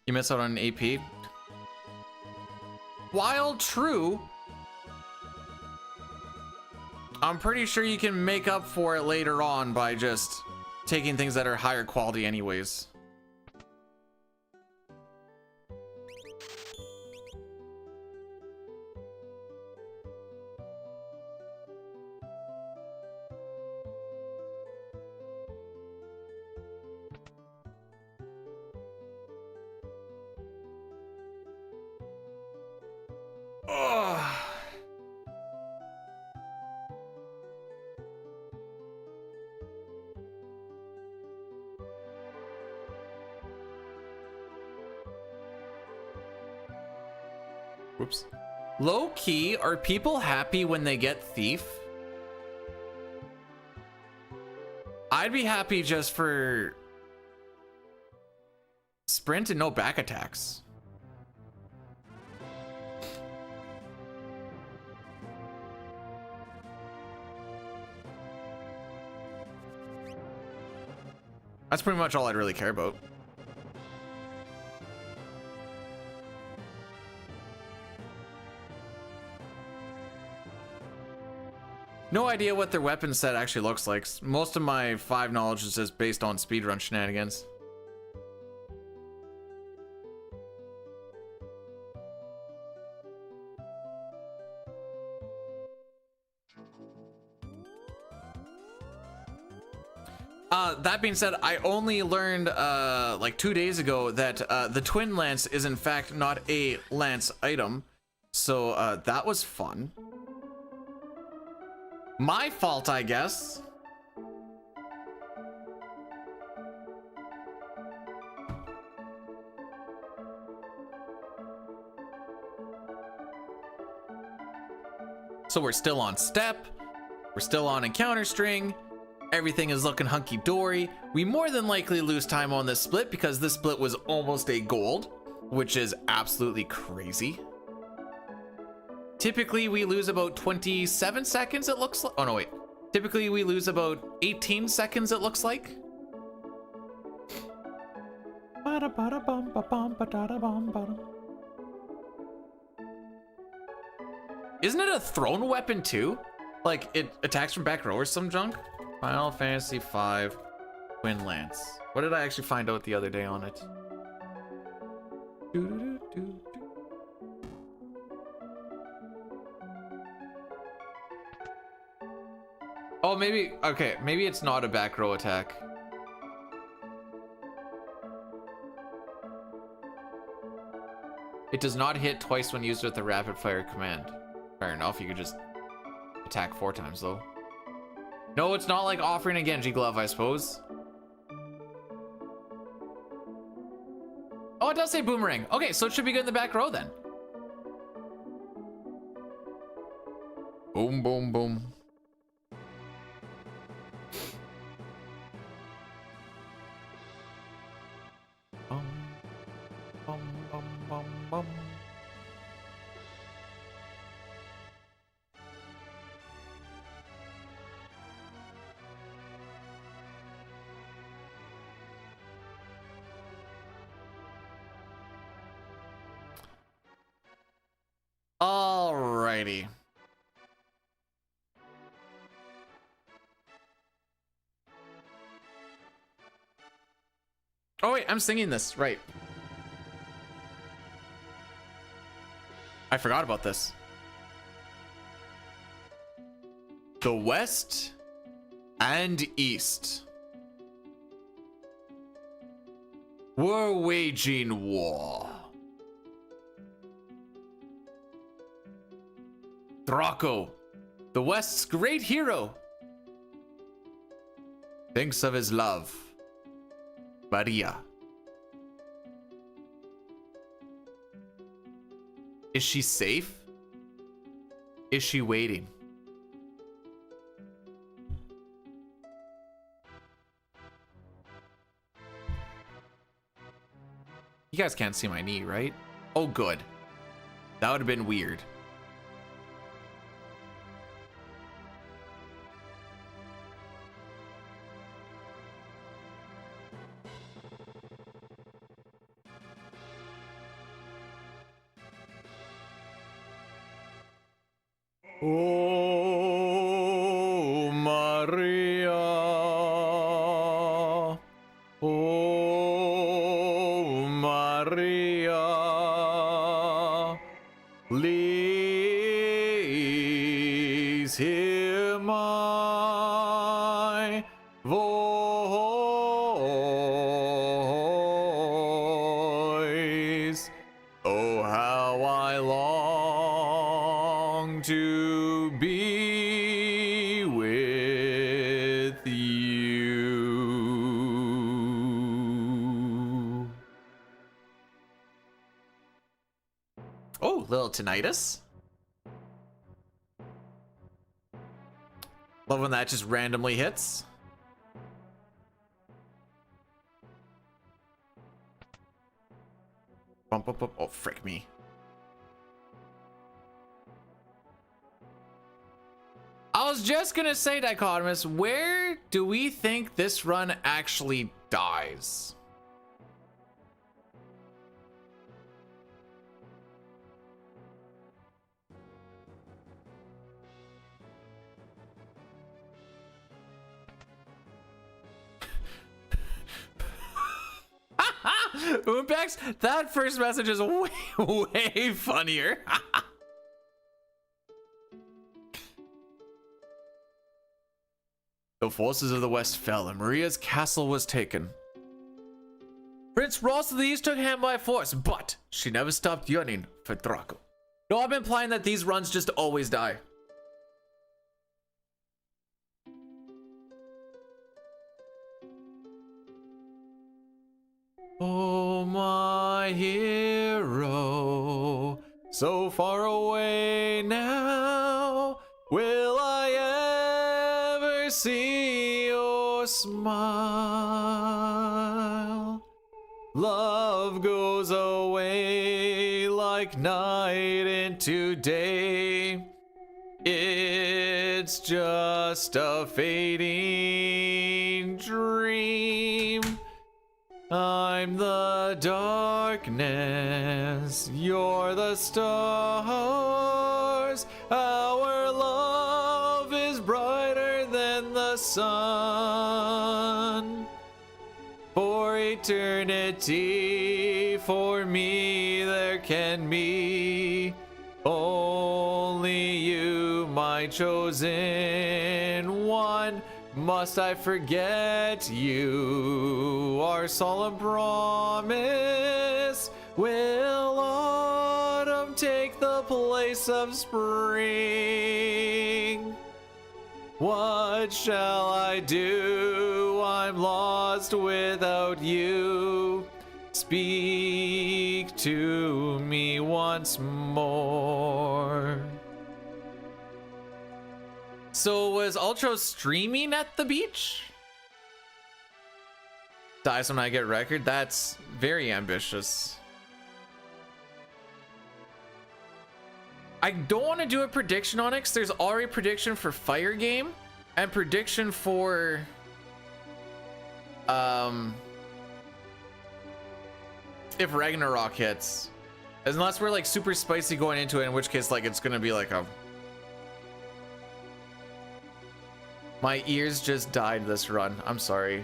S1: You miss out on an AP. while true, I'm pretty sure you can make up for it later on by just taking things that are higher quality anyways. Ugh. Whoops. Low key, are people happy when they get Thief? I'd be happy just for sprint and no back attacks. That's pretty much all I'd really care about. No idea what their weapon set actually looks like. Most of my 5 knowledge is just based on speedrun shenanigans. That being said, I only learned like 2 days ago that the twin lance is in fact not a lance item. So that was fun. My fault, I guess. So we're still on step. We're still on encounter string. Everything is looking hunky-dory. We more than likely lose time on this split because this split was almost a gold, which is absolutely crazy. Typically, we lose about 27 seconds, it looks like. Oh, no, wait. Typically, we lose about 18 seconds, it looks like. Isn't it a thrown weapon, too? Like, it attacks from back row or some junk? Final Fantasy V Twin Lance. What did I actually find out the other day on it? Oh, maybe, okay, maybe it's not a back row attack. It does not hit twice when used with the rapid fire command. Fair enough, you could just attack 4 times though. No, it's not like offering a Genji glove, I suppose. Oh, it does say boomerang. Okay, so it should be good in the back row then. Boom, boom, boom. Bum, bum, bum, bum, bum. Alrighty. Oh wait, I'm singing this, right. I forgot about this. The West and East were waging war. Draco, the West's great hero, thinks of his love, Maria. Is she safe? Is she waiting? You guys can't see my knee, right? Oh, good. That would have been weird. Oh, Maria. Oh, Maria. Please hear my voice. Oh, how I long to be with you. Oh, little tinnitus. Love when that just randomly hits. Bump, bump, bump. Oh, frick me. I was just gonna say, Dichotomous, where do we think this run actually dies? Oompex, that first message is way, way funnier. The forces of the West fell and Maria's castle was taken. Prince Ross of the East took hand by force, but she never stopped yearning for Draco. No, I'm implying that these runs just always die. Oh, my hero, so far away now. Will I ever see your smile? Love goes away like night into day. It's just a fading dream. I'm the darkness, you're the stars. Our love is brighter than the sun. For eternity, for me there can be only you, my chosen one. Must I forget you, our solemn promise? Will autumn take the place of spring? What shall I do? I'm lost without you. Speak to me once more. So was Ultra streaming at the beach? Dies when I get record? That's very ambitious. I don't want to do a prediction on it because there's already prediction for Fire Game and prediction for if Ragnarok hits. Unless we're like super spicy going into it, in which case like it's gonna be like a... My ears just died this run. I'm sorry.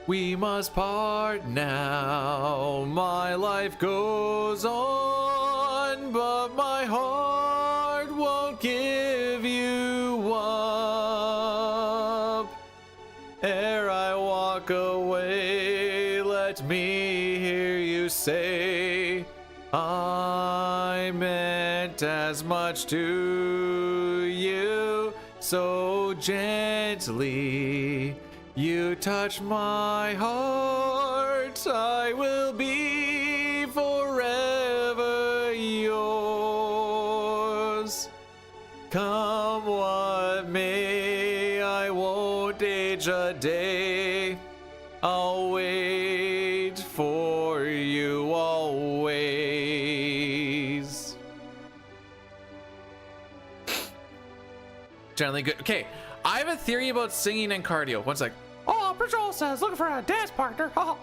S1: We must part now. My life goes on, but my heart won't give you up. Ere I walk away, let me hear you say, I meant as much to you. So gently you touch my heart, I will be forever yours. Come what may, I won't age a day. I'll wait for you always. Generally good. Okay, I have a theory about singing and cardio. One sec. Oh, Patrol says looking for a dance partner. Oh.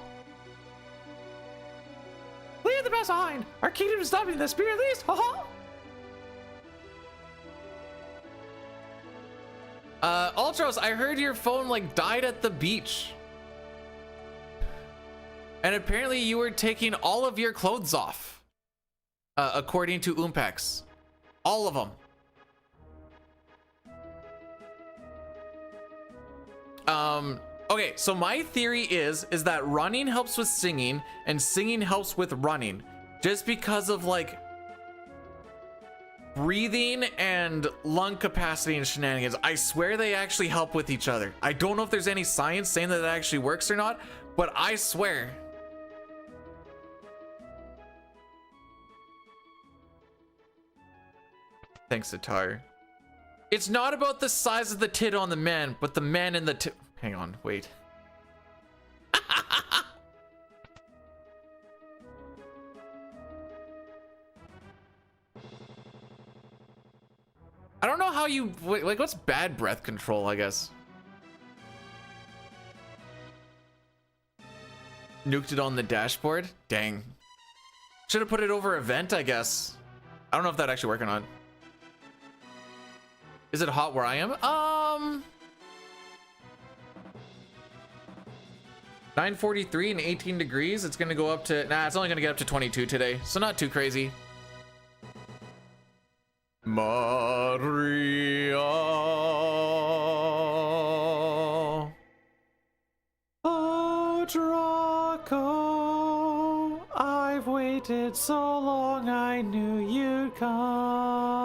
S1: Leave the best behind. Our kingdom is stopping the spear at least. Oh. Ultros, I heard your phone like died at the beach. And apparently you were taking all of your clothes off. According to Umpex. All of them. Okay, so my theory is that running helps with singing and singing helps with running. Just because of like breathing and lung capacity and shenanigans. I swear they actually help with each other. I don't know if there's any science saying that it actually works or not, but I swear. Thanks, Sitar. It's not about the size of the tit on the man, but the man in the tit. Hang on, wait. I don't know how you, like, what's bad breath control, I guess? Nuked it on the dashboard? Dang. Should have put it over a vent, I guess. I don't know if that actually worked or not. Is it hot where I am? 9:43 and 18 degrees. It's gonna go up to, nah, it's only gonna get up to 22 today, so not too crazy. Maria. Oh, Draco. I've waited so long, I knew you'd come.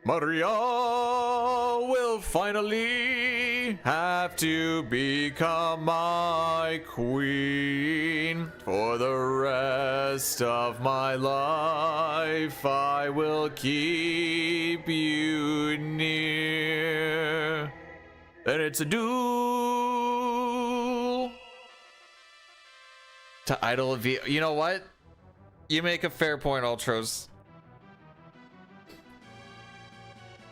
S1: Maria will finally have to become my queen. For the rest of my life, I will keep you near. And it's a duel to idle V. You know what? You make a fair point, Ultros.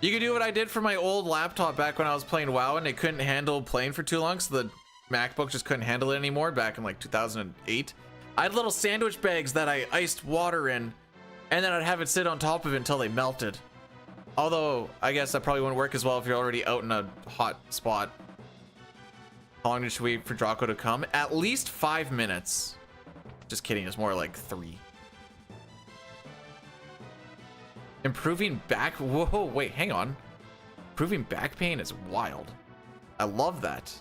S1: You could do what I did for my old laptop back when I was playing WoW and it couldn't handle playing for too long, so the MacBook just couldn't handle it anymore back in like 2008. I had little sandwich bags that I iced water in, and then I'd have it sit on top of it until they melted. Although, I guess that probably wouldn't work as well if you're already out in a hot spot. How long should we wait for Draco to come? At least 5 minutes. Just kidding, it's more like 3. Improving back, whoa, wait, hang on. Improving back pain is wild. I love that.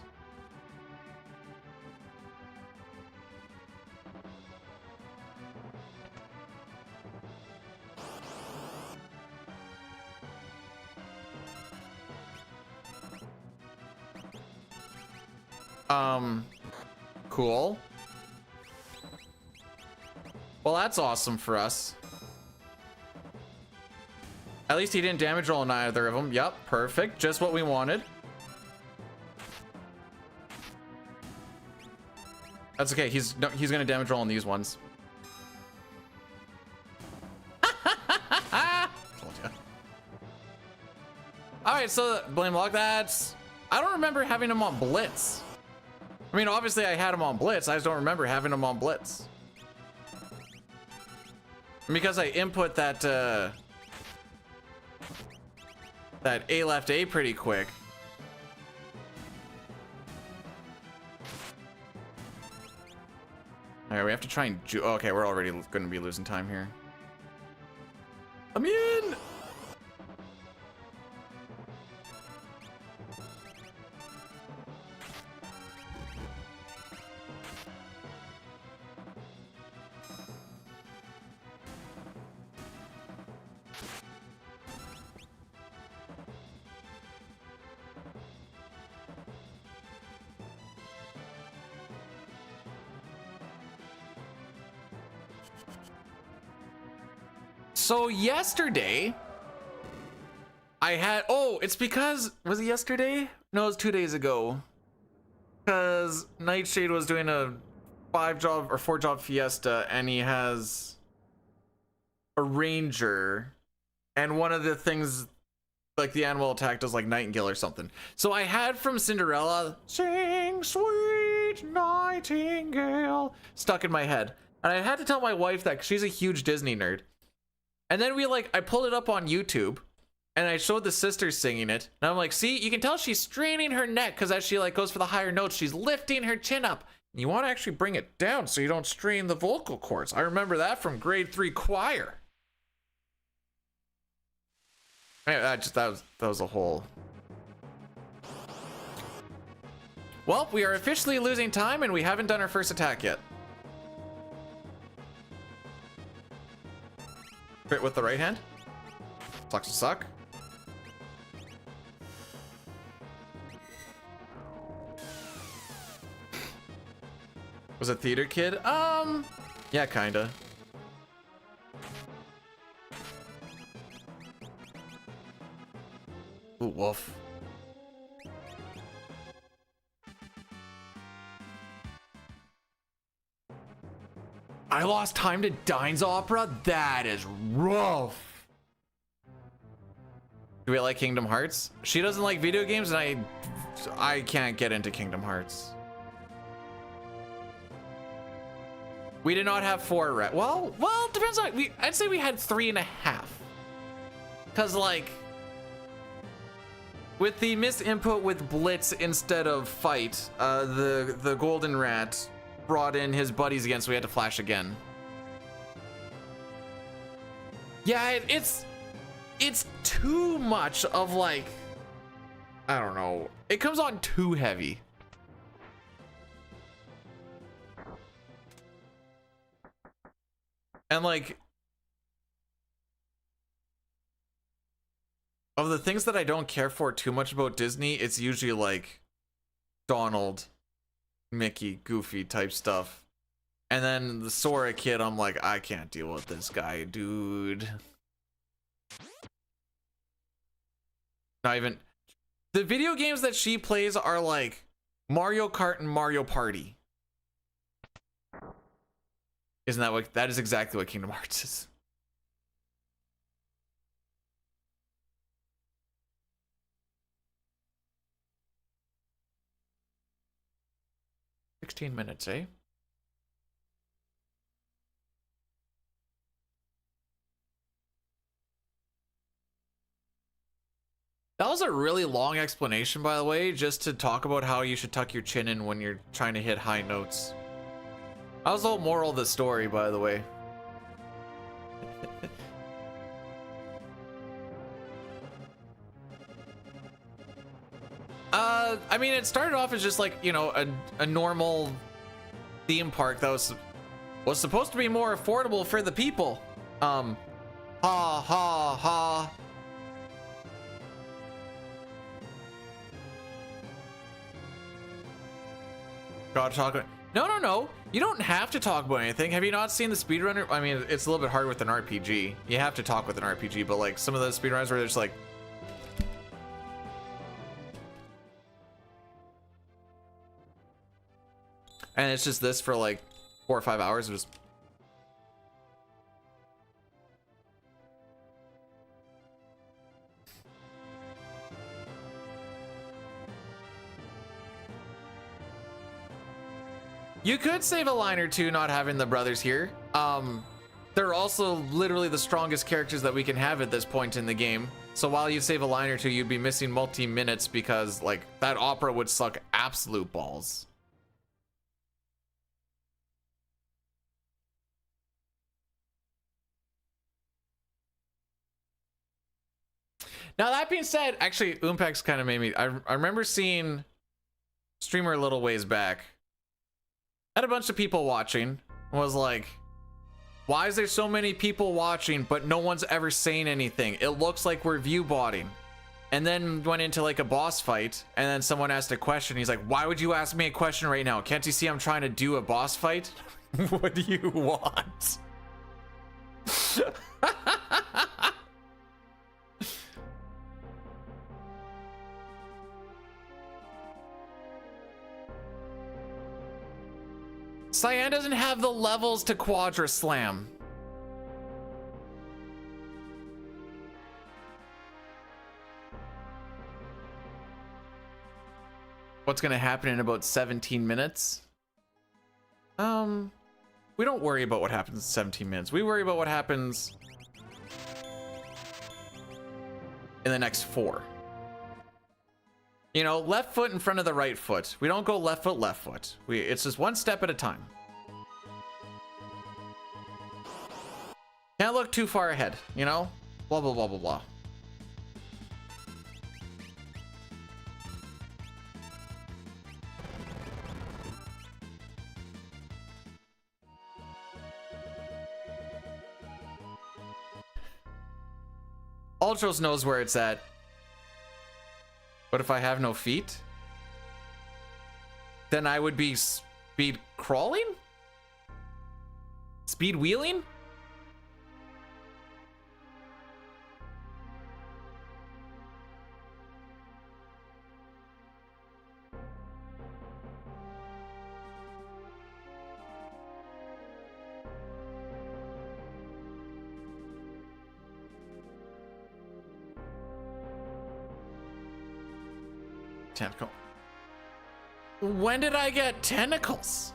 S1: Cool. Well, that's awesome for us. At least he didn't damage roll neither of them. Yep, perfect. Just what we wanted. That's okay. He's gonna damage roll on these ones. Told ya. All right, so blame log. That's. I don't remember having him on Blitz. I mean, obviously I had him on Blitz. I just don't remember having him on Blitz. And because I input that that A left A pretty quick. All right, we have to try and okay, we're already going to be losing time here. I'm in. So yesterday, I had, oh, it's because, was it yesterday? No, it was 2 days ago. Because Nightshade was doing a 5-job or 4-job fiesta, and he has a ranger. And one of the things like the animal attack does like Nightingale or something. So I had from Cinderella, "Sing Sweet Nightingale," stuck in my head. And I had to tell my wife that 'cause she's a huge Disney nerd. And then I pulled it up on YouTube and I showed the sisters singing it. And I'm like, see, you can tell she's straining her neck because as she like goes for the higher notes, she's lifting her chin up. You want to actually bring it down so you don't strain the vocal cords. I remember that from grade 3 choir. Man, that was a whole. Well, we are officially losing time and we haven't done our first attack yet. Crit with the right hand. Sucks to suck. Was a theater kid? Yeah, kinda. Ooh, woof. I lost time to Dine's opera? That is rough. Do we like Kingdom Hearts? She doesn't like video games and I can't get into Kingdom Hearts. We did not have 4 right. Well, depends on I'd say we had 3.5. Cause like with the missed input with Blitz instead of fight, the golden rat brought in his buddies again, so we had to flash again. Yeah, it's too much of like, I don't know. It comes on too heavy. And like, of the things that I don't care for too much about Disney, it's usually like Donald, Mickey, Goofy type stuff. And then the Sora kid, I'm like, I can't deal with this guy, dude. Not even. The video games that she plays are like Mario Kart and Mario Party. Isn't that what, that is exactly what Kingdom Hearts is. "16 minutes, eh?" That was a really long explanation, by the way, just to talk about how you should tuck your chin in when you're trying to hit high notes. That was the whole moral of the story, by the way. I mean, it started off as just like, you know, a normal theme park that was supposed to be more affordable for the people. Ha ha ha. Gotta talk about. No. You don't have to talk about anything. Have you not seen the speedrunner? I mean, it's a little bit hard with an RPG. You have to talk with an RPG, but like some of the speedrunners where they're just like. And it's just this for like 4 or 5 hours. Just. You could save a line or two not having the brothers here. They're also literally the strongest characters that we can have at this point in the game. So while you save a line or two, you'd be missing multi-minutes because like that opera would suck absolute balls. Now that being said, actually Umpex kind of made me, I remember seeing streamer a little ways back. Had a bunch of people watching, was like, why is there so many people watching but no one's ever saying anything? It looks like we're view botting. And then went into like a boss fight and then someone asked a question. He's like, why would you ask me a question right now? Can't you see I'm trying to do a boss fight? What do you want? Cyan doesn't have the levels to Quadra Slam. what's going to happen in about 17 minutes. We don't worry about what happens in 17 minutes. We worry about what happens in the next 4. You know, left foot in front of the right foot. We don't go left foot, left foot. It's just one step at a time. Can't look too far ahead, you know? Blah, blah, blah, blah, blah. Ultros knows where it's at. But if I have no feet, then I would be speed crawling? Speed wheeling? Tentacle. When did I get tentacles?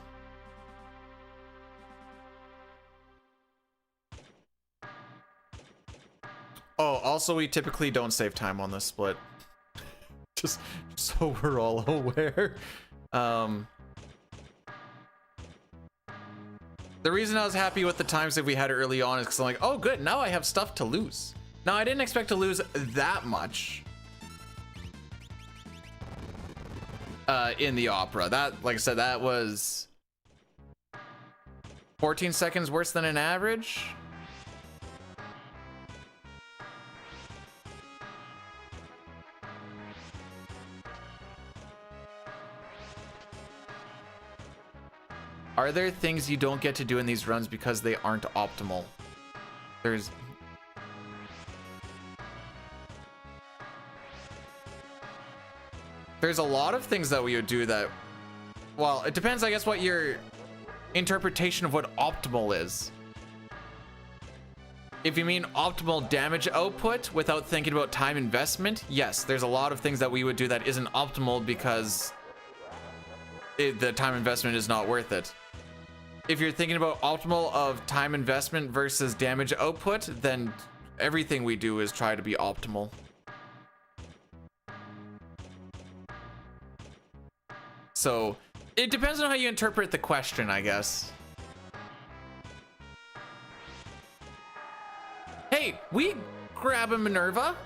S1: Oh, also we typically don't save time on this split. Just so we're all aware. The reason I was happy with the times that we had early on is because I'm like, oh good, now I have stuff to lose. Now I didn't expect to lose that much. In the opera, that, like I said, that was 14 seconds worse than an average. Are there things you don't get to do in these runs because they aren't optimal? There's a lot of things that we would do that, well, it depends, I guess, what your interpretation of what optimal is. If you mean optimal damage output without thinking about time investment, yes, there's a lot of things that we would do that isn't optimal because the time investment is not worth it. If you're thinking about optimal of time investment versus damage output, then everything we do is try to be optimal. So it depends on how you interpret the question, I guess. Hey, we grab a Minerva.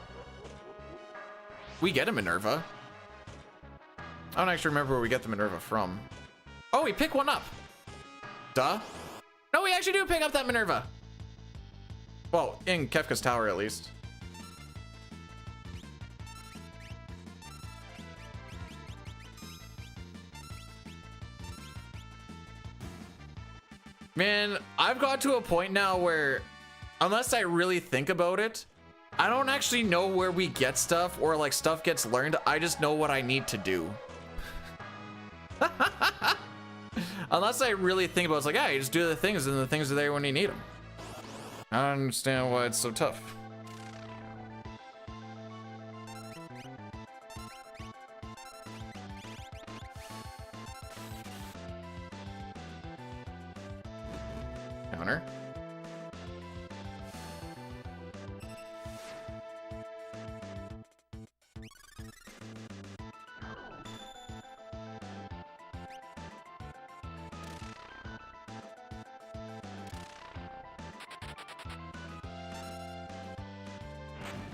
S1: We get a Minerva. I don't actually remember where we get the Minerva from. Oh, we pick one up. Duh. No, we actually do pick up that Minerva. Well, in Kefka's tower, at least. Man, I've got to a point now where, unless I really think about it, I don't actually know where we get stuff or like stuff gets learned. I just know what I need to do. Unless I really think about it, it's like, yeah, you just do the things and the things are there when you need them. I don't understand why it's so tough. Counter.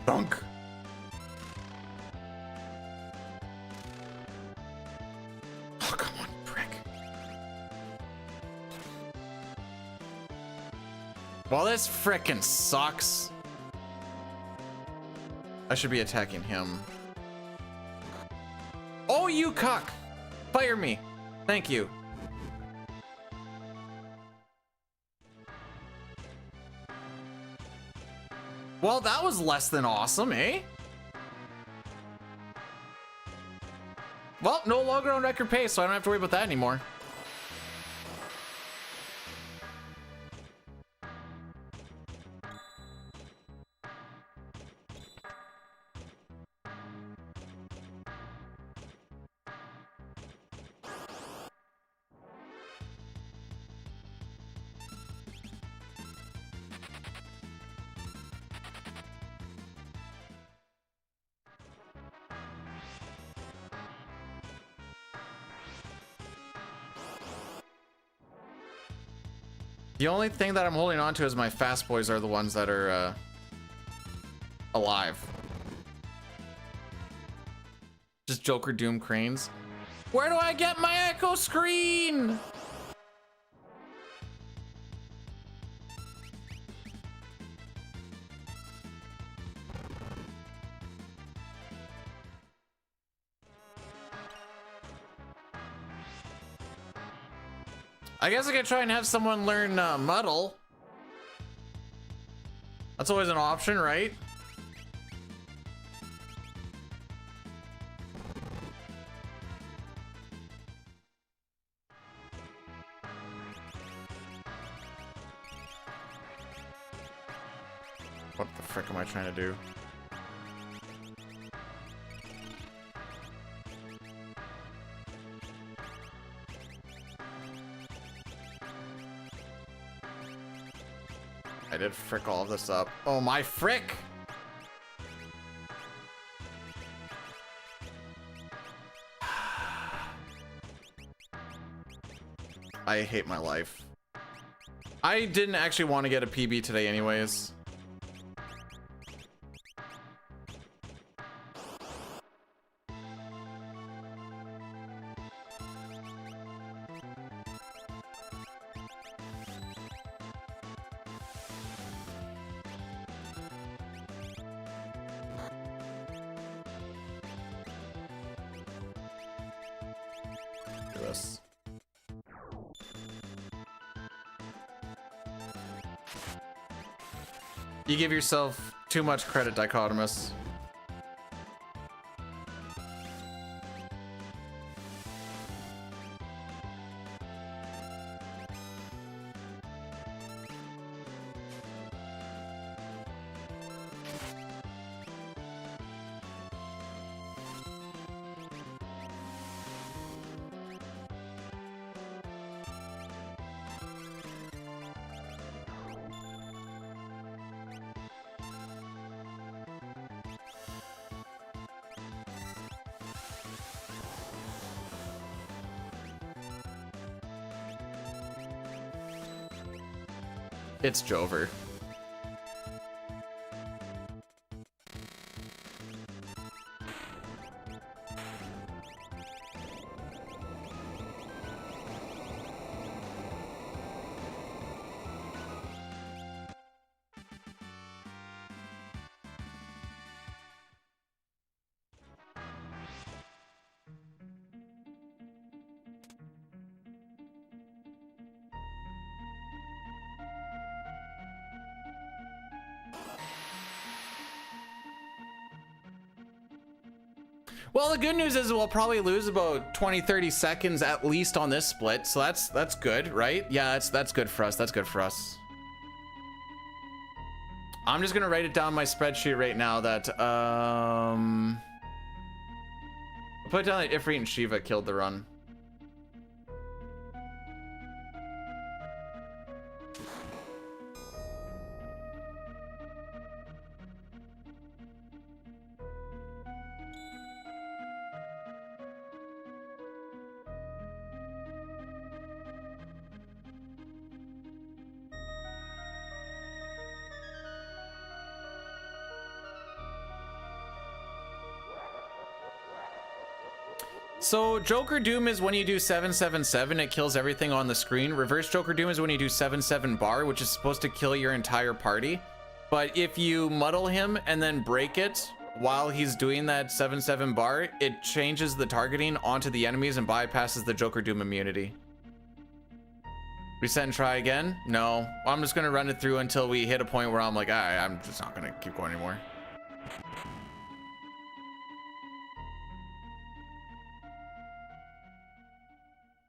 S1: Dunk. Oh, come on, prick. Well, this frickin' sucks. I should be attacking him. Oh, you cock! Fire me. Thank you. Well, that was less than awesome, eh? Well, no longer on record pace, so I don't have to worry about that anymore. The only thing that I'm holding on to is my fast boys are the ones that are alive. Just Joker Doom cranes. Where do I get my echo screen? I guess I could try and have someone learn muddle. That's always an option, right? What the frick am I trying to do? I did frick all of this up. Oh my frick! I hate my life. I didn't actually want to get a PB today anyways. Do this. You give yourself too much credit, Dichotomous. It's Jover. Well, the good news is we'll probably lose about 20-30 seconds at least on this split, so that's good, right? Yeah, that's good for us. That's good for us. I'm just gonna write it down in my spreadsheet right now that I'll put down that Ifrit and Shiva killed the run. So Joker Doom is when you do 777, it kills everything on the screen. Reverse Joker Doom is when you do 7-7 bar, which is supposed to kill your entire party. But if you muddle him and then break it while he's doing that 7-7 bar, it changes the targeting onto the enemies and bypasses the Joker Doom immunity. Reset and try again? No. I'm just gonna run it through until we hit a point where I'm like, I'm just not gonna keep going anymore.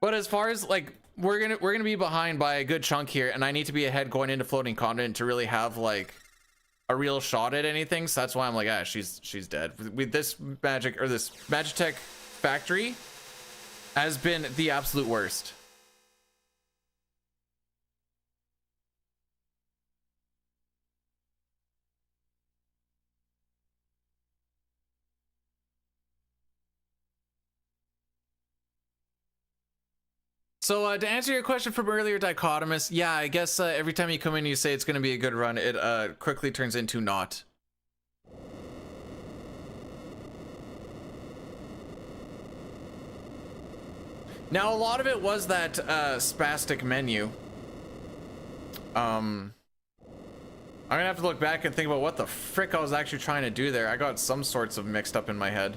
S1: But as far as like we're gonna be behind by a good chunk here, and I need to be ahead going into floating continent to really have like a real shot at anything. So that's why I'm like, she's dead. With this magic or this Magitech factory has been the absolute worst. So to answer your question from earlier, Dichotomous, yeah, I guess every time you come in and you say it's going to be a good run, it quickly turns into not. Now, a lot of it was that spastic menu. I'm gonna have to look back and think about what the frick I was actually trying to do there. I got some sorts of mixed up in my head.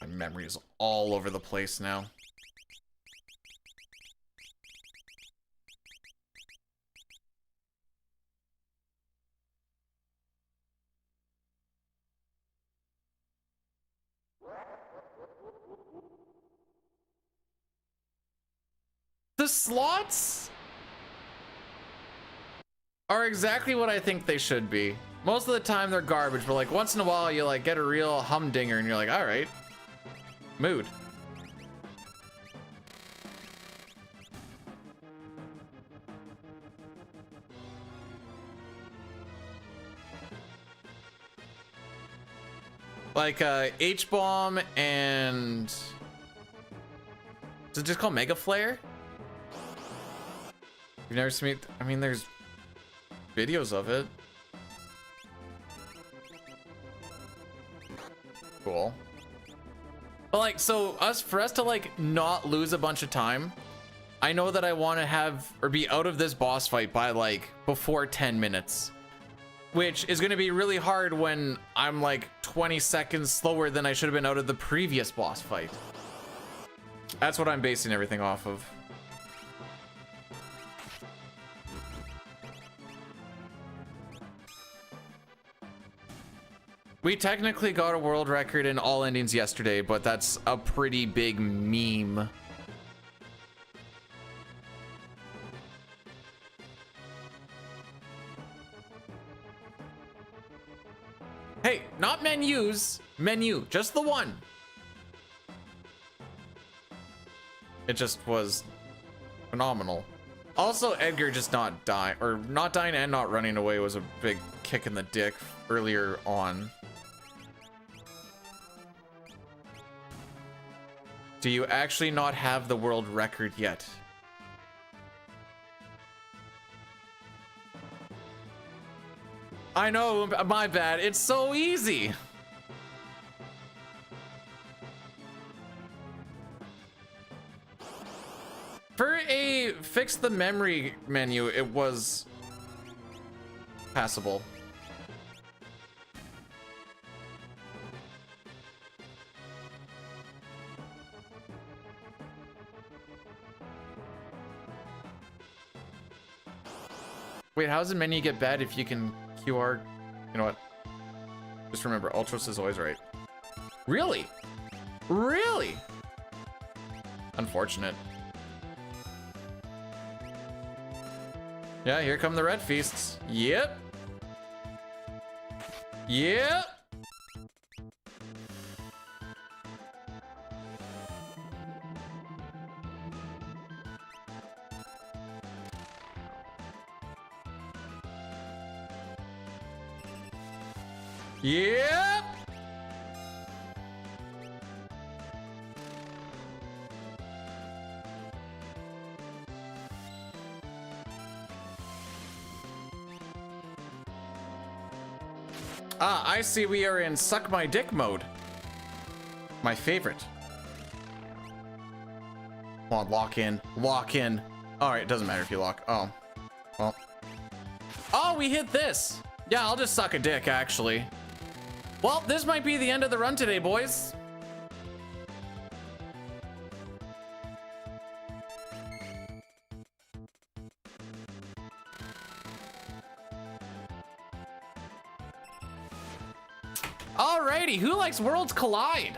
S1: My memory is all over the place now. The slots are exactly what I think they should be. Most of the time they're garbage, but like once in a while you like get a real humdinger and you're like, all right, mood. Like H-bomb and is it just called Mega Flare? You've never seen it? I mean, there's videos of it. Cool. But like, so for us to like not lose a bunch of time, I know that I want to have or be out of this boss fight by like before 10 minutes, which is going to be really hard when I'm like 20 seconds slower than I should have been out of the previous boss fight. That's what I'm basing everything off of. We technically got a world record in all endings yesterday, but that's a pretty big meme. Hey, not menus, menu, just the one. It just was phenomenal. Also, Edgar just not dying, or not dying and not running away was a big kick in the dick earlier on. Do you actually not have the world record yet? I know, my bad. It's so easy. For a fix the memory menu, it was passable. Wait, how does the menu get bad if you can QR? You know what? Just remember, Ultros is always right. Really? Really? Unfortunate. Yeah, here come the red feasts. Yep. Yep. Yep. Ah, I see we are in suck my dick mode. My favorite. Come on, lock in. Lock in. Alright, it doesn't matter if you lock. Oh. Well. Oh, we hit this. Yeah, I'll just suck a dick, actually. Well, this might be the end of the run today, boys. Alrighty, who likes Worlds Collide?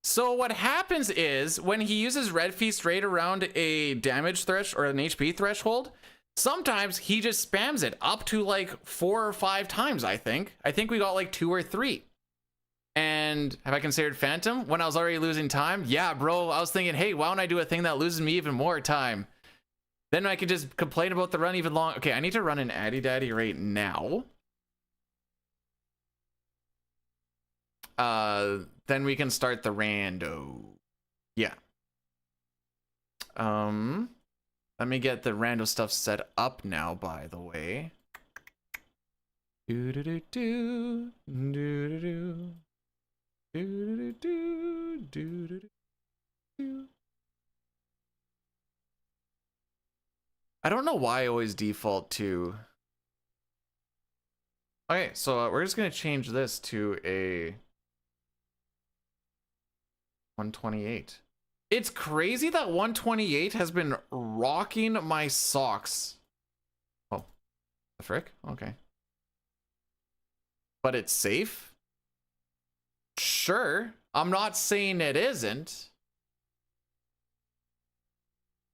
S1: So what happens is when he uses Red Feast right around a damage threshold or an HP threshold, sometimes he just spams it up to like 4 or 5 times, I think. I think we got like 2 or 3. And have I considered Phantom when I was already losing time? Yeah, bro. I was thinking, hey, why don't I do a thing that loses me even more time? Then I could just complain about the run even long. Okay, I need to run an Addy Daddy right now. Then we can start the rando. Yeah. Let me get the rando stuff set up now, by the way. Do do do do do do do do do do. I don't know why I always default to. Okay, so we're just gonna change this to a 128. It's crazy that 128 has been rocking my socks. Oh, the frick? Okay. But it's safe? Sure. I'm not saying it isn't.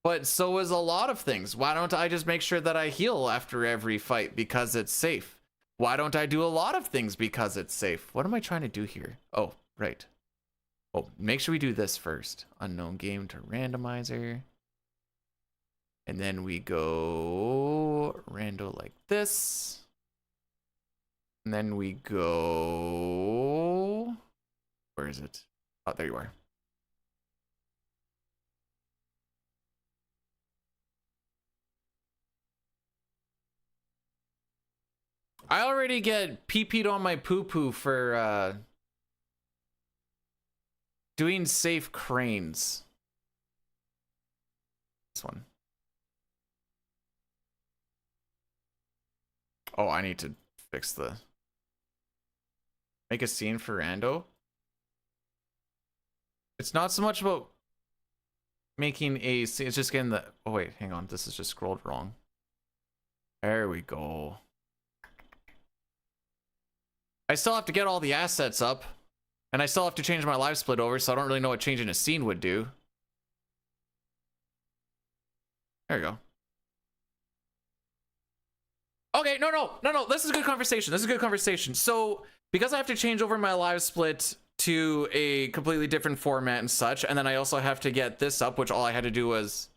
S1: But so is a lot of things. Why don't I just make sure that I heal after every fight because it's safe? Why don't I do a lot of things because it's safe? What am I trying to do here? Oh, right. Oh, make sure we do this first. Unknown game to randomizer. And then we go rando like this. And then we go... Where is it? Oh, there you are. I already get pee-peed on my poo-poo for doing safe cranes. This one. Oh, I need to fix the... Make a scene for rando. It's not so much about making a scene, it's just getting the... Oh wait, hang on, this is just scrolled wrong. There we go. I still have to get all the assets up, and I still have to change my live split over, so I don't really know what changing a scene would do. There we go. Okay, no, this is a good conversation. This is a good conversation. So, because I have to change over my live split to a completely different format and such, and then I also have to get this up, which all I had to do was...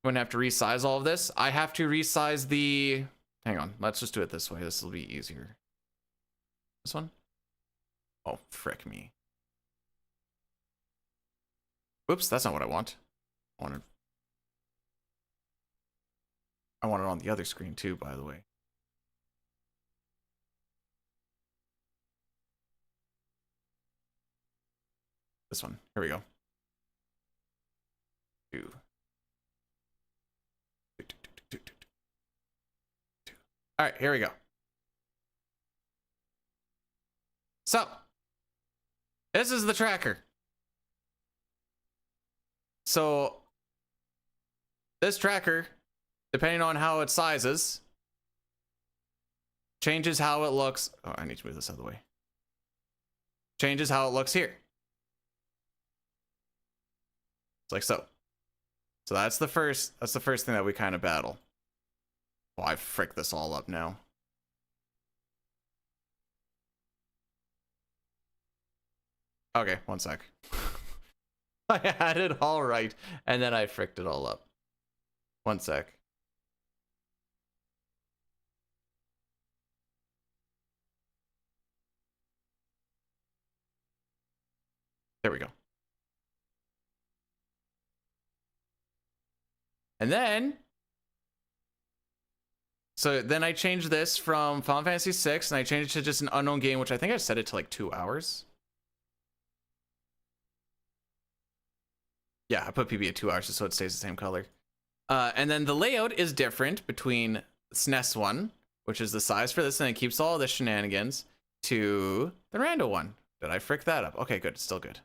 S1: I'm gonna have to resize all of this. I have to resize the... Hang on, let's just do it this way. This will be easier. This one? Oh, frick me. Oops, that's not what I want. I want it on the other screen too, by the way. This one. Here we go. All right, here we go. So, this is the tracker. So, this tracker, depending on how it sizes, changes how it looks. Oh, I need to move this out of the way. Changes how it looks here. It's like so. So that's the first thing that we kind of battle. Oh, I fricked this all up now. Okay, one sec. I had it all right, and then I fricked it all up. One sec. There we go. And then, so then I changed this from Final Fantasy 6, and I changed it to just an unknown game, which I think I set it to like 2 hours. Yeah, I put PB at 2 hours just so it stays the same color. And then the layout is different between SNES one, which is the size for this, and it keeps all the shenanigans, to the rando one. Did I frick that up? Okay, good. It's still good.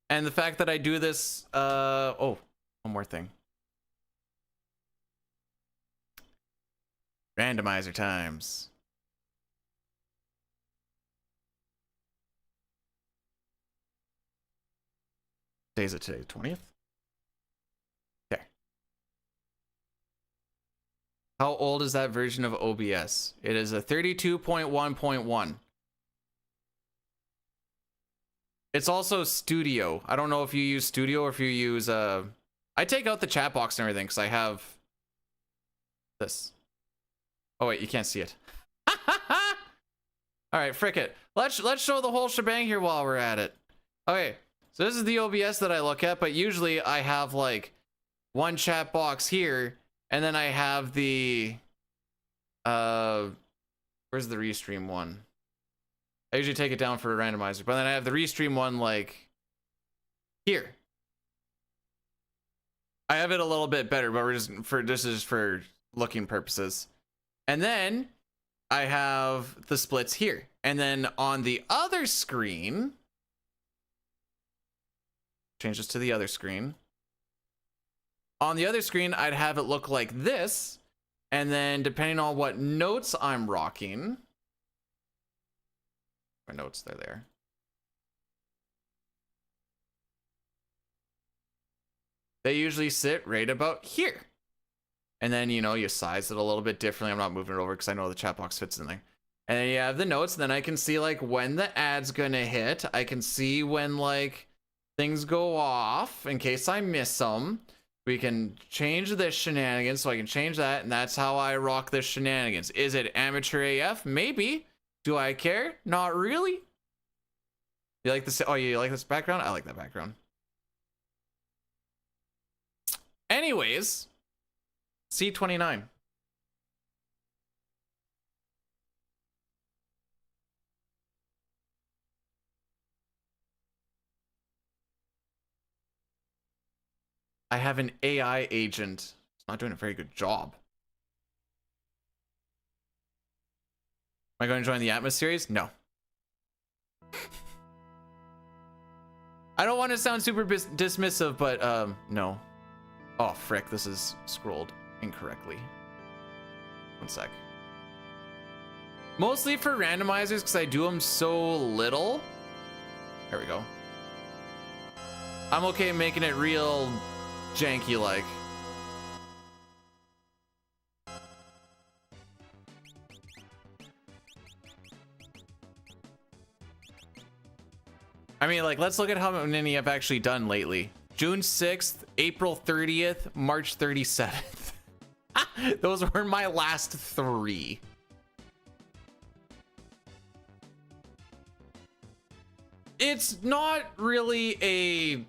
S1: And the fact that I do this, oh, one more thing. Randomizer times. Day is it today? 20th? Okay. How old is that version of OBS? It is a 32.1.1. It's also Studio. I don't know if you use Studio or if you use I take out the chat box and everything because I have this. Oh wait, you can't see it. All right, frick it. Let's show the whole shebang here while we're at it. Okay, so this is the OBS that I look at, but usually I have like one chat box here, and then I have the where's the restream one? I usually take it down for a randomizer, but then I have the restream one like here. I have it a little bit better, but this is for looking purposes. And then I have the splits here. And then on the other screen, change this to the other screen. On the other screen, I'd have it look like this. And then depending on what notes I'm rocking, my notes, they're there. They usually sit right about here. And then, you know, you size it a little bit differently. I'm not moving it over because I know the chat box fits in there. And then you have the notes. And then I can see like when the ad's gonna hit. I can see when like things go off in case I miss them. We can change this shenanigans, so I can change that. And that's how I rock this shenanigans. Is it amateur AF? Maybe. Do I care? Not really. You like this? Oh, you like this background? I like that background. Anyways, C29. I have an AI agent. It's not doing a very good job. Am I going to join the Atmos series? No. I don't want to sound super dismissive, but no. Oh, frick, this is scrolled incorrectly. One sec. Mostly for randomizers, because I do them so little. There we go. I'm okay making it real janky like. I mean, like, let's look at how many I've actually done lately. June 6th, April 30th, March 37th. Those were my last 3. It's not really a...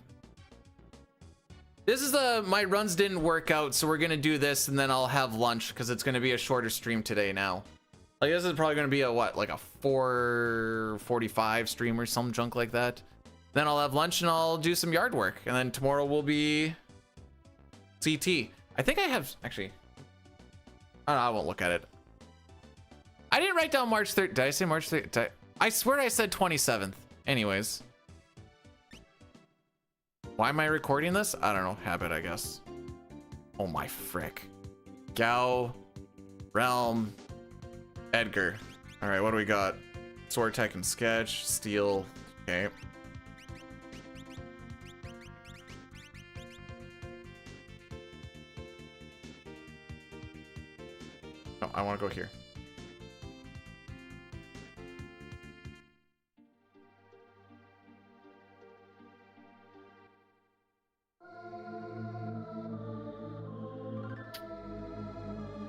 S1: This is my runs didn't work out, so we're gonna do this and then I'll have lunch because it's gonna be a shorter stream today now. Like, this is probably gonna be a what, like a 4:45 stream or some junk like that. Then I'll have lunch and I'll do some yard work, and then tomorrow will be CT. I think I have actually. I won't look at it. I didn't write down March 3rd. Did I say March 3rd? I swear I said 27th. Anyways. Why am I recording this? I don't know. Habit, I guess. Oh my frick. Gao, Realm, Edgar. All right, what do we got? Sword Tech and Sketch, Steel. Okay. Oh, I want to go here.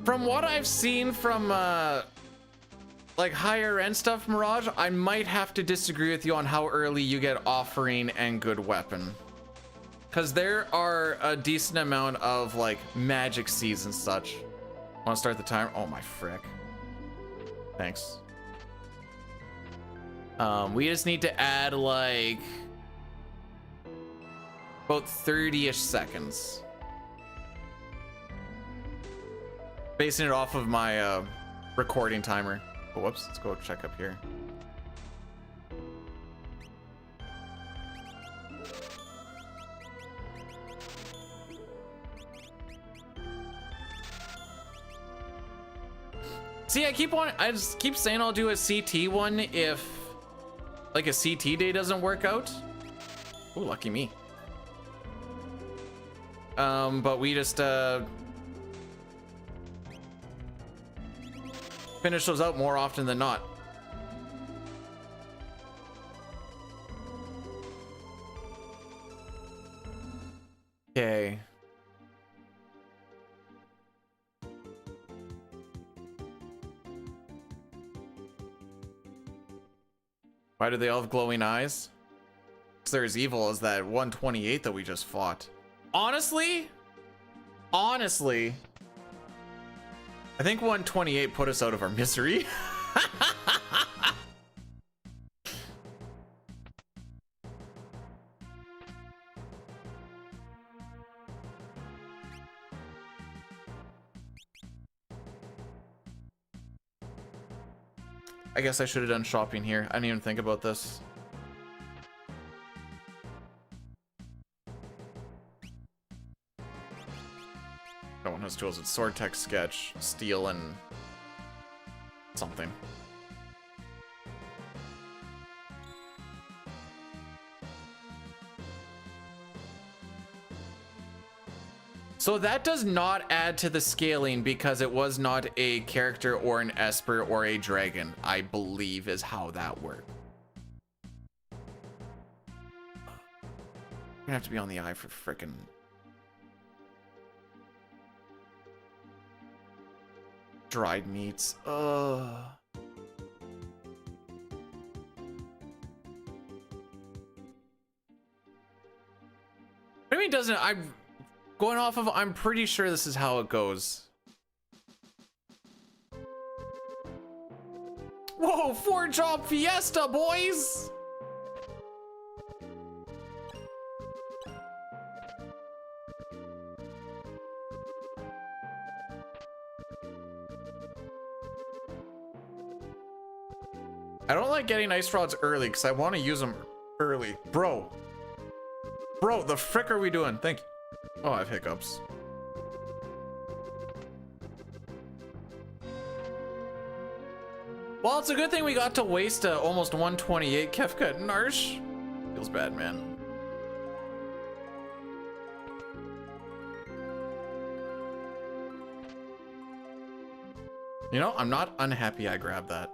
S1: From what I've seen from like higher end stuff, Mirage, I might have to disagree with you on how early you get offering and good weapon, because there are a decent amount of like magic seeds and such. Want to start the timer? Oh my frick. Thanks. We just need to add like about 30-ish seconds. Basing it off of my recording timer. Oh, whoops, let's go check up here. See, I just keep saying I'll do a CT one if like a CT day doesn't work out. Oh, lucky me. But we just finish those out more often than not. Okay. Why do they all have glowing eyes? Because they're as evil as that 128 that we just fought. Honestly, I think 128 put us out of our misery. I guess I should have done shopping here. I didn't even think about this. No one has tools. It's sword tech, sketch, steel, and something. So that does not add to the scaling because it was not a character or an Esper or a dragon, I believe is how that worked. We're gonna have to be on the eye for frickin' dried meats. Ugh. I mean, doesn't I'm going off of, I'm pretty sure this is how it goes. Whoa, 4-job fiesta, boys! I don't like getting ice rods early because I want to use them early. Bro, the frick are we doing? Thank you. Oh, I have hiccups. Well, it's a good thing we got to waste almost 128 Kefka Narsh. Feels bad, man. You know, I'm not unhappy I grabbed that.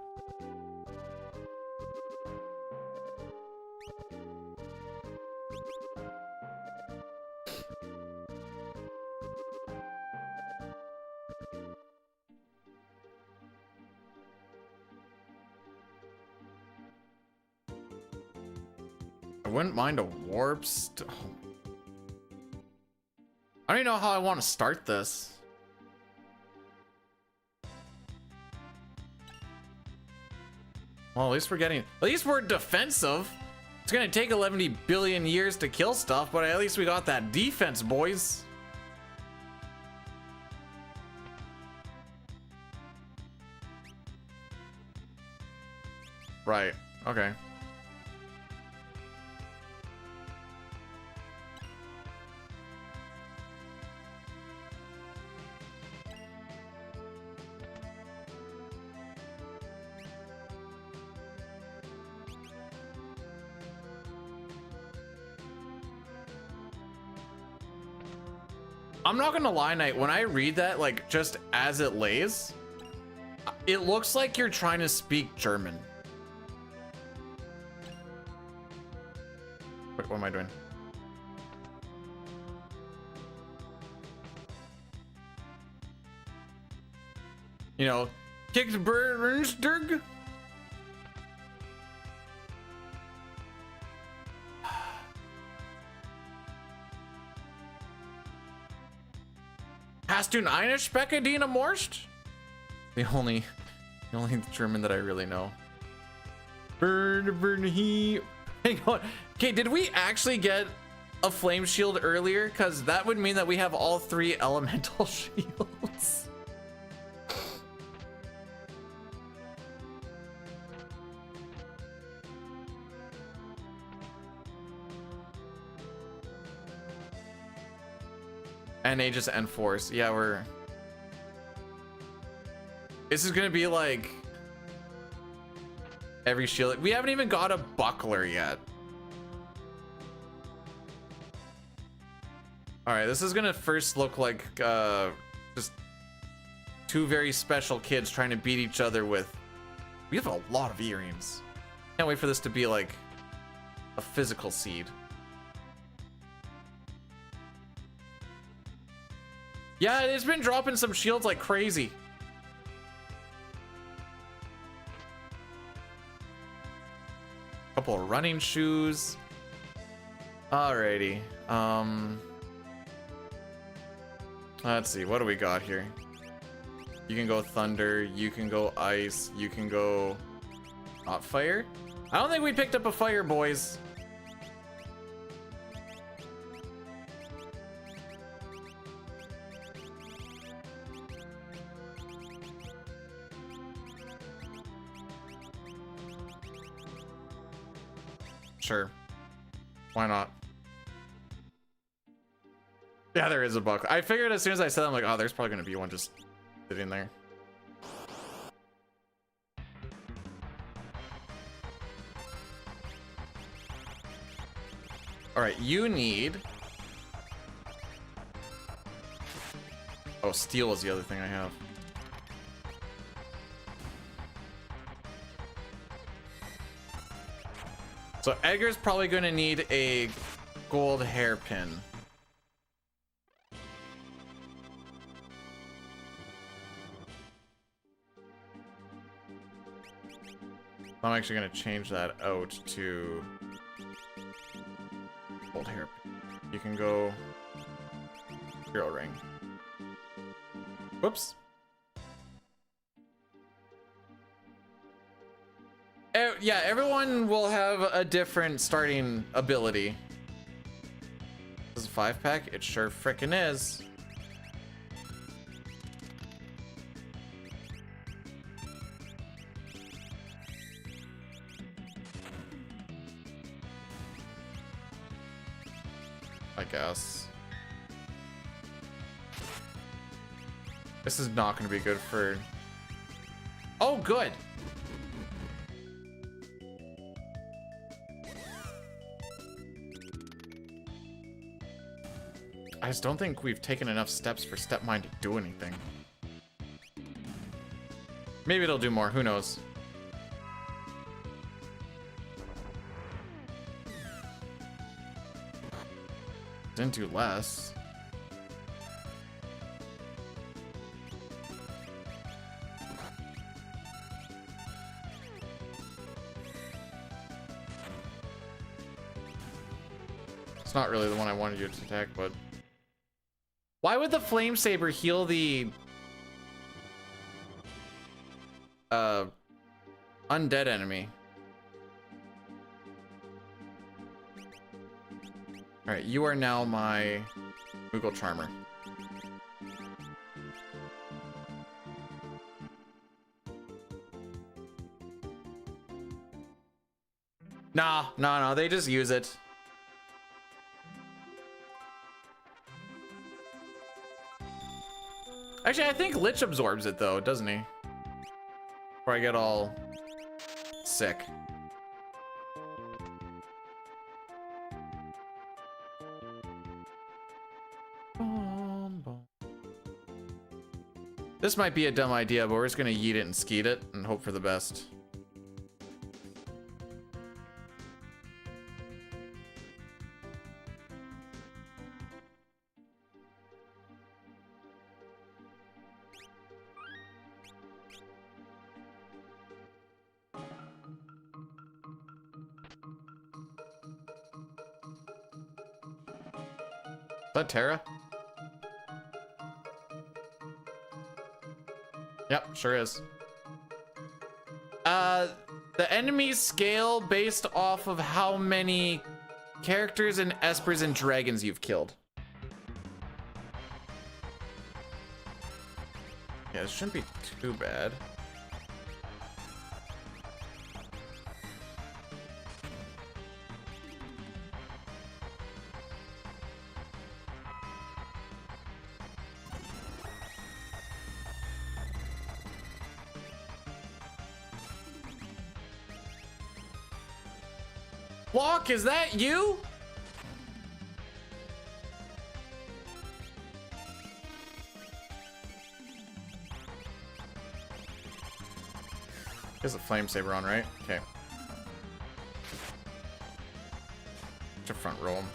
S1: I wouldn't mind a warp I don't even know how I want to start this. Well, at least we're defensive. It's gonna take 11 billion years to kill stuff, but at least we got that defense, boys. Right, okay. I'm not gonna lie, Knight, when I read that, like, just as it lays, it looks like you're trying to speak German. Wait, what am I doing? You know, kicked Bernsterg? Hast du eine Specke, Dina Morst? The only German that I really know. Hang on. Okay, did we actually get a flame shield earlier? Because that would mean that we have all 3 elemental shields. And Aegis and Force. Yeah, this is gonna be like every shield. We haven't even got a buckler yet. All right, this is gonna first look like just two very special kids trying to beat each other with. We have a lot of earrings. Can't wait for this to be like a physical seed. Yeah, it's been dropping some shields like crazy. Couple of running shoes. Alrighty. Let's see, what do we got here? You can go thunder, you can go ice, you can go not fire. I don't think we picked up a fire, boys. Sure. Why not? Yeah, there is a buck. I figured as soon as I said, I'm like, oh, there's probably gonna be one just sitting there. All right, you need. Oh, steel is the other thing I have. So Edgar's probably gonna need a gold hairpin. I'm actually gonna change that out to gold hairpin. You can go hero ring. Whoops. Yeah, everyone will have a different starting ability. This is a 5-pack? It sure frickin' is. I guess. This is not gonna be good for... Oh, good! I just don't think we've taken enough steps for Step Mine to do anything. Maybe it'll do more, who knows? Didn't do less. It's not really the one I wanted you to attack, but... Why would the Flame Saber heal the... undead enemy? Alright, you are now my Moogle Charmer. No, they just use it. Actually, I think Lich absorbs it though, doesn't he? Before I get all sick. This might be a dumb idea, but we're just gonna yeet it and skeet it and hope for the best. Is that Terra? Yep, sure is. The enemies scale based off of how many characters and espers and dragons you've killed. Yeah, it shouldn't be too bad. Walk, is that you? There's a flame saber on, right? Okay. To front roll him.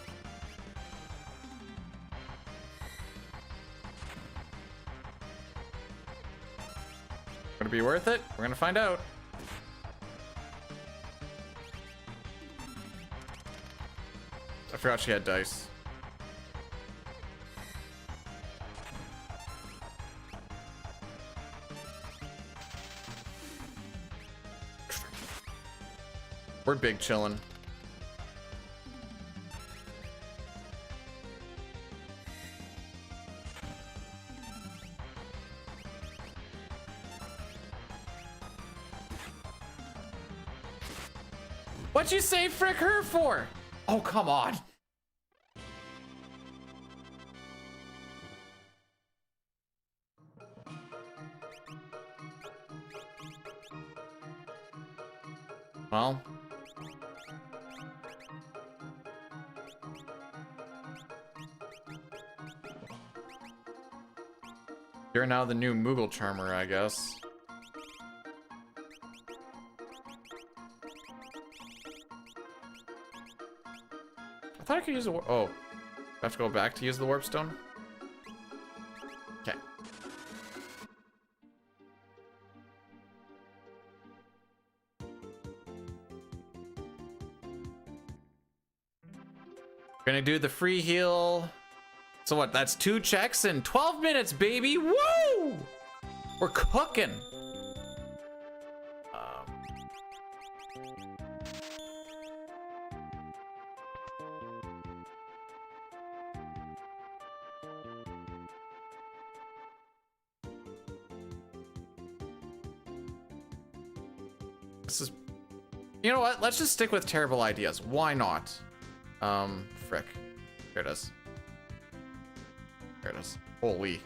S1: Gonna be worth it? We're gonna find out. I forgot she had dice. We're big chillin'. What'd you say frick her for? Oh, come on. Well. You're now the new Moogle Charmer, I guess. I thought I could use a oh. I have to go back to use the warp stone? Okay. Gonna do the free heal. So what, that's 2 checks in 12 minutes, baby. Woo! We're cooking. This is, you know what? Let's just stick with terrible ideas. Why not? Frick. Here it is. There it is. Holy.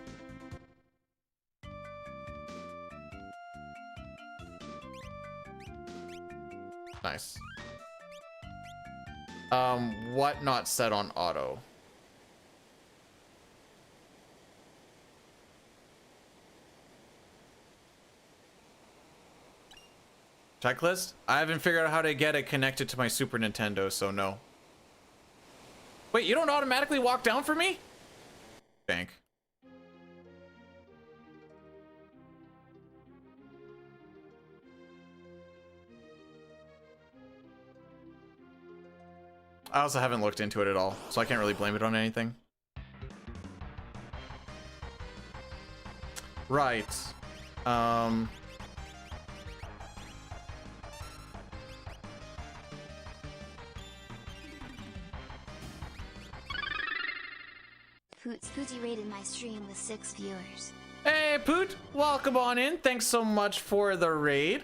S1: Nice. What not set on auto? Checklist? I haven't figured out how to get it connected to my Super Nintendo, so no. Wait, you don't automatically walk down for me? Bank. I also haven't looked into it at all, so I can't really blame it on anything. Right.
S2: Pooty rated my stream with 6 viewers.
S1: Hey, Poot! Welcome on in. Thanks so much for the raid.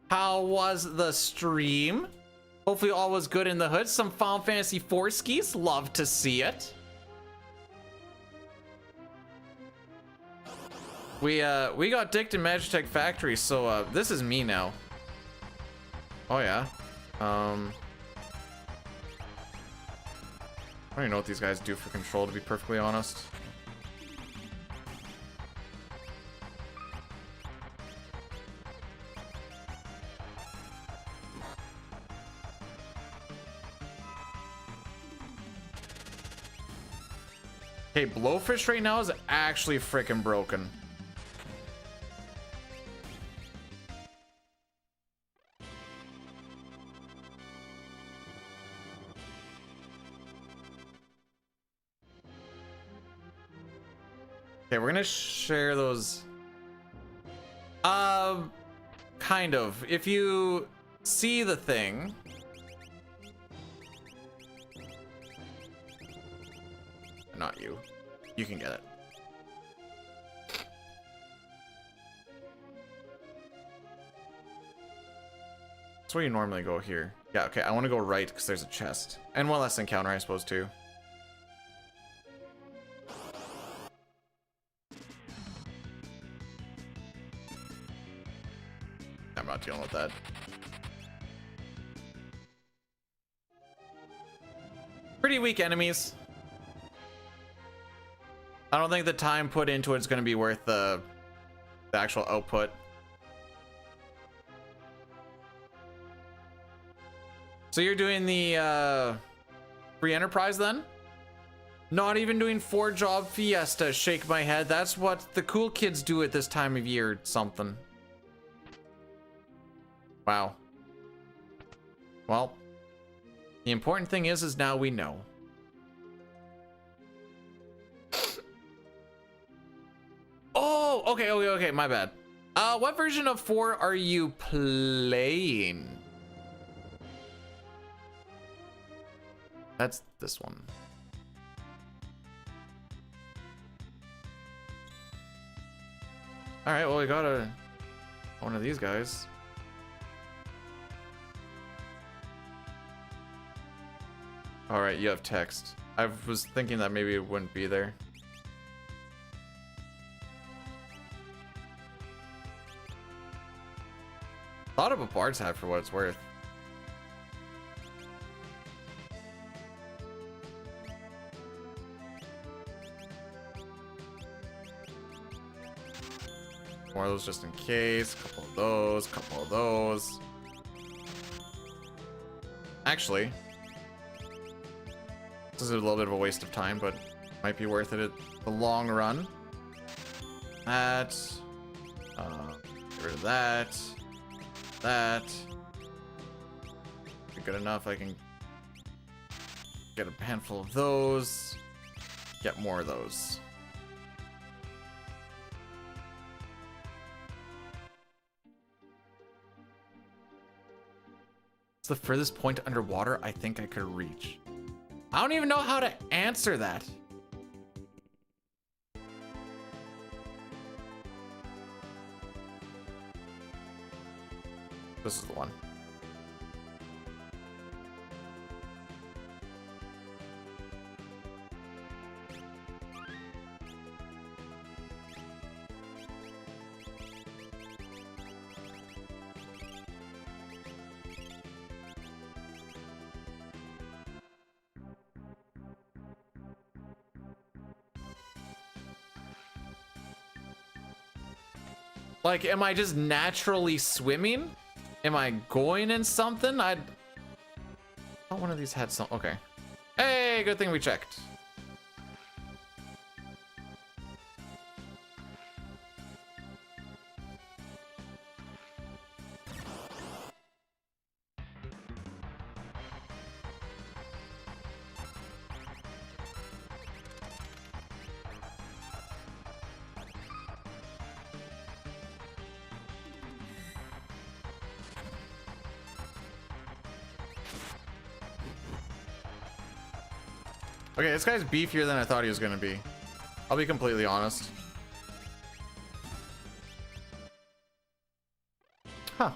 S1: How was the stream? Hopefully all was good in the hood. Some Final Fantasy 4 skis. Love to see it. We got dicked in Magitech Factory, so this is me now. Oh yeah. I don't even know what these guys do for control, to be perfectly honest. Okay, Blowfish right now is actually freaking broken. Okay, we're gonna share those. Kind of. If you see the thing. Not you. You can get it. That's where you normally go here. Yeah, okay, I want to go right because there's a chest. And one less encounter, I suppose, too. I'm not dealing with that. Pretty weak enemies. I don't think the time put into it's going to be worth the actual output. So you're doing the free enterprise then? Not even doing 4-job fiesta. Shake my head. That's what the cool kids do at this time of year. Something. Wow. Well, the important thing is now we know. Oh, okay, my bad. What version of 4 are you playing? That's this one. All right, well, we got one of these guys. All right, you have text. I was thinking that maybe it wouldn't be there. Thought of a bard's hat for what it's worth. More of those just in case. Couple of those, couple of those. Actually, this is a little bit of a waste of time, but might be worth it in the long run. That. Get rid of that. That. Good enough. I can get a handful of those. Get more of those. It's the furthest point underwater I think I could reach. I don't even know how to answer that. This is the one. Like, am I just naturally swimming? Am I going in something? I thought one of these had some. Okay. Hey, good thing we checked. Okay, this guy's beefier than I thought he was gonna be. I'll be completely honest. Huh.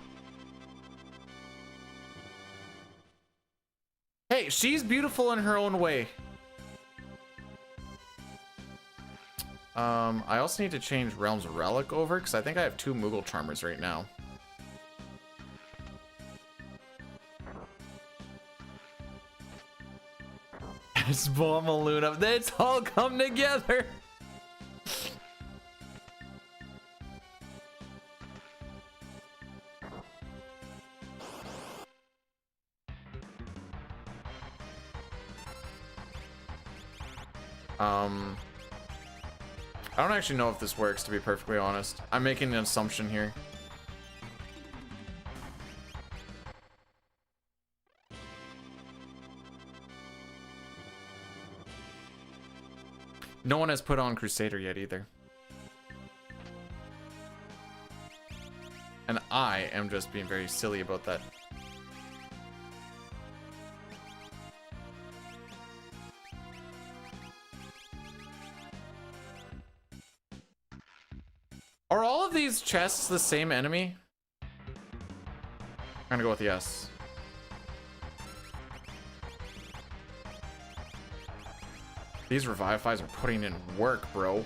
S1: Hey, she's beautiful in her own way. I also need to change Realm's Relic over because I think I have 2 Moogle Charmers right now. It's Bomb Luna. It's all come together. I don't actually know if this works, to be perfectly honest. I'm making an assumption here. No one has put on Crusader yet either. And I am just being very silly about that. Are all of these chests the same enemy? I'm gonna go with yes. These Revivifies are putting in work, bro.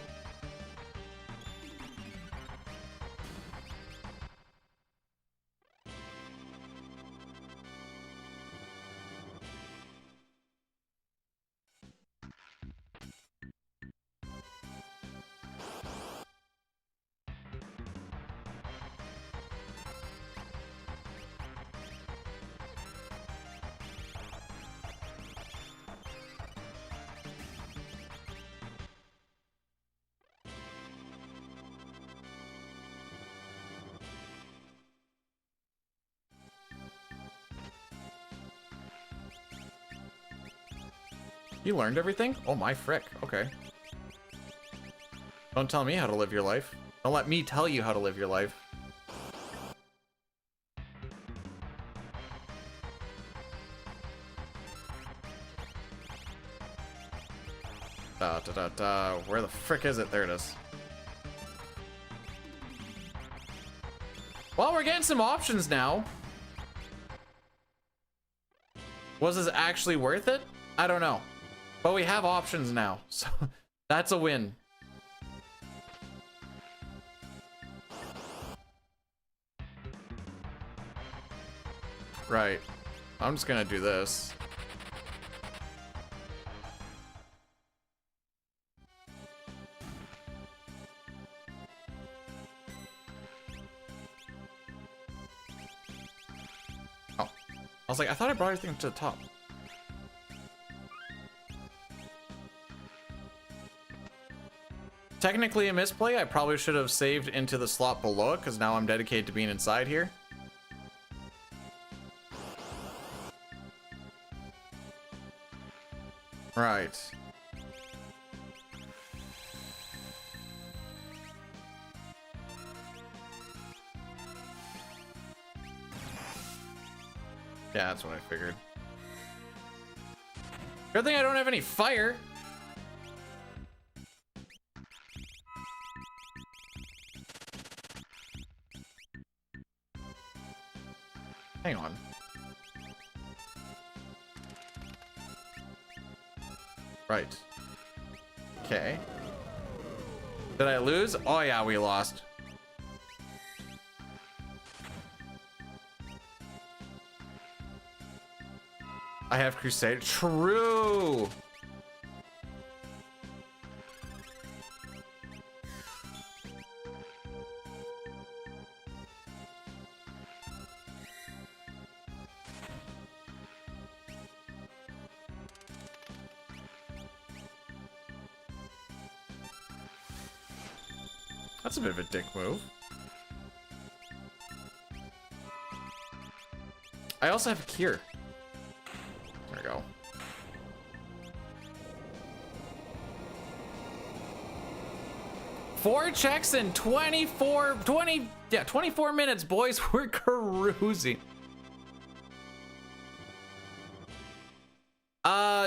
S1: You learned everything? Oh my frick. Okay. Don't tell me how to live your life. Don't let me tell you how to live your life. Da da da da. Where the frick is it? There it is. Well, we're getting some options now. Was this actually worth it? I don't know. But we have options now, so that's a win. Right. I'm just gonna do this. Oh. I was like, I thought I brought everything to the top. Technically a misplay. I probably should have saved into the slot below it, because now I'm dedicated to being inside here. Right. Yeah, that's what I figured. Good thing I don't have any fire. Hang on. Right. Okay. Did I lose? Oh yeah, we lost. I have Crusade. True. That's a bit of a dick move. I also have a cure. There we go. Four checks in 24 minutes, boys. We're cruising.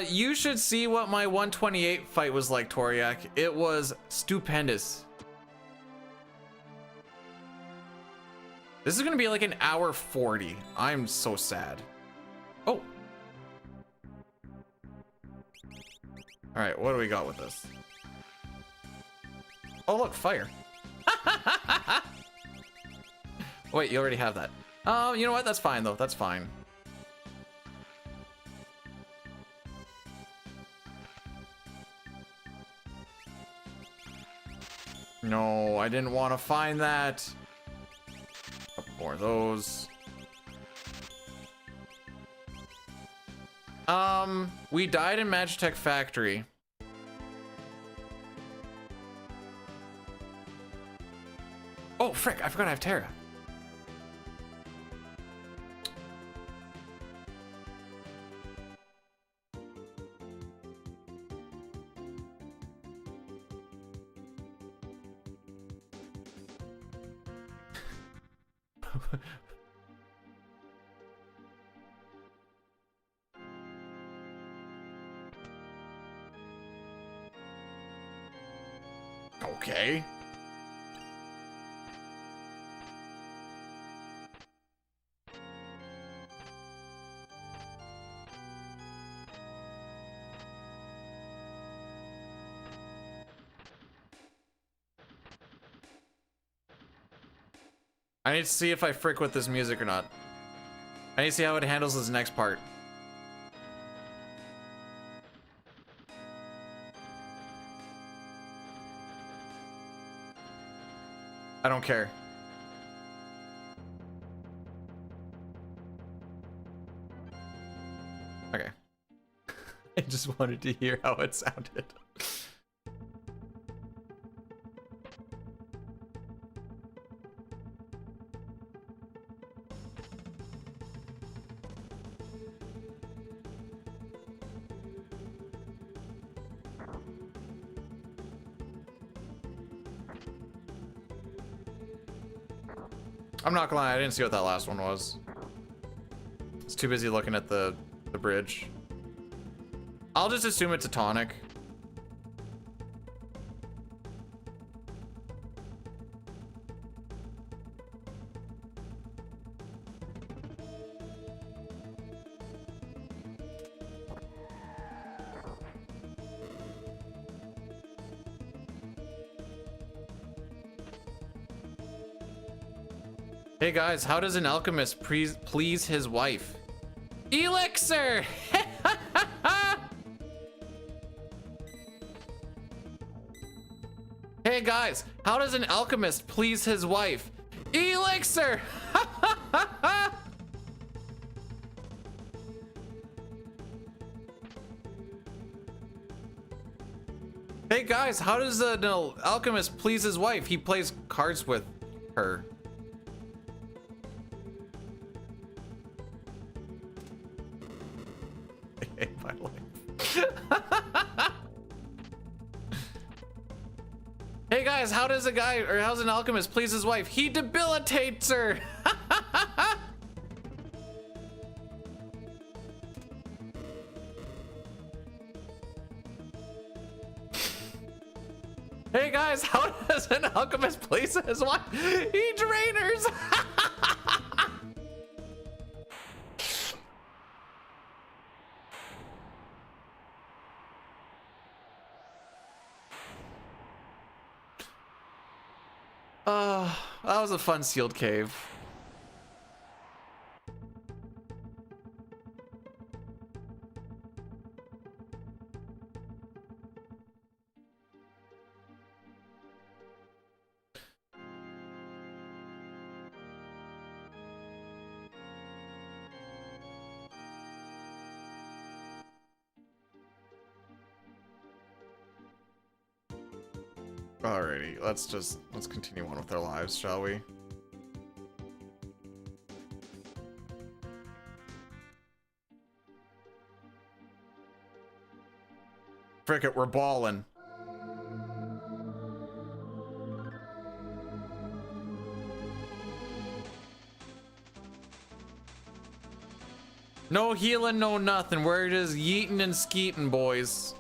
S1: You should see what my 128 fight was like, Toriak. It was stupendous. This is gonna be like an hour 40. I'm so sad. Oh. All right, what do we got with this? Oh, look, fire. Wait, you already have that. Oh, you know what? That's fine, though. That's fine. No, I didn't want to find that. Couple more of those. We died in Magitech Factory. Oh, frick, I forgot I have Terra. Okay. I need to see if I frick with this music or not. I need to see how it handles this next part. I don't care. Okay. I just wanted to hear how it sounded. I'm not gonna lie, I didn't see what that last one was. I was too busy looking at the bridge. I'll just assume it's a tonic. Hey guys, how does an alchemist please his wife? Elixir! Hey guys, how does an alchemist please his wife? Elixir! Hey guys, how does an alchemist please his wife? He plays cards with her. I hate my life. Hey guys, how's an alchemist please his wife? He debilitates her. Hey guys, how does an alchemist please his wife? He drainers. That was a fun sealed cave. Alrighty, let's continue on with our lives, shall we? Frick it, we're balling. No healing, no nothing. We're just yeeting and skeeting, boys.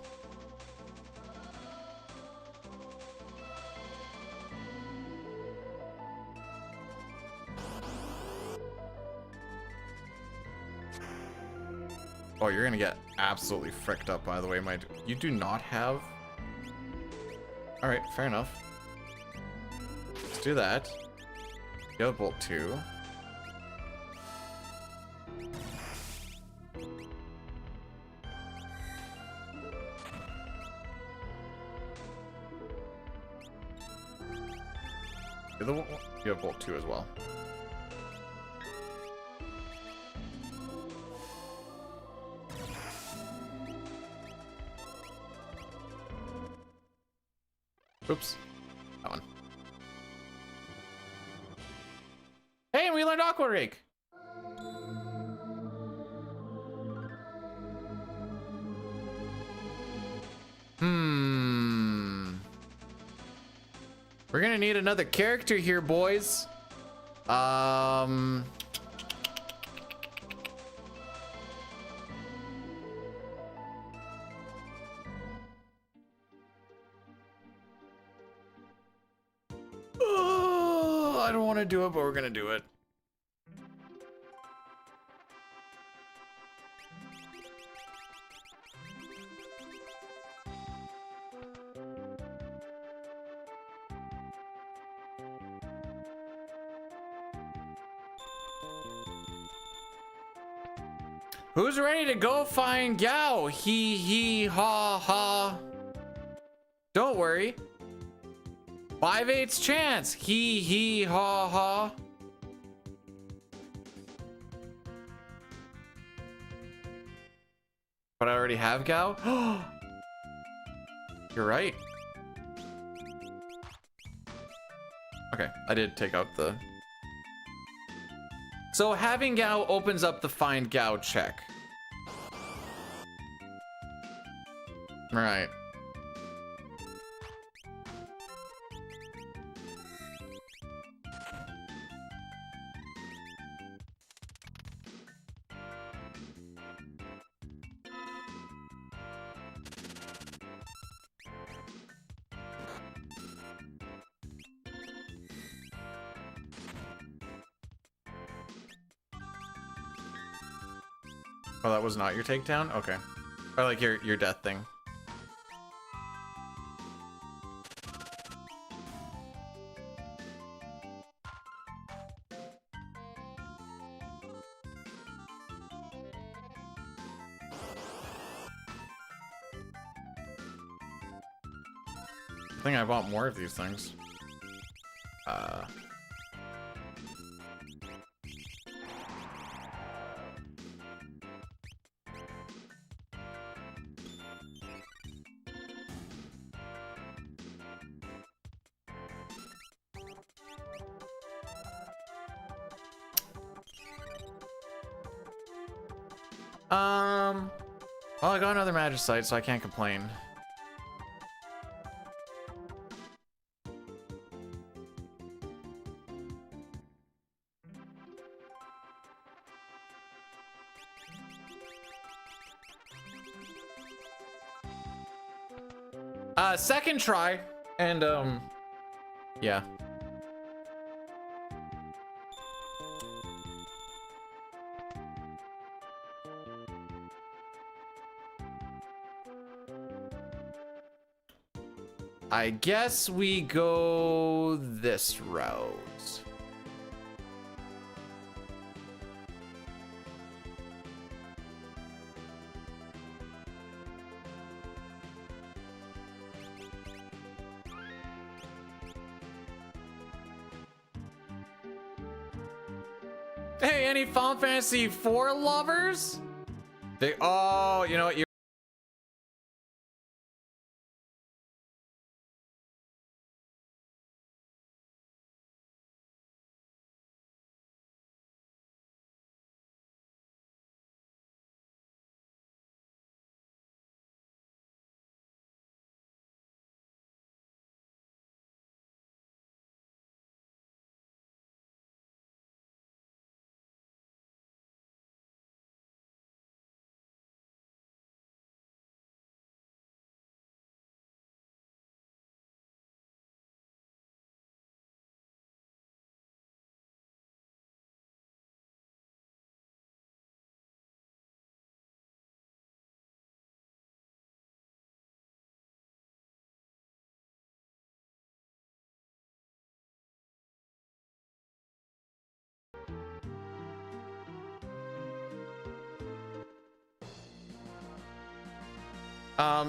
S1: Oh, you're gonna get absolutely fricked up, by the way, my dude. You do not have... Alright, fair enough. Let's do that. You have bolt 2. You have bolt 2 as well. Oops. That one. Hey, and we learned Aqua Rake. We're gonna need another character here, boys. I don't want to do it, but we're gonna do it. Who's ready to go find Gao? He ha ha. Don't worry. 5/8 chance. He ha ha. But I already have Gao. You're right. Okay, I did take out the... So having Gao opens up the find Gao check. Right. Oh, that was not your takedown? Okay. Or like your death thing. I think I bought more of these things. Well, I got another magic site, so I can't complain. Second try, and yeah. I guess we go this route. Hey, any Final Fantasy IV lovers? Oh, you know what?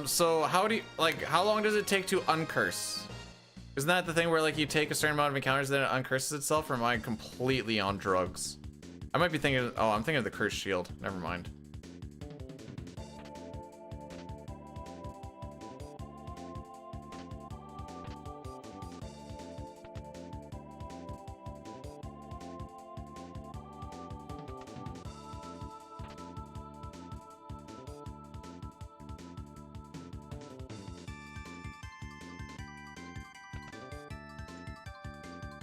S1: So how do you, like, how long does it take to uncurse? Isn't that the thing where like you take a certain amount of encounters, then it uncurses itself, or am I completely on drugs? I might be thinking, oh, I'm thinking of the curse shield. Never mind.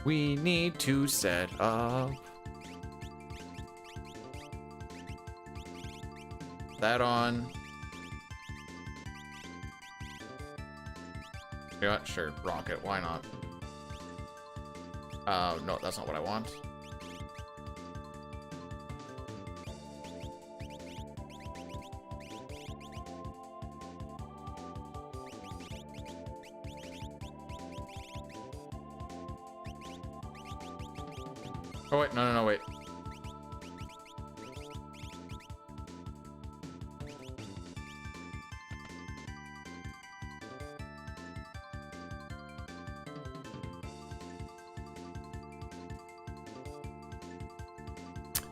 S1: We need to set up that on. Yeah, sure, rocket, why not? No, that's not what I want. Oh wait, no, wait.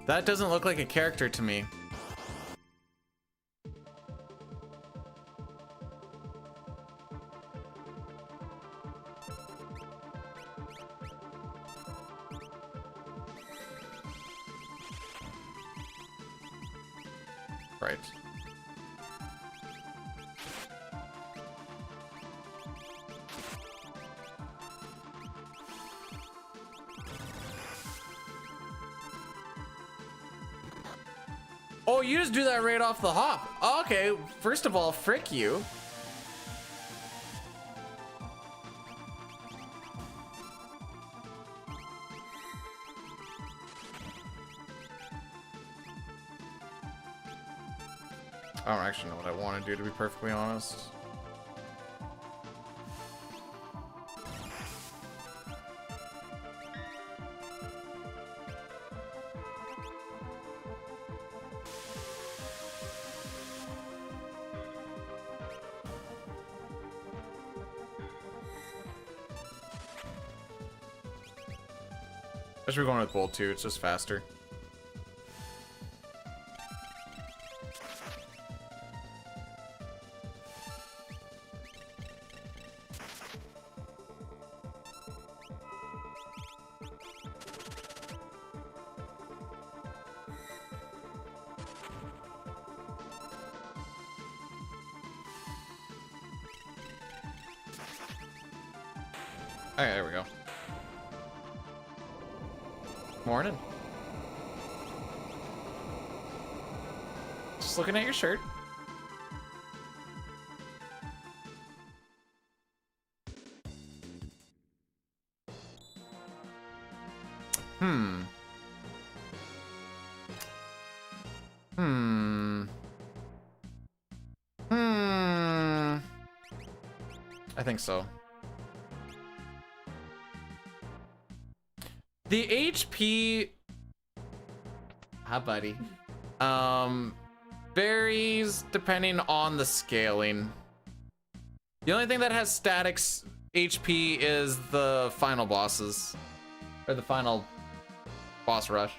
S1: That doesn't look like a character to me. Right. Oh, you just do that right off the hop. Oh, okay, first of all, frick you. I don't actually know what I want to do, to be perfectly honest. I should be going with Bolt too, it's just faster. Okay, there we go. Morning. Just looking at your shirt. Hmm. I think so. The HP, hi buddy, varies depending on the scaling. The only thing that has static HP is the final bosses, or the final boss rush.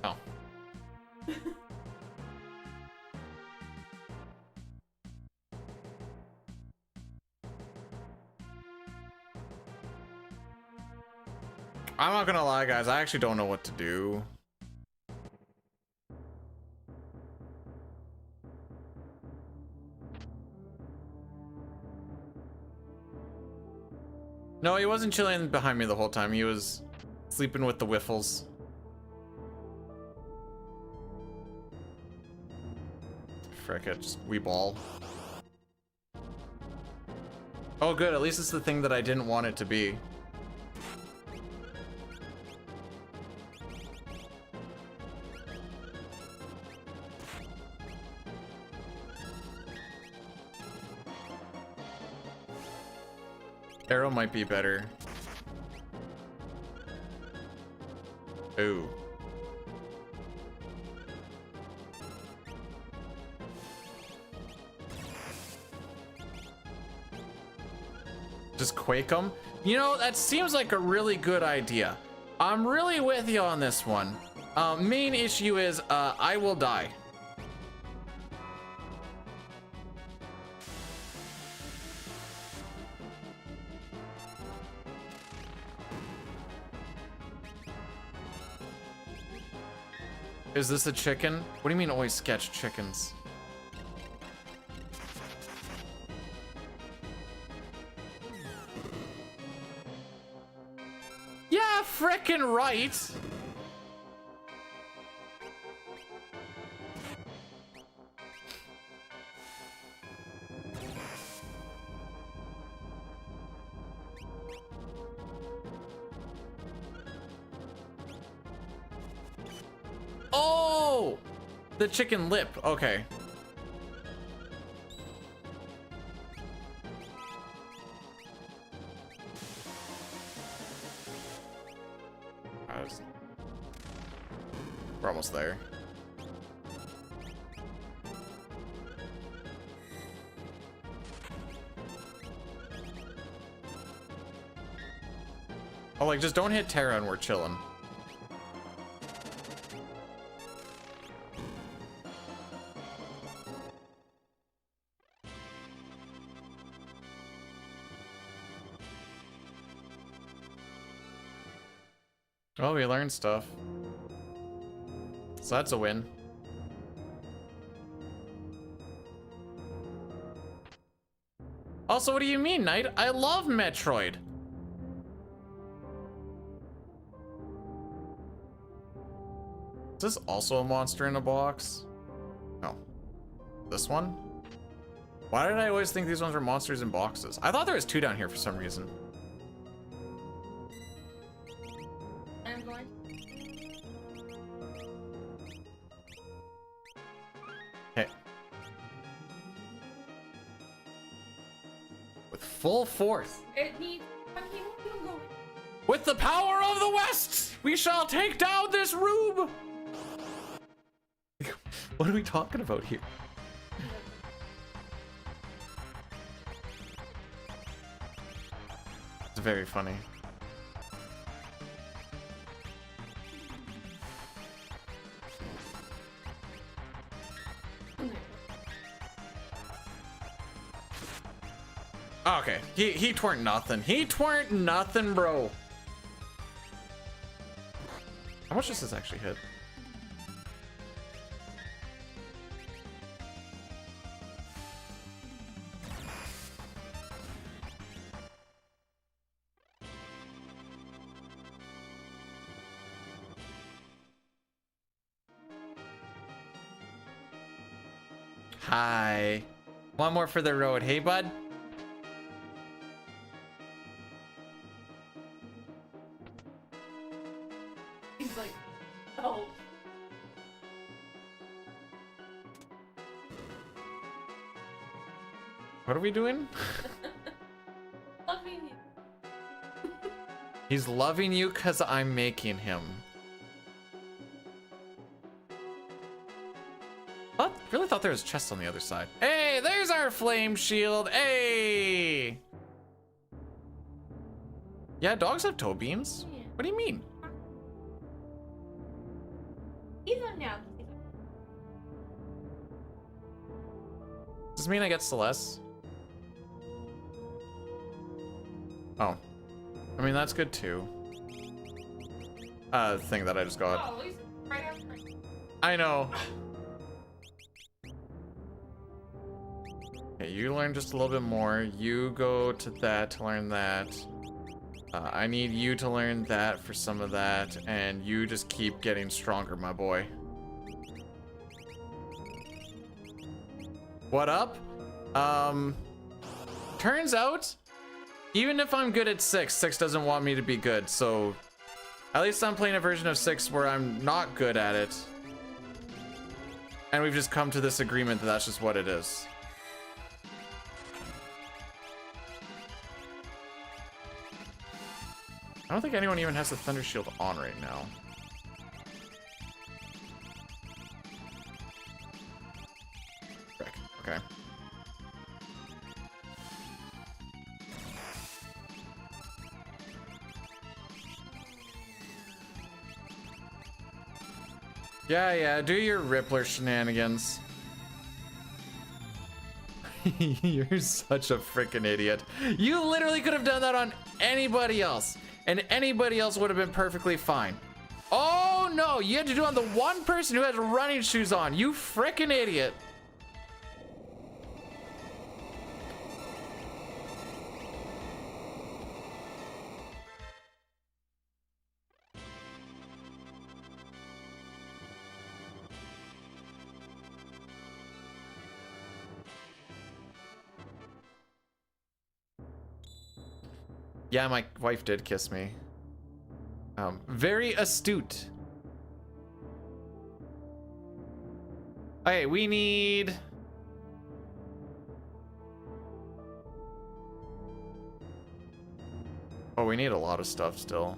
S1: Oh. I'm not gonna lie, guys, I actually don't know what to do. No, he wasn't chilling behind me the whole time. He was sleeping with the whiffles. Frick it, just we ball. Oh good, at least it's the thing that I didn't want it to be. Arrow might be better. Ooh. Just quake them? You know, that seems like a really good idea. I'm really with you on this one. Main issue is, I will die. Is this a chicken? What do you mean always sketch chickens? Yeah, frickin' right. Oh, the chicken lip. Okay. We're almost there. Oh, like, just don't hit Terra and we're chilling. Oh, we learned stuff. So that's a win. Also, what do you mean, Knight? I love Metroid. Is this also a monster in a box? No. This one? Why did I always think these ones were monsters in boxes? I thought there was 2 down here for some reason.
S3: I'm going.
S1: Okay. With full force.
S3: It needs. Keep going.
S1: With the power of the West, we shall take down this rube. What are we talking about here? It's very funny. Okay, he tweren't nothing. He tweren't nothing, bro. How much does this actually hit? Hi. One more for the road. Hey, bud.
S3: He's like, oh.
S1: What are we doing?
S3: Loving you.
S1: He's loving you because I'm making him. I really thought there was chests on the other side. Hey, there's our flame shield. Hey. Yeah, dogs have toe beams.
S3: Yeah.
S1: What do you mean?
S3: He's on now.
S1: Does this mean I get Celeste? Oh. I mean, that's good too. Thing that I just got.
S3: Oh, at least right after.
S1: I know. Okay, you learn just a little bit more. You go to that to learn that. I need you to learn that for some of that, and you just keep getting stronger, my boy. What up? Turns out, even if I'm good at 6, 6 doesn't want me to be good, so at least I'm playing a version of 6 where I'm not good at it. And we've just come to this agreement that that's just what it is. I don't think anyone even has the Thunder Shield on right now. Frick. Okay. Yeah, do your Rippler shenanigans. You're such a freaking idiot. You literally could have done that on anybody else, and anybody else would have been perfectly fine. Oh no, you had to do it on the one person who has running shoes on. You freaking idiot. Yeah, my wife did kiss me. Very astute. Okay, we need... Oh, we need a lot of stuff still.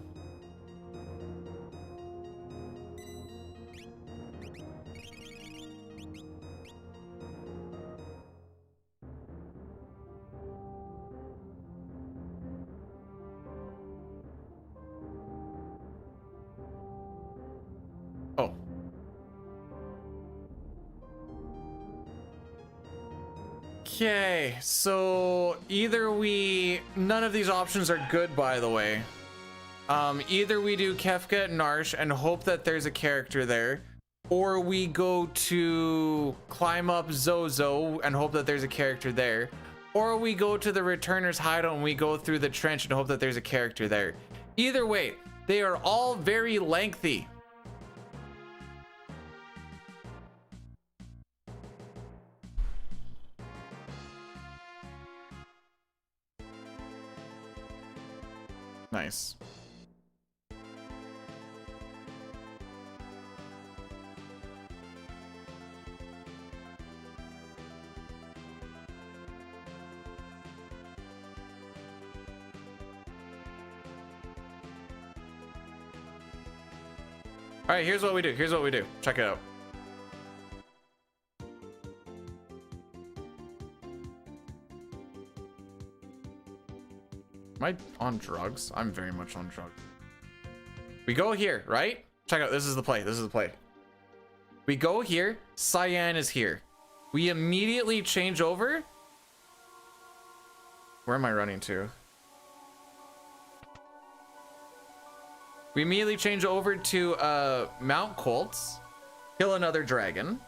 S1: Oh. Okay, so either none of these options are good, by the way. Either we do Kefka and Narsh and hope that there's a character there, or we go to climb up Zozo and hope that there's a character there, or we go to the Returner's hideout and we go through the trench and hope that there's a character there. Either way, they are all very lengthy. Nice. All right, here's what we do. Here's what we do. Check it out. Am I on drugs? I'm very much on drugs. We go here, right? Check out, this is the play. This is the play. We go here. Cyan is here. We immediately change over. Where am I running to? We immediately change over to Mount Colts. Kill another dragon.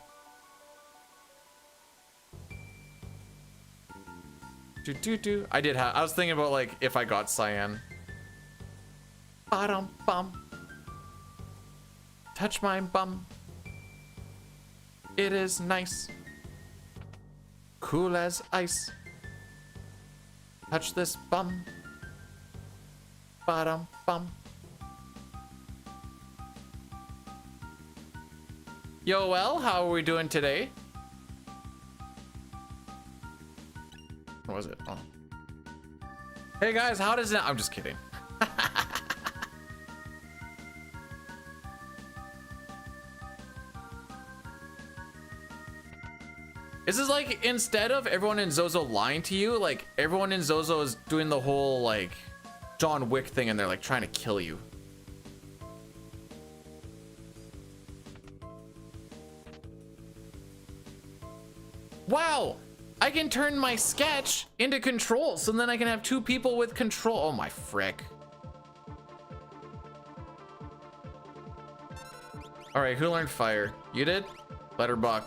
S1: I did have. I was thinking about like if I got Cyan. Bottom bum. Touch my bum. It is nice. Cool as ice. Touch this bum. Bottom bum. Yo, well, how are we doing today? What was it? Oh. Hey guys, how does it? I'm just kidding. This is like, instead of everyone in Zozo lying to you, like everyone in Zozo is doing the whole like John Wick thing and they're like trying to kill you. Wow, I can turn my sketch into control, so then I can have two people with control. Oh my frick. All right, who learned fire? You did? Letterbuck.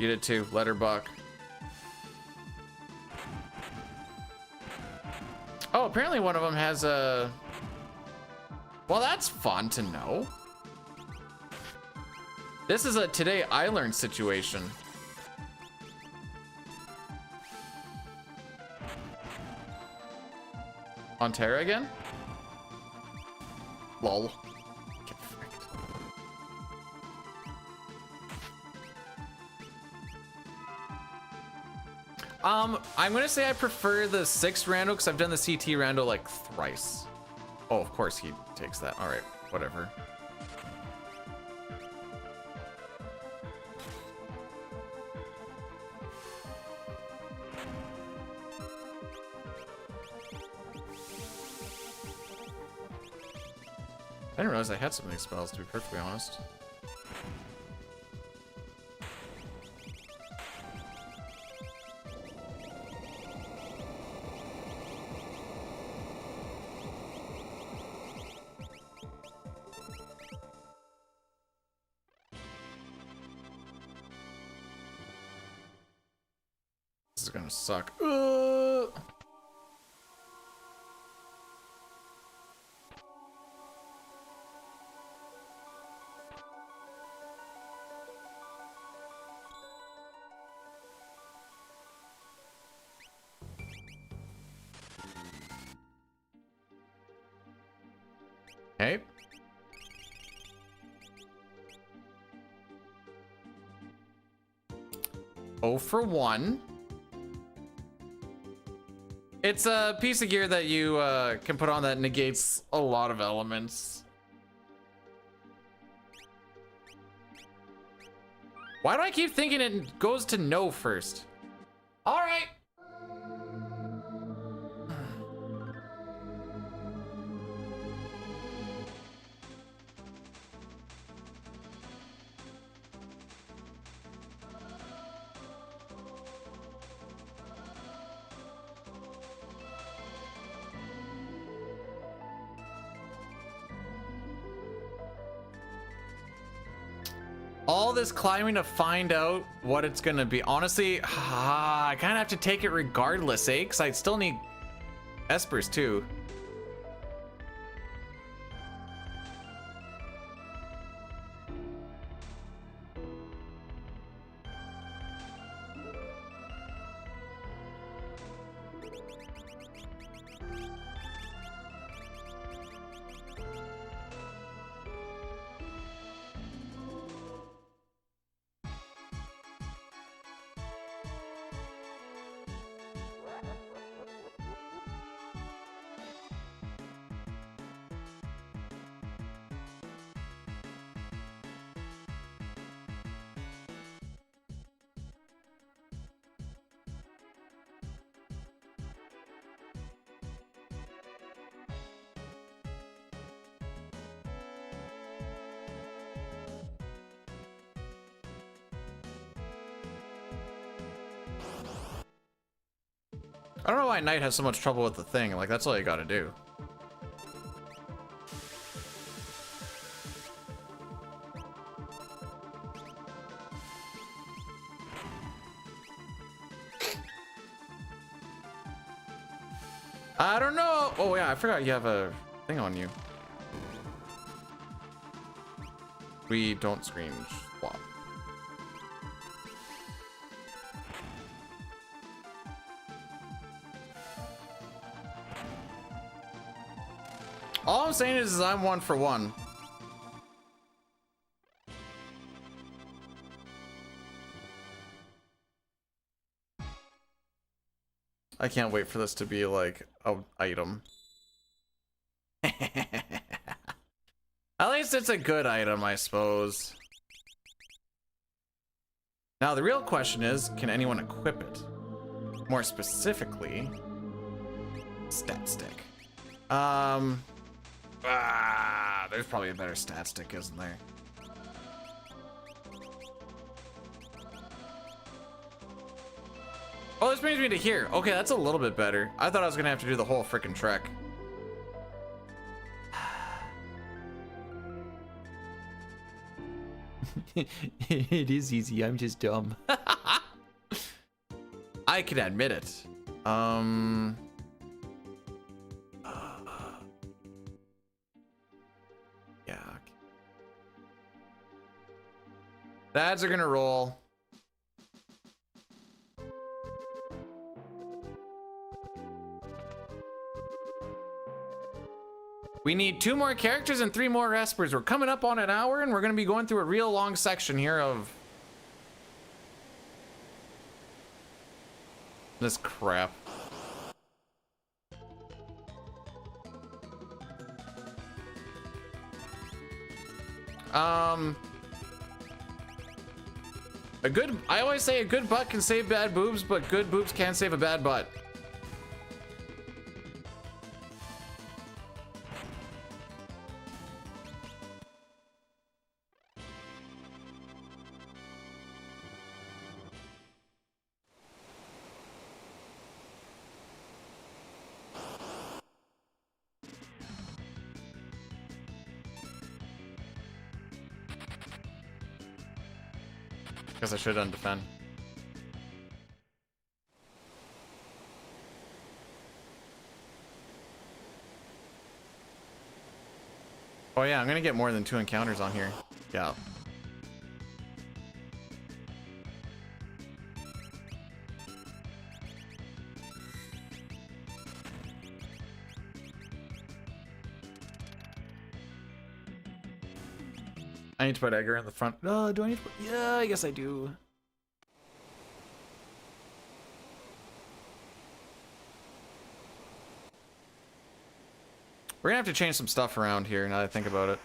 S1: You did too, Letterbuck. Oh, apparently one of them has a... Well, that's fun to know. This is a today I learned situation. On Terra again? Lol. Get fricked. I'm gonna say I prefer the 6 rando because I've done the CT rando like thrice. Oh, of course he takes that. All right, whatever. I didn't realize I had some of these spells, to be perfectly honest. This is gonna suck. Okay. Oh for 1. It's a piece of gear that you can put on that negates a lot of elements. Why do I keep thinking it goes to no first? All right. All this climbing to find out what it's gonna be. Honestly, I kind of have to take it regardless, eh? Because I still need Espers too. I don't know why Knight has so much trouble with the thing. Like, that's all you gotta do. I don't know. Oh, yeah, I forgot you have a thing on you. We don't screen swap. All I'm saying is I'm 1 for 1. I can't wait for this to be like an item. At least it's a good item, I suppose. Now the real question is, can anyone equip it? More specifically, stat stick. There's probably a better stat stick, isn't there? Oh, this brings me to here. Okay, that's a little bit better. I thought I was gonna have to do the whole freaking trek. It is easy. I'm just dumb. I can admit it. Yeah. The ads are gonna roll. We need 2 more characters and 3 more Espers. We're coming up on an hour, and we're going to be going through a real long section here of this crap. I always say a good butt can save bad boobs, but good boobs can't save a bad butt. Guess I should undefend. Oh yeah, I'm gonna get more than 2 encounters on here. Yeah. I need to put Edgar in the front. Oh, do I need to put... Yeah, I guess I do. We're gonna have to change some stuff around here now that I think about it.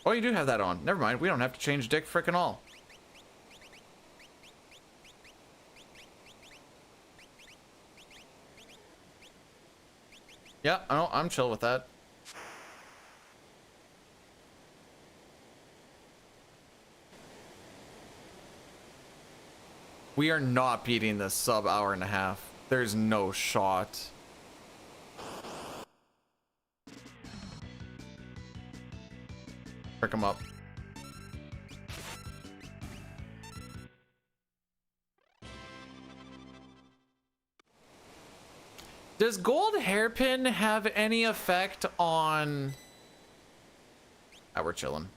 S1: Oh, you do have that on. Never mind. We don't have to change dick frickin' all. Yeah, I'm chill with that. We are not beating this sub hour and a half. There's no shot. Pick him up. Does gold hairpin have any effect on... Ah, we're chilling.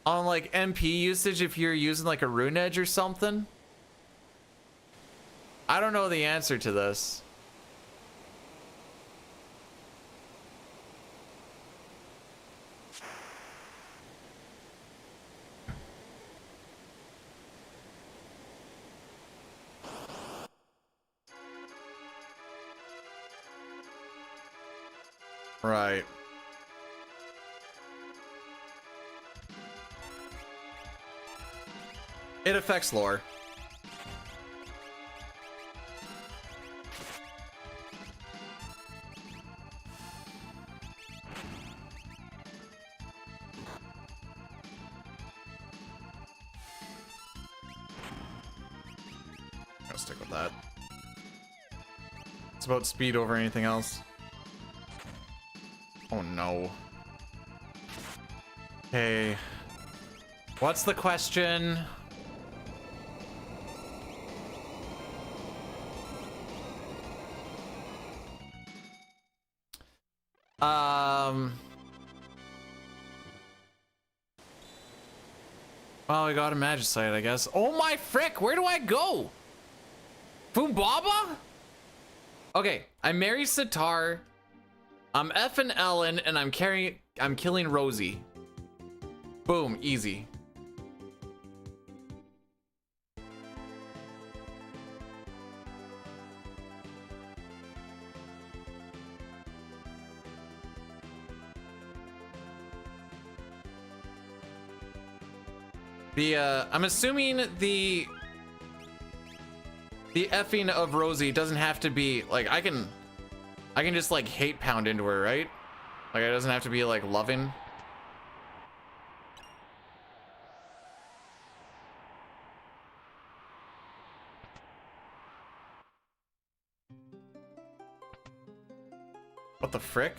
S1: On like MP usage if you're using like a rune edge or something? I don't know the answer to this. Right. It affects lore. gonna stick with that. It's about speed over anything else. Oh no. Okay. What's the question? Well, we got a Magicite, I guess. Oh my frick, where do I go? Fumbaba? Okay, I marry Sitar. I'm effing Ellen, and I'm killing Rosie. Boom, easy. I'm assuming the effing of Rosie doesn't have to be like I can just like hate pound into her, right? Like it doesn't have to be like loving. What the frick?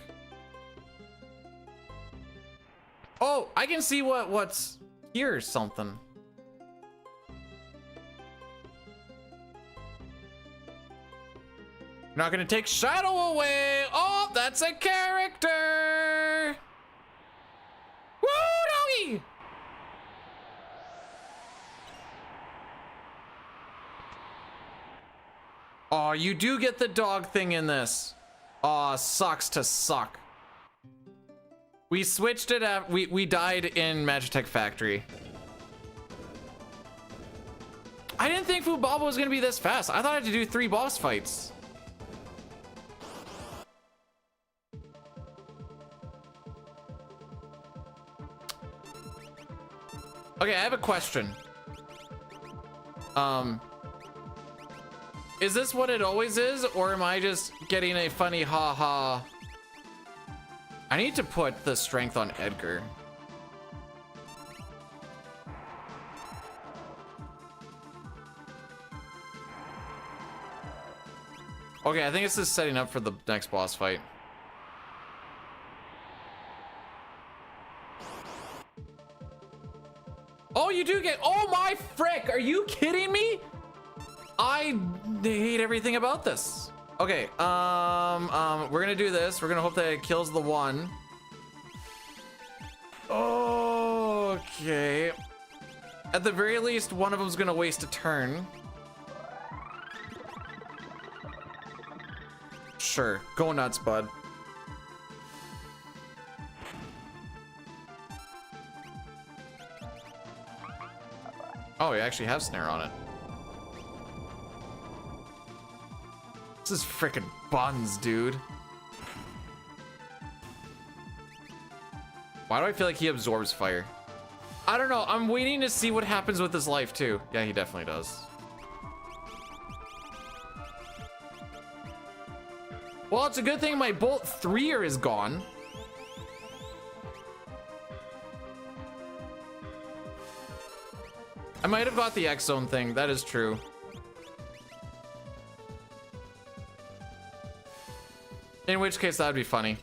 S1: Oh, I can see what's here or something. Not gonna take Shadow away. Oh, that's a character. Woo, doggy. Oh, you do get the dog thing in this. Oh, sucks to suck. We switched it at, we died in Magitech Factory. I didn't think Fubaba was gonna be this fast. I thought I had to do 3 boss fights. Okay, I have a question. Is this what it always is, or am I just getting a funny ha-ha? I need to put the strength on Edgar. Okay, I think this is setting up for the next boss fight. Oh, you do get, oh my frick, are you kidding me? I hate everything about this. Okay, we're gonna do this. We're gonna hope that it kills the one. Okay. At the very least, one of them's gonna waste a turn. Sure, go nuts, bud. Oh, you actually have snare on it. This is frickin' buns, dude. Why do I feel like he absorbs fire? I don't know. I'm waiting to see what happens with his life, too. Yeah, he definitely does. Well, it's a good thing my Bolt 3er is gone. I might have got the X-Zone thing. That is true. In which case, that would be funny.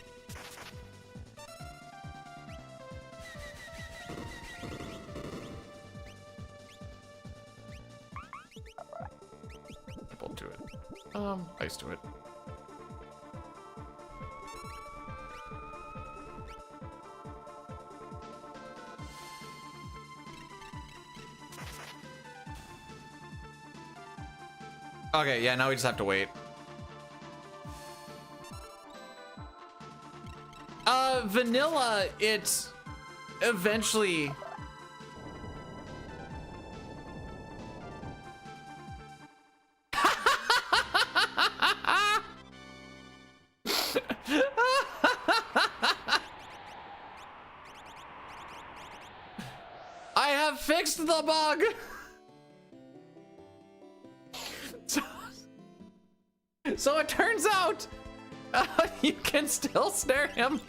S1: Bolt to it. Ice to it. Okay, yeah, now we just have to wait. Vanilla, it eventually... I have fixed the bug! So it turns out you can still snare him.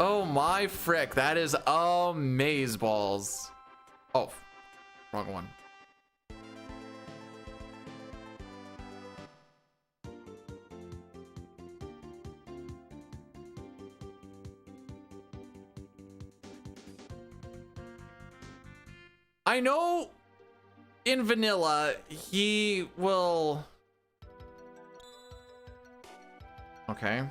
S1: Oh my frick, that is amaze balls. Oh, wrong one. I know in vanilla he will. Okay.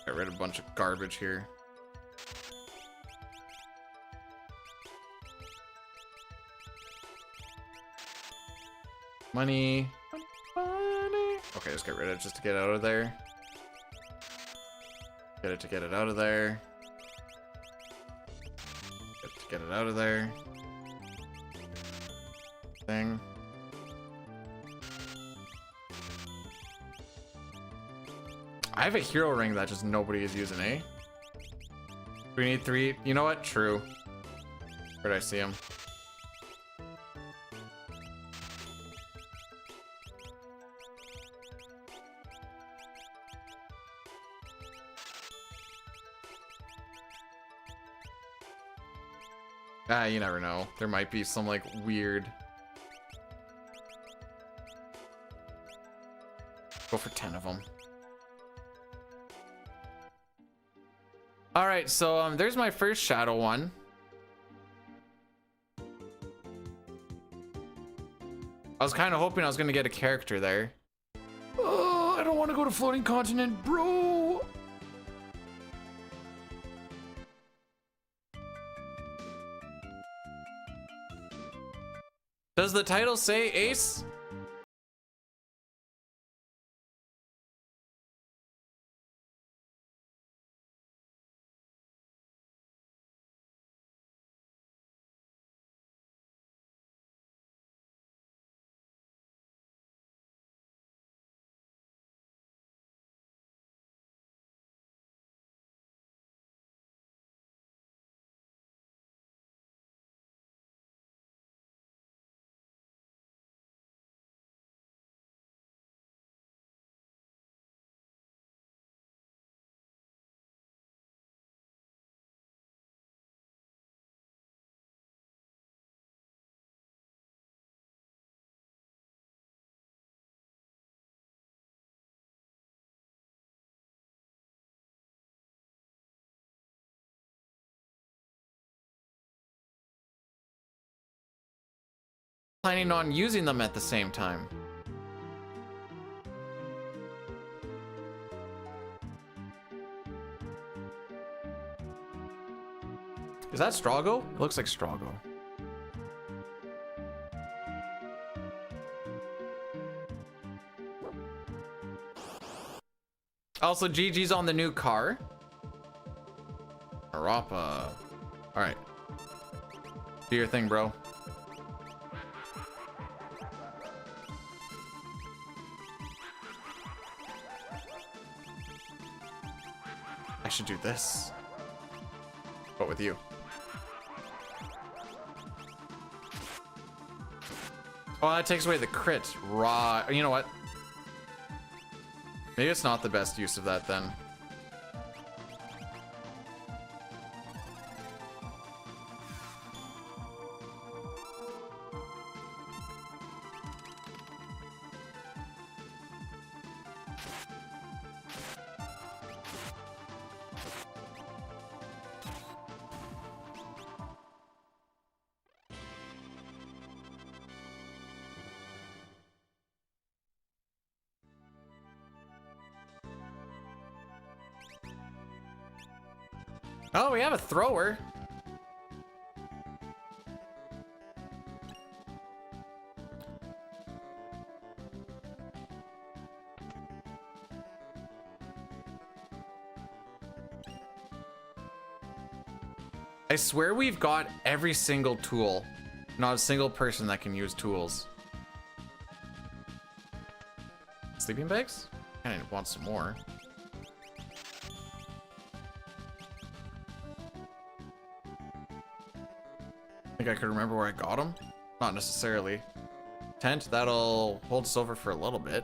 S1: Got rid of a bunch of garbage here. Money. Money. Okay, just get rid of it just to get out of there. Get it to get it out of there. Get it to get it out of there. Thing. I have a hero ring that just nobody is using, eh? We need 3. You know what? True. Where'd I see him? Ah, you never know. There might be some like weird. Go for 10 of them. All right, so there's my first shadow one. I was kind of hoping I was gonna get a character there. Oh, I don't want to go to floating continent, bro. Does the title say Ace? Planning on using them at the same time. Is that Strago? It looks like Strago. Also, GG's on the new car. Arapa. Alright. Do your thing, bro. I should do this. But with you. Oh, that takes away the crit. Raw. You know what? Maybe it's not the best use of that then. Oh, we have a thrower. I swear we've got every single tool. Not a single person that can use tools. Sleeping bags? I want some more. think I could remember where I got them. Not necessarily. Tent, that'll hold us over for a little bit.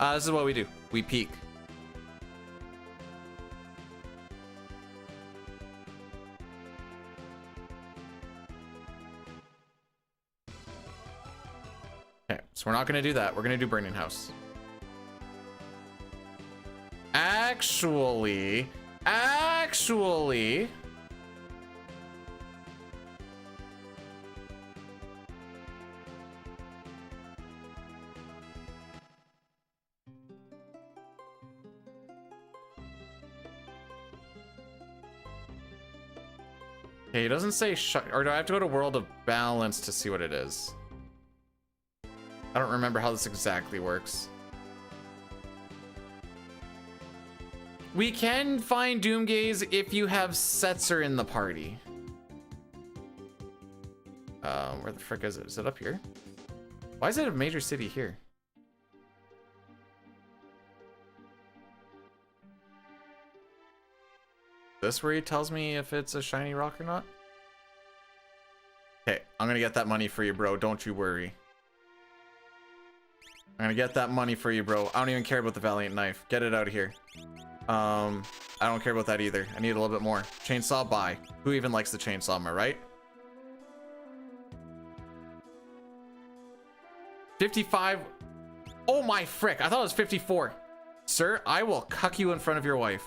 S1: This is what we do. We peek. Okay, so we're not gonna do that. We're gonna do Burning House. Actually, okay, it doesn't say or do I have to go to World of Balance to see what it is? I don't remember how this exactly works. We can find Doomgaze if you have Setzer in the party. Where the frick is it? Is it up here? Why is it a major city here? This where he tells me if it's a shiny rock or not? Okay, I'm gonna get that money for you, bro. Don't you worry. I'm gonna get that money for you, bro. I don't even care about the Valiant Knife. Get it out of here. I don't care about that either. I need a little bit more. Chainsaw, buy. Who even likes the chainsaw, am I right? 55. Oh my frick. I thought it was 54. Sir, I will cuck you in front of your wife.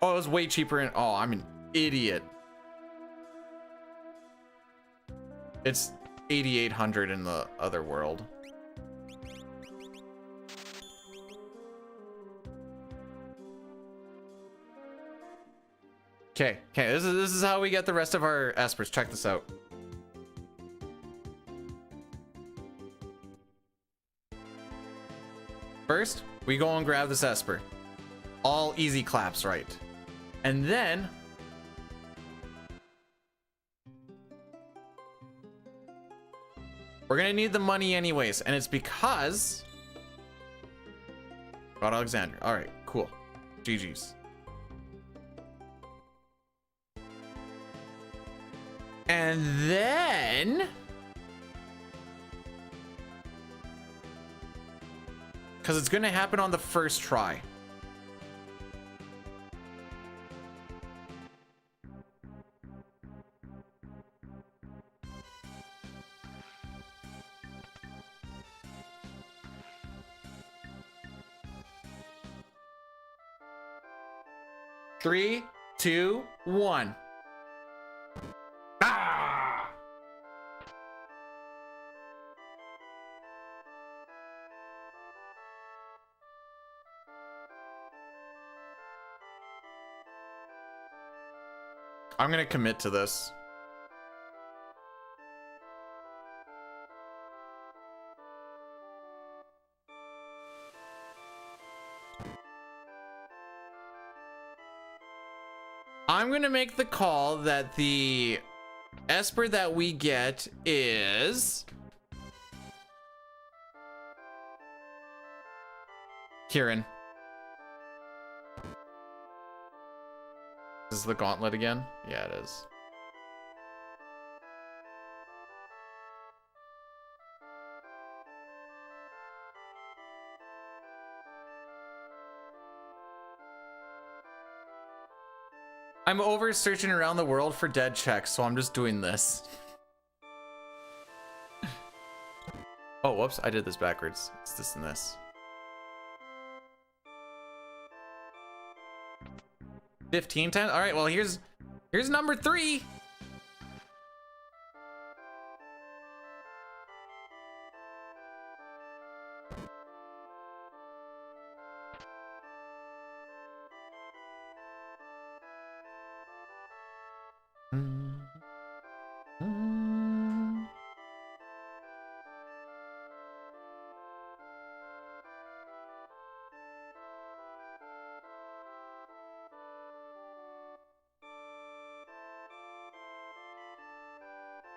S1: Oh, it was way cheaper in. Oh, I'm an idiot. It's 8,800 in the other world. Okay, this is how we get the rest of our Espers. Check this out. First, we go and grab this Esper. All easy claps, right? And then we're gonna need the money anyways, and it's because got Alexander. All right, cool. GG's. And then because it's gonna happen on the first try. Three, two, one. Ah! I'm gonna commit to this. I'm gonna make the call that the Esper that we get is Kieran. This is the gauntlet again? Yeah, it is. I'm over searching around the world for dead checks, so I'm just doing this. Oh, whoops, I did this backwards. It's this and this. 15 times? All right, well, here's number 3.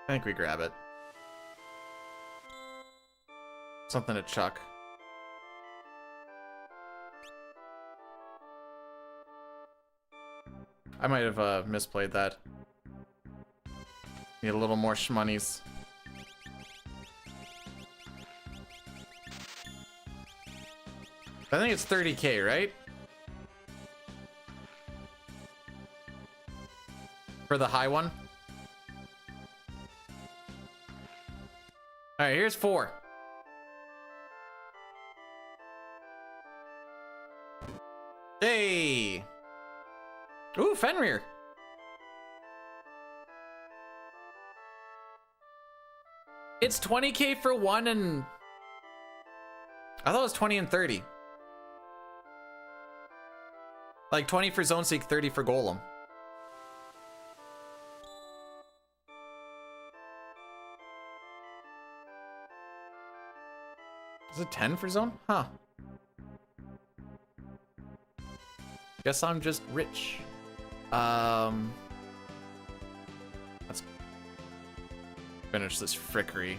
S1: I think we grab it. something to chuck. I might have misplayed that. Need a little more shmonies. I think it's 30K, right? For the high one. All right, here's 4. Hey. Ooh, Fenrir. It's 20K for 1 and I thought it was 20 and 30. Like 20 for Zone Seek, 30 for Golem. Is it 10 for Zone? Huh. Guess I'm just rich. Let's finish this frickery.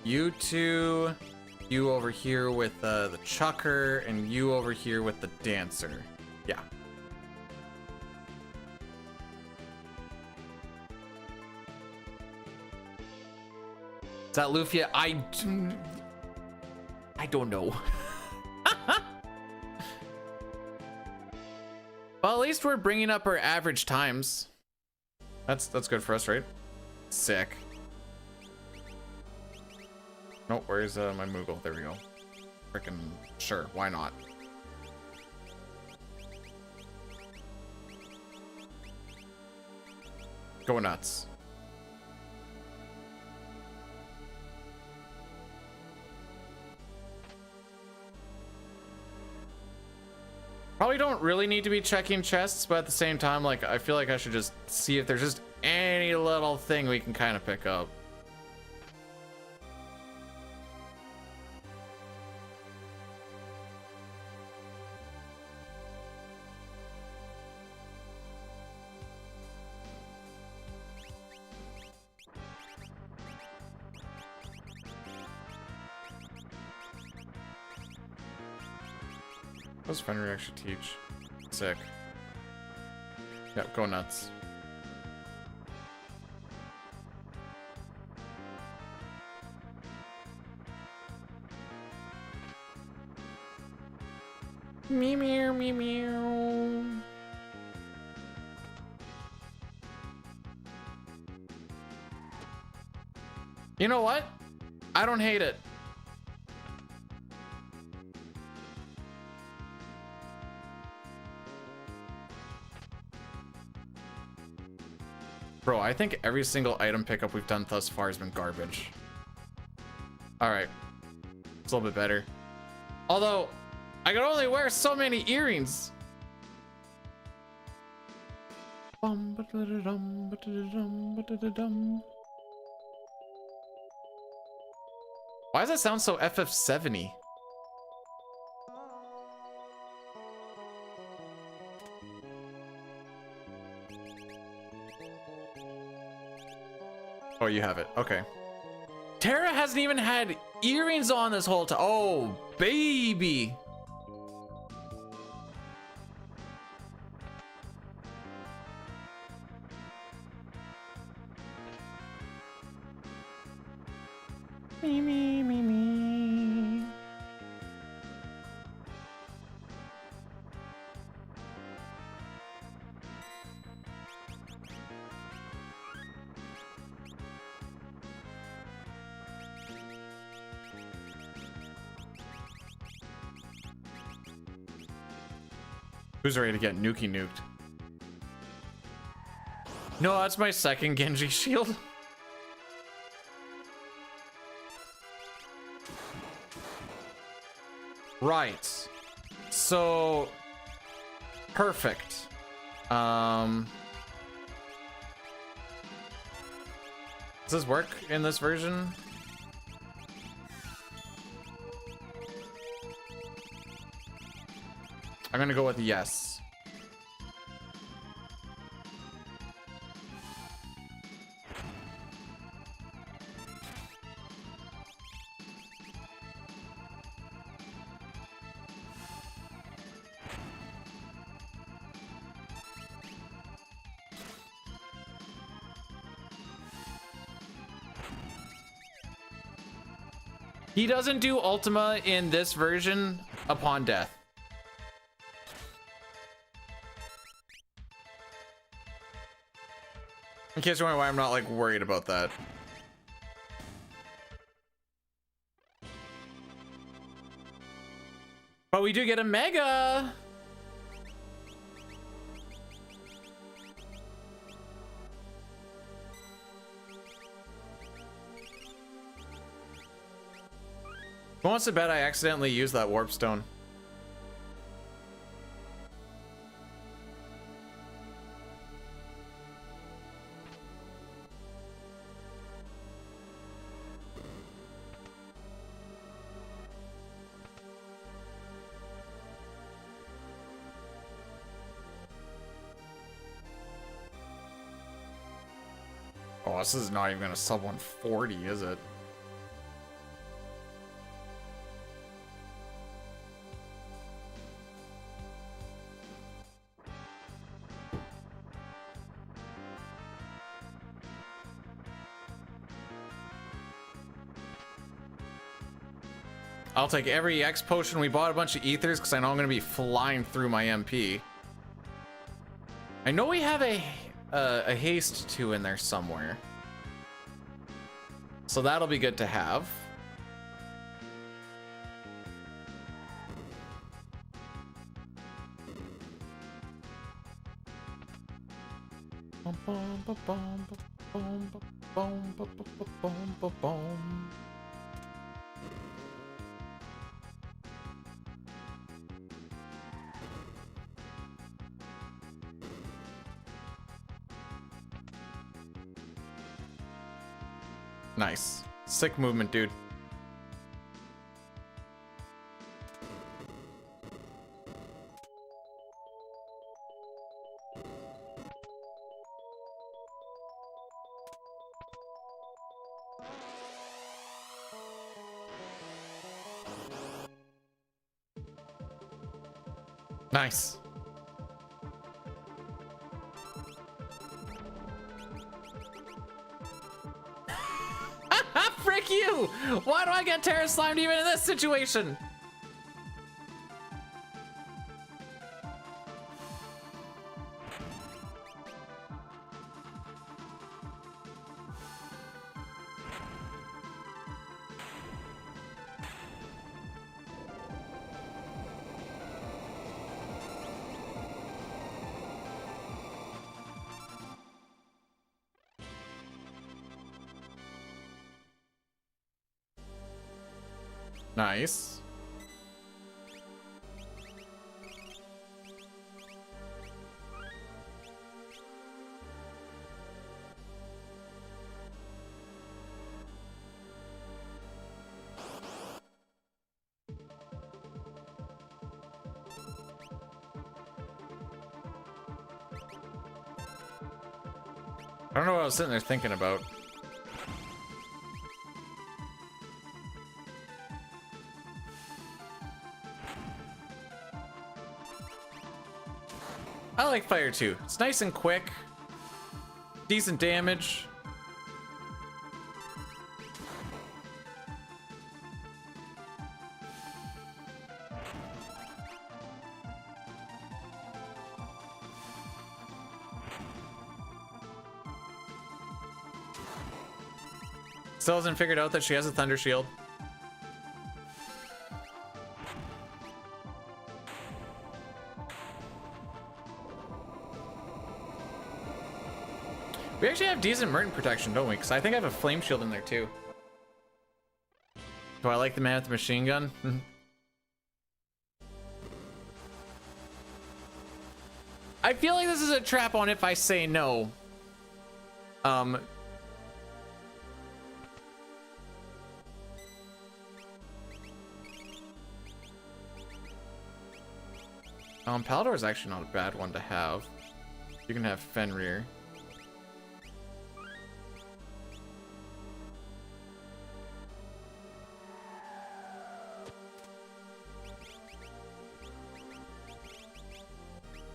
S1: You two, you over here with the chucker, and you over here with the dancer. Yeah. Is that Lufia? I don't know. Well, at least we're bringing up our average times. That's good for us, right? Sick. Oh, where's my Moogle? There we go. Frickin' sure, why not? Go nuts. Probably don't really need to be checking chests, but at the same time, like, I feel like I should just see if there's just any little thing we can kind of pick up. What does Fenrir actually teach? Sick. Yep, go nuts. Meow meow meow meow. You know what? I don't hate it. Bro, I think every single item pickup we've done thus far has been garbage. Alright. It's a little bit better. Although, I can only wear so many earrings. Why does that sound so FF7-y? Oh, you have it. Okay. Tara hasn't even had earrings on this whole time. Oh, baby. Me, me, me, me. Who's ready to get nuked? No, that's my second Genji shield. Right. So perfect. Does this work in this version? I'm gonna go with yes. He doesn't do Ultima in this version upon death. In case you're wondering why I'm not like worried about that. But we do get a mega. Who wants to bet I accidentally used that warp stone? Oh, this is not even gonna sub 140, is it? I'll take every X potion. We bought a bunch of ethers because I know I'm going to be flying through my MP. I know we have a haste 2 in there somewhere. So that'll be good to have. Nice. Sick movement, dude. Nice. Frick you! Why do I get Terra Slimed even in this situation? Nice. I don't know what I was sitting there thinking about. I like fire too. It's nice and quick. Decent damage. Still hasn't figured out that she has a thunder shield. We actually have decent Merton protection, don't we? Because I think I have a flame shield in there too. Do I like the man with the machine gun? I feel like this is a trap on if I say no. Palador is actually not a bad one to have. You can have Fenrir.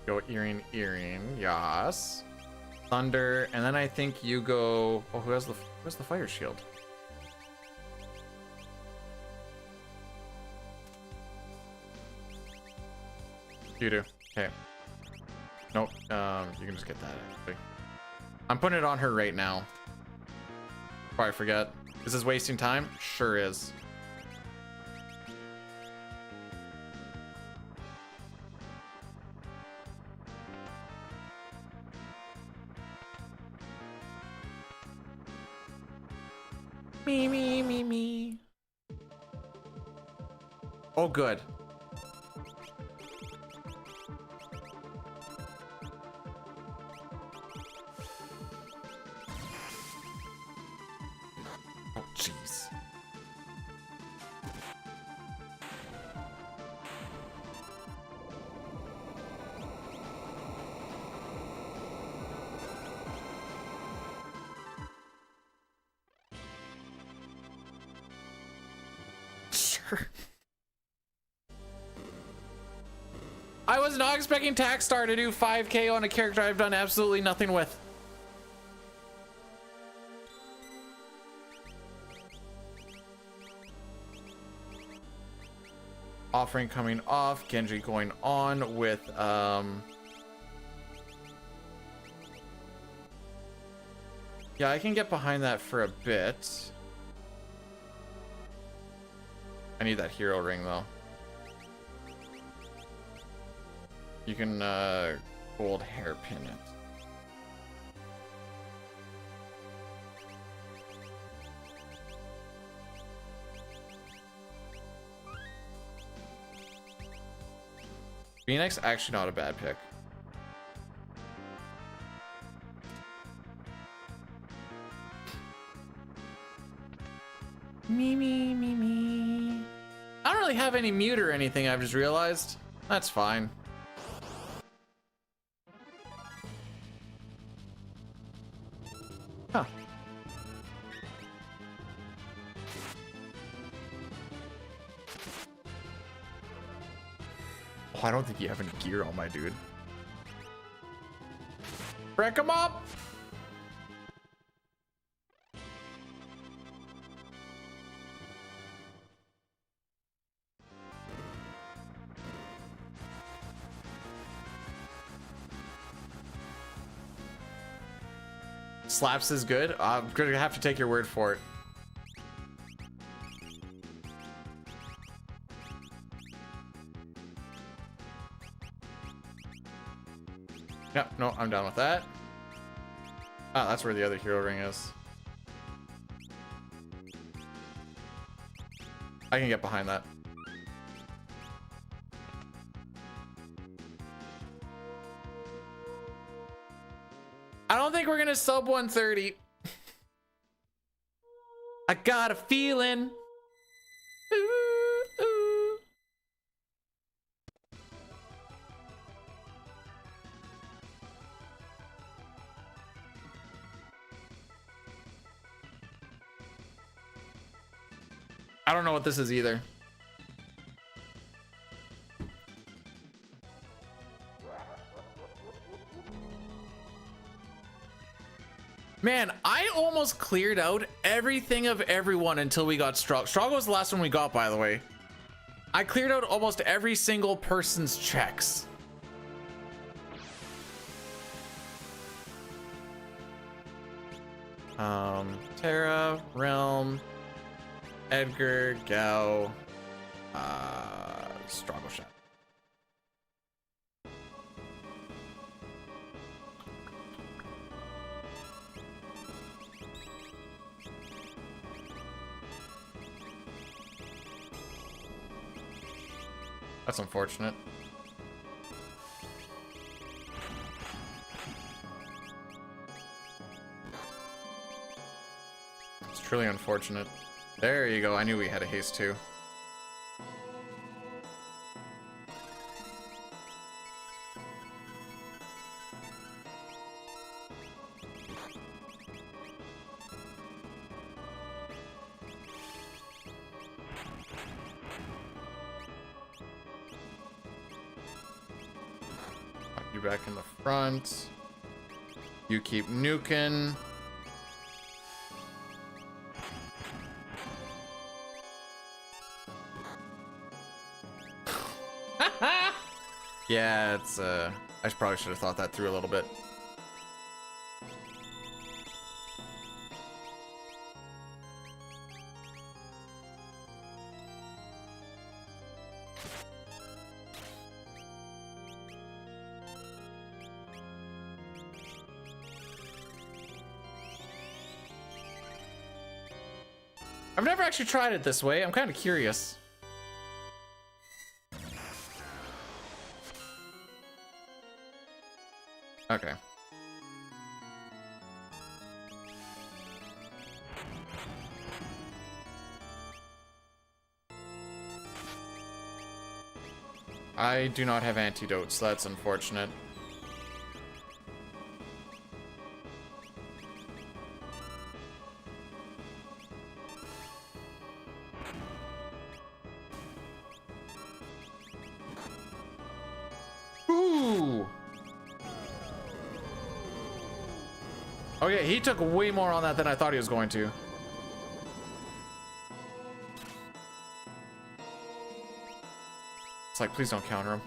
S1: Go Earring, yas. Thunder, and then I think you go. Oh, who has the fire shield? You do. Okay. Nope. You can just get that. Actually. I'm putting it on her right now. Before I forget. Is this wasting time? Sure is. Me. Oh, good. Oh, jeez. Sure. I was not expecting Taxstar to do 5k on a character I've done absolutely nothing with. Offering coming off, Genji going on with yeah, I can get behind that for a bit. I need that hero ring though. You can gold hairpin it. Phoenix actually not a bad pick. Me. I don't really have any mute or anything, I've just realized. That's fine. Huh. Oh, I don't think you have any gear on my dude. Break him up! Slaps is good. I'm gonna have to take your word for it. Yep, no, I'm done with that. Ah, that's where the other hero ring is. I can get behind that. I don't think we're gonna sub 130. I got a feeling. Ooh. I don't know what this is either. Man, I almost cleared out everything of everyone until we got Strago. Strago was the last one we got, by the way. I cleared out almost every single person's checks. Terra, Realm, Edgar, Gao, Strago Shot. That's unfortunate. It's truly unfortunate. There you go. I knew we had a haste too. You back in the front. You keep nuking. Yeah, it's I probably should have thought that through a little bit. I've never actually tried it this way. I'm kind of curious. Okay. I do not have antidotes. That's unfortunate. Ooh. Oh yeah, he took way more on that than I thought he was going to. It's like, please don't counter him.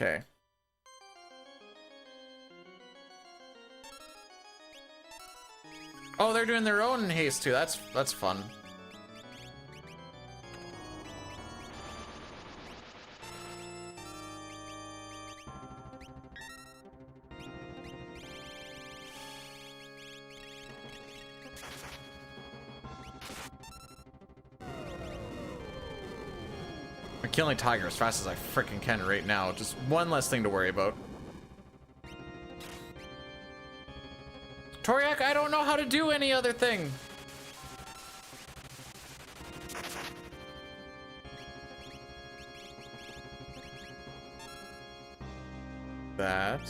S1: Okay. Oh, they're doing their own haste too. That's fun. I'm killing Tiger as fast as I freaking can right now. Just one less thing to worry about. Toriak, I don't know how to do any other thing. That.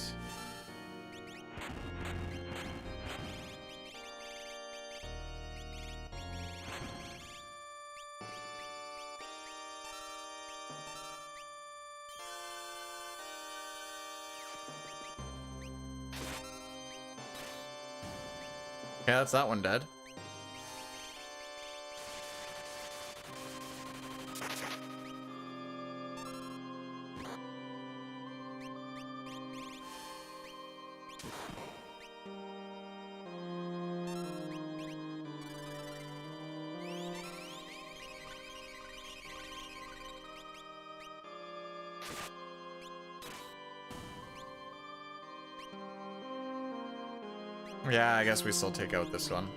S1: Yeah, that's that one dead. Yeah, I guess we still take out this one.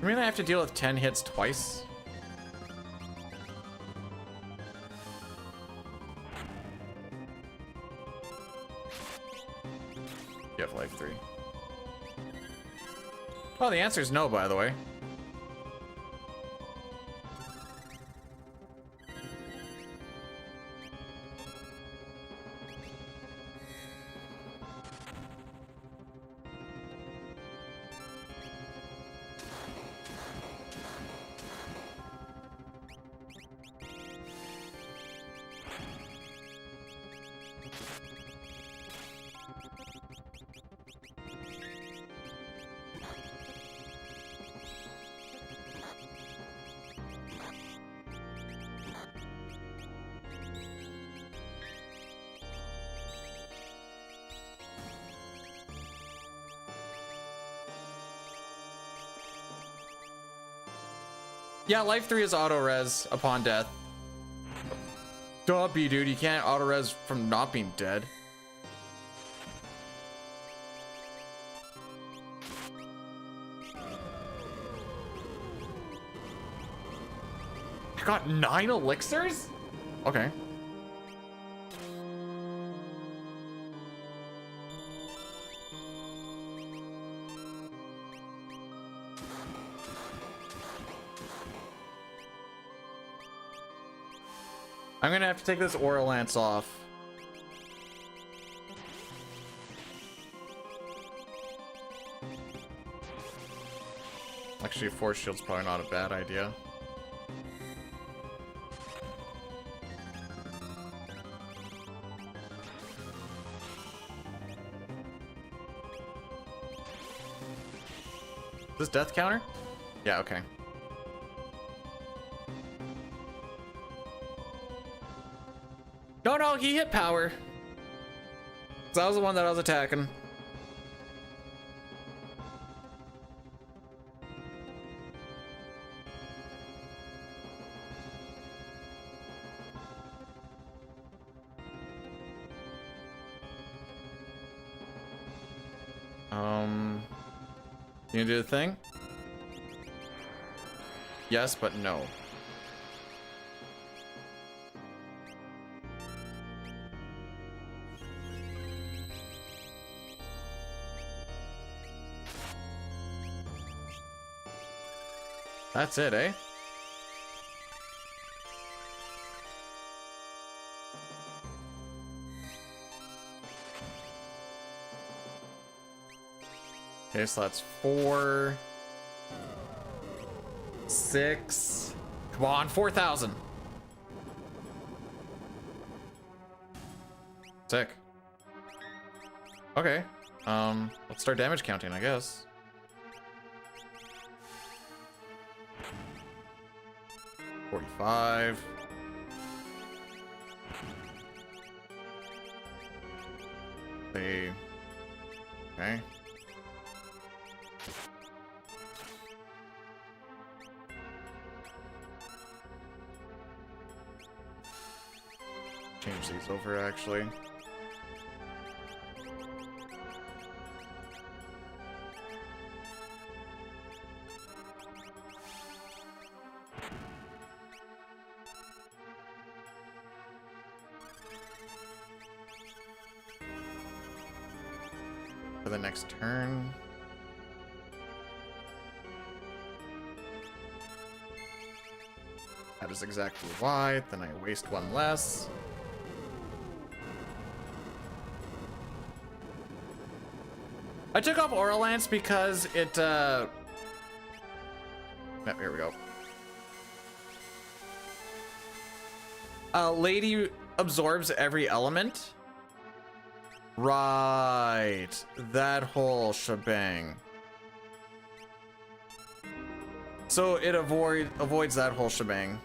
S1: I mean, I have to deal with 10 hits twice. You have life 3. Oh, the answer is no, by the way. Yeah, Life 3 is auto res upon death. Don't be, dude. You can't auto res from not being dead. I got 9 elixirs? Okay. I'm gonna have to take this Aura Lance off. Actually, Force Shield's probably not a bad idea. Is this death counter? Yeah, okay. No, he hit power. So that was the one that I was attacking. You gonna do the thing? Yes, but no. That's it, eh? Okay, so that's 4, 6. Come on, 4,000. Sick. Okay. Let's start damage counting, I guess. $45. Okay. Change these over, actually. For the next turn. That is exactly why. Then I waste one less. I took off Aura Lance because it, here we go. Lady absorbs every element. Right. That whole shebang. So it avoids that whole shebang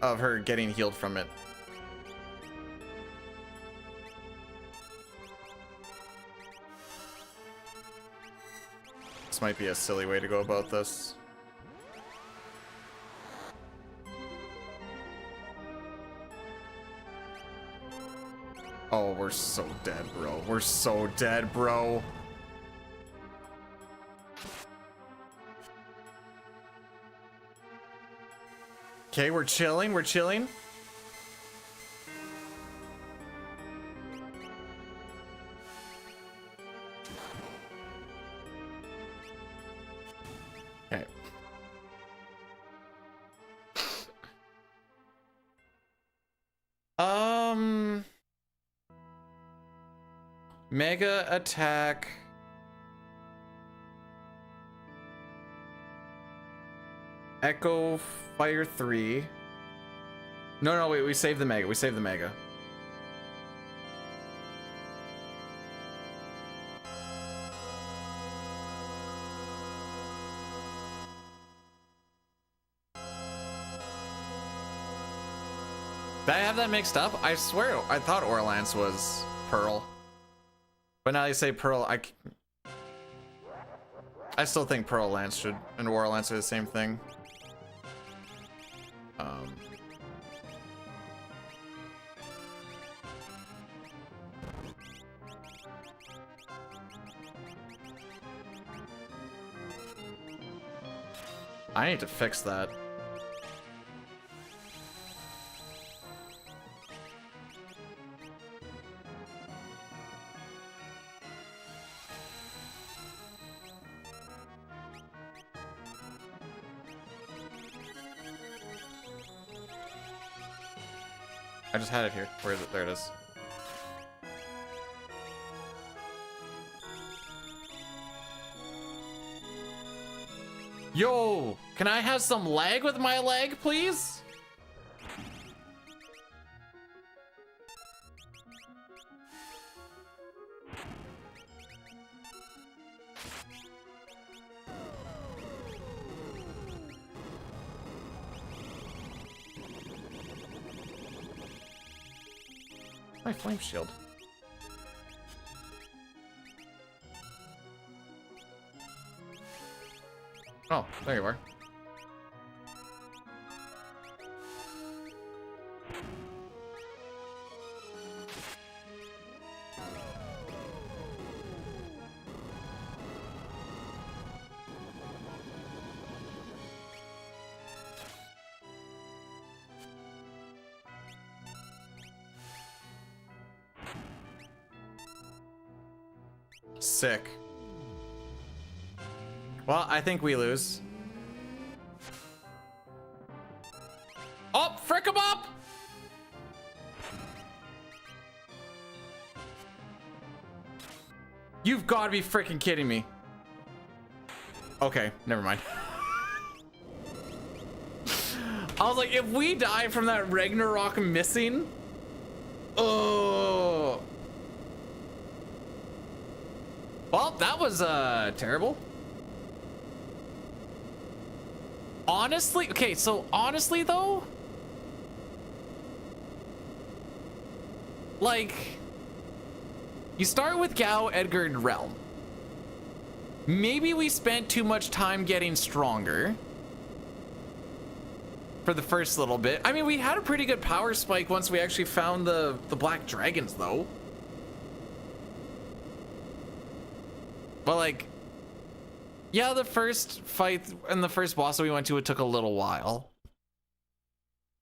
S1: of her getting healed from it. This might be a silly way to go about this. Oh, we're so dead, bro. We're so dead, bro. Okay, we're chilling. We're chilling. Okay. Mega attack. Echo Fire 3. No, wait, we saved the Mega. We saved the Mega. Did I have that mixed up? I swear, I thought Aura Lance was Pearl. But now you say Pearl, I still think Pearl Lance and Aura Lance are the same thing. Um, I need to fix that. I just had it here. Where is it? There it is. Yo, can I have some lag with my leg, please? My flame shield. Oh, there you are. Sick. Well, I think we lose. Oh, frick him up! You've got to be freaking kidding me. Okay, never mind. I was like, if we die from that Ragnarok missing, oh. Well, that was terrible. Honestly, okay, so honestly though, like, you start with Gao, Edgar, and Realm. Maybe we spent too much time getting stronger for the first little bit. I mean, we had a pretty good power spike once we actually found the black dragons though. But like, yeah, the first fight and the first boss that we went to, it took a little while.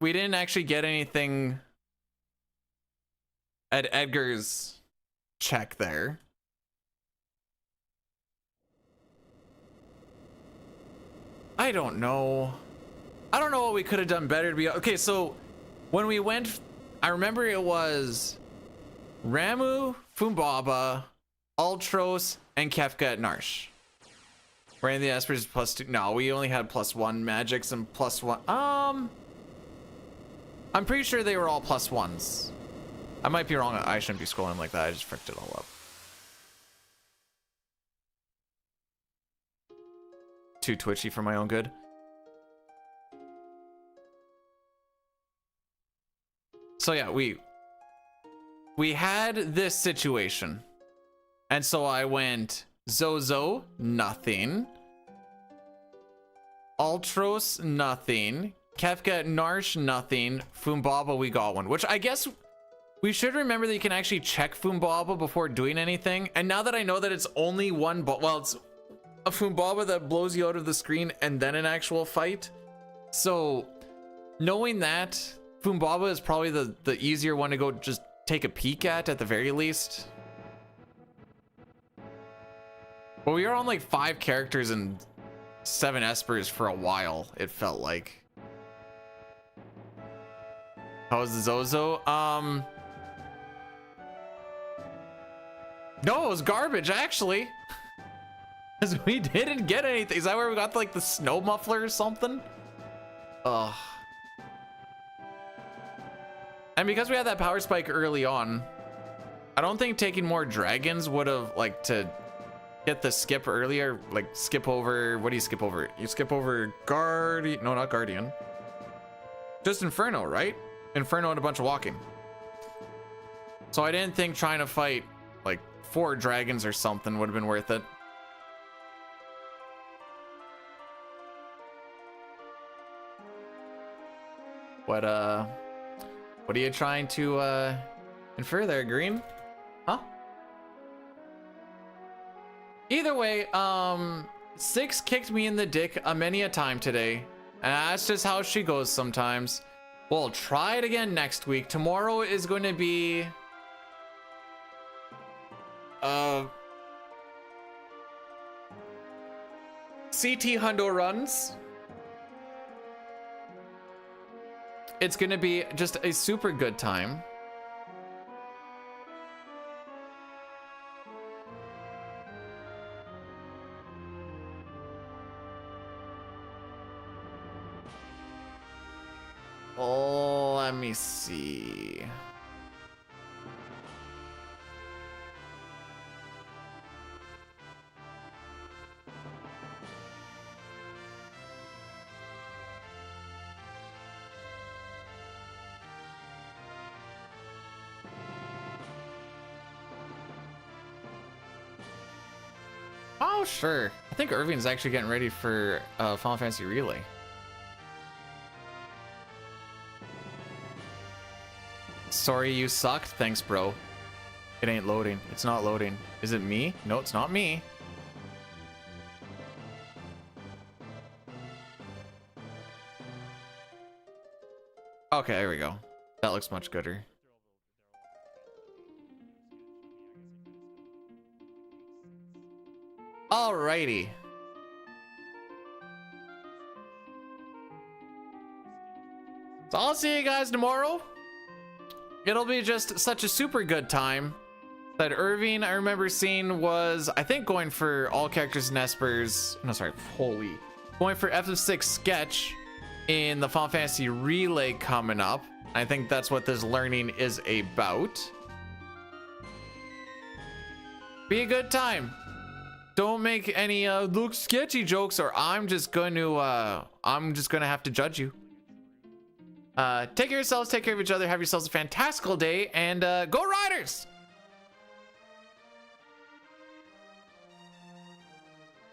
S1: We didn't actually get anything at Edgar's check there. I don't know. I don't know what we could have done better to be okay. So when we went, I remember it was Ramu, Fumbaba, Ultros, and Kefka at Narsh. We're in the Espers +2. No, we only had +1 magics and +1. I'm pretty sure they were all +1s. I might be wrong. I shouldn't be scrolling like that. I just fricked it all up. Too twitchy for my own good. So yeah, we had this situation. And so I went Zozo, nothing. Ultros, nothing. Kefka, Narsh, nothing. Fumbaba, we got one. Which I guess we should remember that you can actually check Fumbaba before doing anything. And now that I know that it's only one, but well, it's a Fumbaba that blows you out of the screen and then an actual fight. So knowing that, Fumbaba is probably the easier one to go just take a peek at the very least. But we were on like 5 characters and 7 Espers for a while, it felt like. How was the Zozo? No, it was garbage actually. Because we didn't get anything. Is that where we got like the snow muffler or something? Ugh. And because we had that power spike early on, I don't think taking more dragons would have, like, to get the skip earlier, like skip over, what do you skip over? You skip over Guardian, no, not Guardian. Just Inferno, right? Inferno and a bunch of walking. So I didn't think trying to fight like 4 dragons or something would have been worth it. What are you trying to infer there, Green? Huh? Either way, 6 kicked me in the dick many a time today, and that's just how she goes sometimes. We'll try it again next week. Tomorrow is going to be CT Hundo runs. It's going to be just a super good time. Oh, let me see. Oh, sure. I think Irving's actually getting ready for Final Fantasy Relay. Sorry you sucked. Thanks, bro. It ain't loading. It's not loading. Is it me? No, it's not me. Okay, there we go. That looks much gooder. Alrighty. So I'll see you guys tomorrow. It'll be just such a super good time. That Irving, I remember seeing, was, I think, going for all characters in Espers. No, sorry, holy. Going for FF6 sketch in the Final Fantasy Relay coming up. I think that's what this learning is about. Be a good time. Don't make any look sketchy jokes, or I'm just gonna have to judge you. Take care of yourselves, take care of each other, have yourselves a fantastical day, and go Riders!